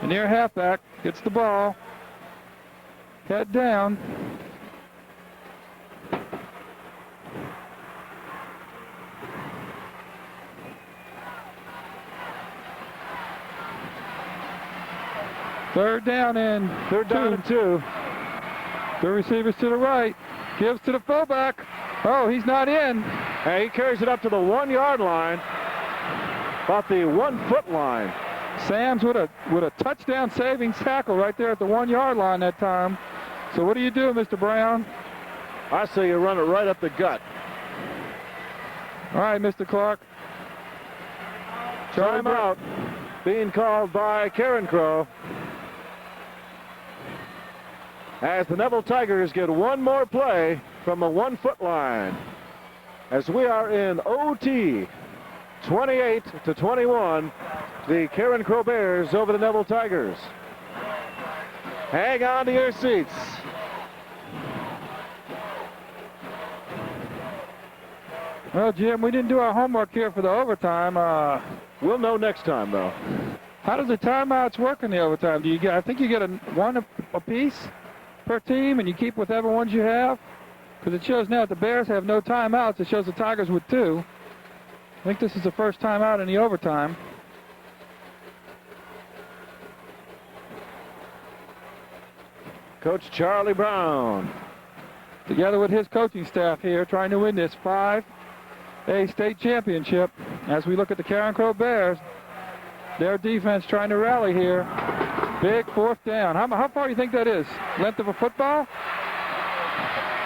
The near halfback gets the ball. Head down. Third down and two. The receivers to the right. Gives to the fullback. Oh, he's not in. And he carries it up to the 1-yard line. About the 1-foot line. Sam's with a touchdown saving tackle right there at the 1-yard line that time. So what do you do, Mr. Brown? I say you run it right up the gut. All right, Mr. Clark. Timeout being called by Carencro. As the Neville Tigers get one more play from the 1-foot line. As we are in OT, 28-21, the Carencro Bears over the Neville Tigers. Hang on to your seats. Well, Jim, we didn't do our homework here for the overtime. We'll know next time, though. How does the timeouts work in the overtime? Do you get? I think you get one apiece per team, and you keep whatever ones you have. Because it shows now that the Bears have no timeouts. It shows the Tigers with 2. I think this is the first timeout in the overtime. Coach Charlie Brown, together with his coaching staff here, trying to win this 5A state championship. As we look at the Carencro Bears, their defense trying to rally here. Big 4th down. How far do you think that is? Length of a football?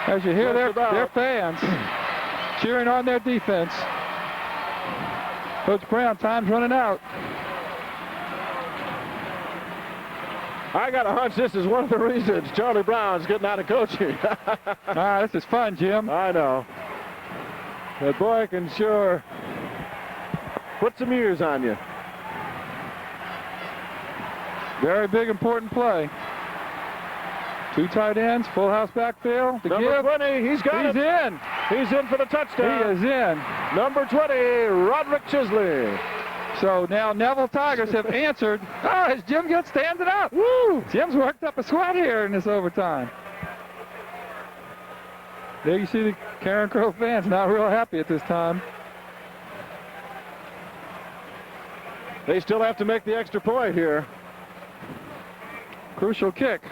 As you hear their fans cheering on their defense. Coach Brown, time's running out. I got a hunch this is one of the reasons Charlie Brown's getting out of coaching. This is fun, Jim. I know. That boy can sure put some years on you. Very big, important play. 2 tight ends, full house backfield. Number 20, he's got it. He's in. He's in for the touchdown. He is in. Number 20, Roderick Chisley. So now Neville Tigers have answered. Oh, as Jim gets standing up. Woo! Jim's worked up a sweat here in this overtime. There you see the Carencro fans not real happy at this time. They still have to make the extra point here. Crucial kick.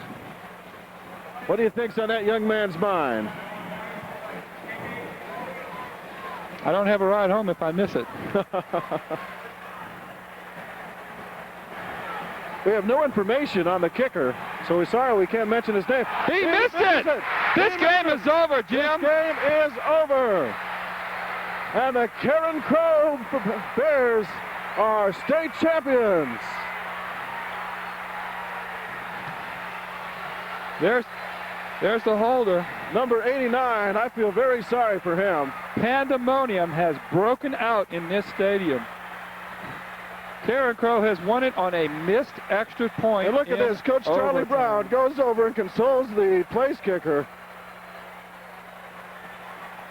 What do you think's on that young man's mind? I don't have a ride home if I miss it. We have no information on the kicker, so we're sorry we can't mention his name. He missed it! This game is over, Jim. This game is over. And the Carencro Bears are state champions. There's the holder. Number 89, I feel very sorry for him. Pandemonium has broken out in this stadium. Carencro has won it on a missed extra point. And look at this, Coach Charlie Brown goes over and consoles the place kicker.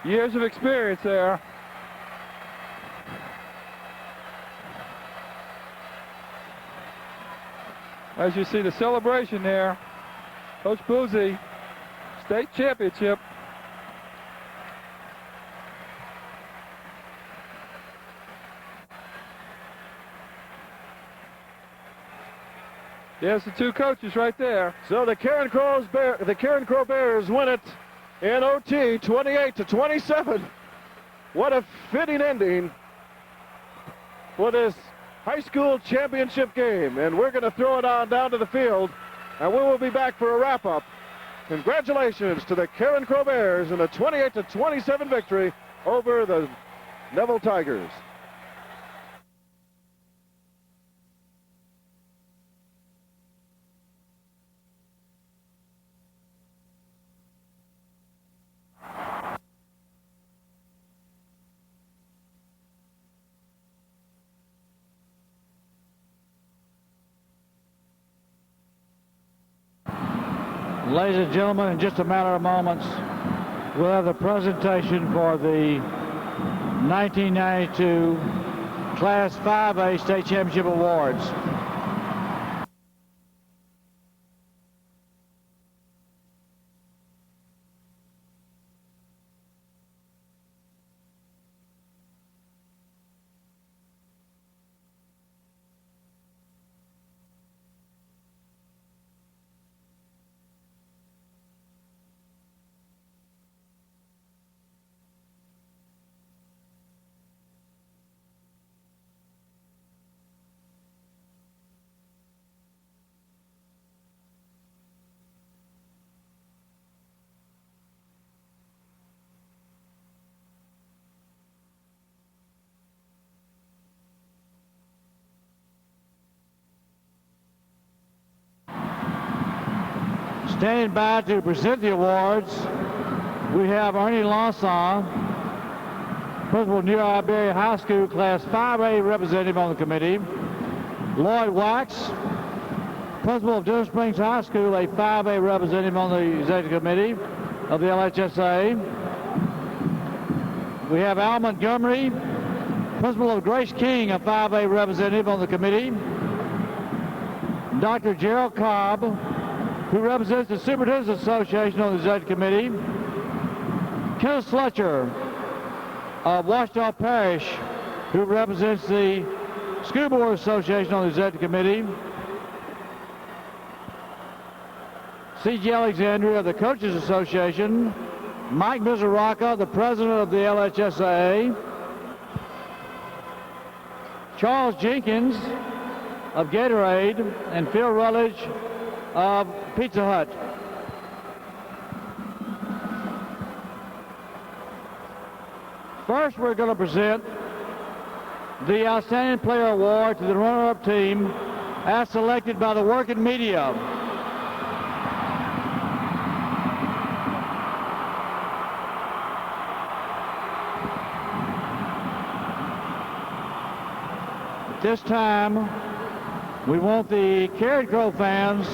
Years of experience there. As you see the celebration there, Coach Boozy, state championship. There's the 2 coaches right there. So the Carencro Bears win it in OT, 28-27. What a fitting ending for this high school championship game. And we're going to throw it on down to the field, and we will be back for a wrap-up. Congratulations to the Carencro Bears in a 28-27 victory over the Neville Tigers. Ladies and gentlemen, in just a matter of moments, we'll have the presentation for the 1992 Class 5A State Championship Awards. Standing by to present the awards, we have Ernie Lawson, Principal of New Iberia High School Class 5A representative on the committee. Lloyd Wax, Principal of Denver Springs High School, a 5A representative on the executive committee of the LHSAA. We have Al Montgomery, Principal of Grace King, a 5A representative on the committee. Dr. Gerald Cobb, who represents the Superintendent's Association on the executive committee. Kenneth Fletcher of Washita Parish, who represents the School Board Association on the executive committee. C.G. Alexandria of the Coaches Association. Mike Mizuraka, the president of the LHSAA. Charles Jenkins of Gatorade, and Phil Rutledge of Pizza Hut. First, we're going to present the Outstanding Player Award to the runner-up team as selected by the working media. At this time, we want the Carencro fans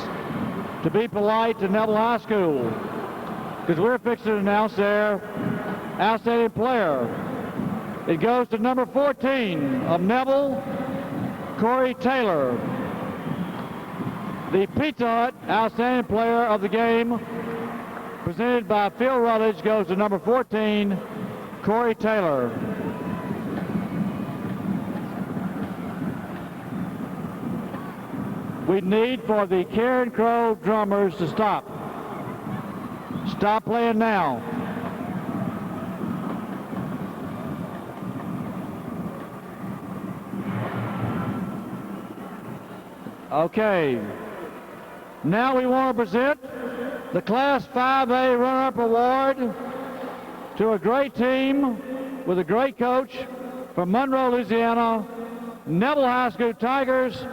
to be polite to Neville High School, because we're fixing to announce their outstanding player. It goes to number 14 of Neville, Corey Taylor. The Pizza Hut outstanding player of the game, presented by Phil Rutledge, goes to number 14, Corey Taylor. We need for the Carencro drummers to stop. Stop playing now. Okay. Now we want to present the Class 5A Runner-Up Award to a great team with a great coach from Monroe, Louisiana, Neville High School Tigers,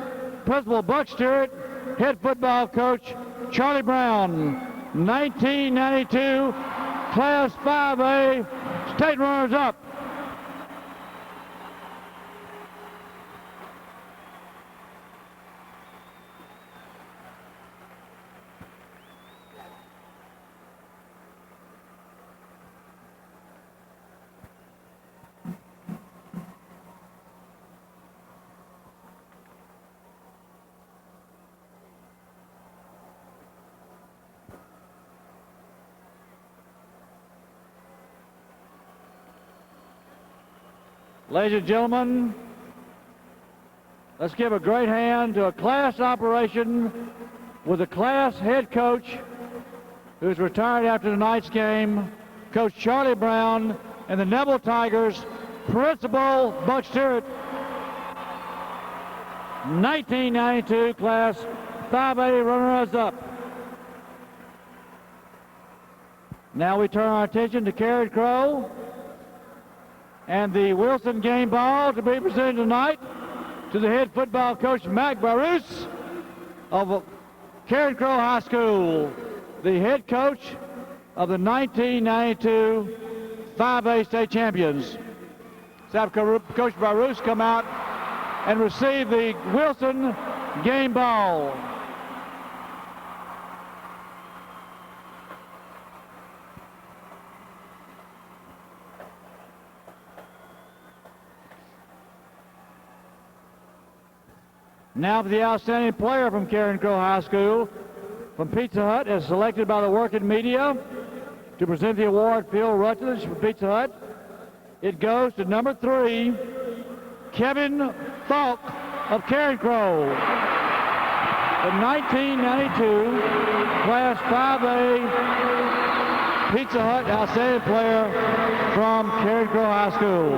Principal Buck Stewart, head football coach Charlie Brown. 1992 Class 5A state runners-up. Ladies and gentlemen, let's give a great hand to a class operation with a class head coach who's retired after tonight's game, Coach Charlie Brown, and the Neville Tigers, Principal Buck Stewart. 1992 Class 5A runners-up. Now we turn our attention to Carencro and the Wilson game ball to be presented tonight to the head football coach, Mac Barus of Carencro High School, the head coach of the 1992 5A state champions. Let's have Coach Barus come out and receive the Wilson game ball. Now for the outstanding player from Carencro High School from Pizza Hut, as selected by the working media to present the award, Phil Rutledge from Pizza Hut. It goes to number 3, Kevin Falk of Carencro. The 1992 Class 5A Pizza Hut outstanding player from Carencro High School.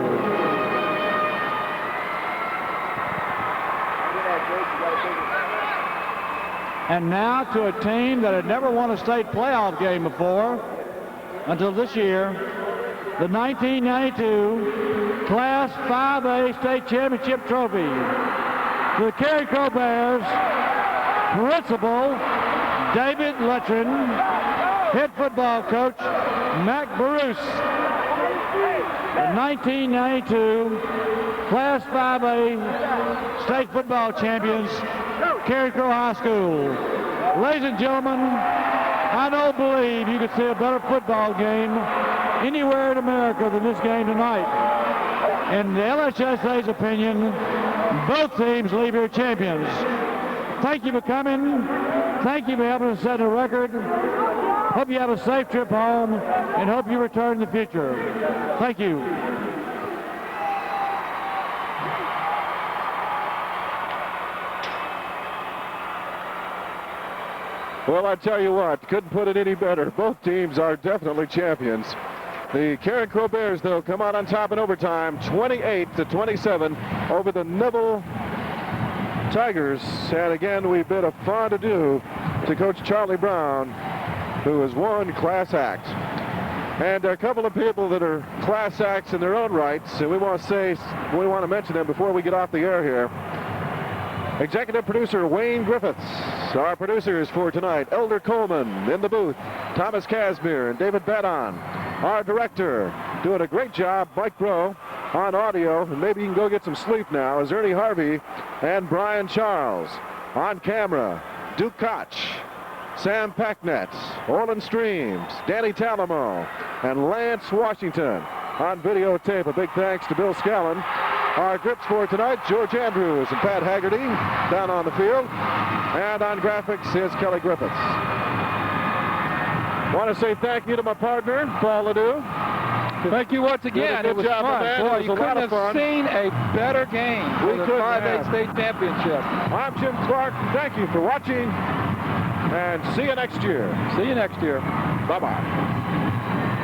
And now to a team that had never won a state playoff game before until this year, the 1992 Class 5A State Championship Trophy. The Carencro Bears, Principal David Lutrin, Head Football Coach Mac Baruch. The 1992 Class 5A State Football Champions, Carencro High School. Ladies and gentlemen, I don't believe you could see a better football game anywhere in America than this game tonight. In the LHSAA's opinion, both teams leave here champions. Thank you for coming. Thank you for helping us set a record. Hope you have a safe trip home and hope you return in the future. Thank you. Well, I tell you what, couldn't put it any better. Both teams are definitely champions. The Carencro Bears, though, come out on top in overtime, 28-27 over the Neville Tigers. And again, we bid a fond adieu to Coach Charlie Brown, who has won Class Act. And a couple of people that are Class Acts in their own rights, and we want to mention them before we get off the air here. Executive producer Wayne Griffiths. Our producers for tonight, Elder Coleman in the booth, Thomas Casimir and David Badon. Our director, doing a great job, Mike Bro, on audio, and maybe you can go get some sleep now, is Ernie Harvey and Brian Charles. On camera, Duke Koch, Sam Packnett, Orland Streams, Danny Talamo, and Lance Washington. On videotape, a big thanks to Bill Scallon. Our grips for tonight, George Andrews and Pat Haggerty down on the field. And on graphics is Kelly Griffiths. Want to say thank you to my partner, Paul Ledoux. Thank you once again. It was fun. Boy, you couldn't have seen a better game for the 5A state championship. I'm Jim Clark. Thank you for watching. And see you next year. See you next year. Bye-bye.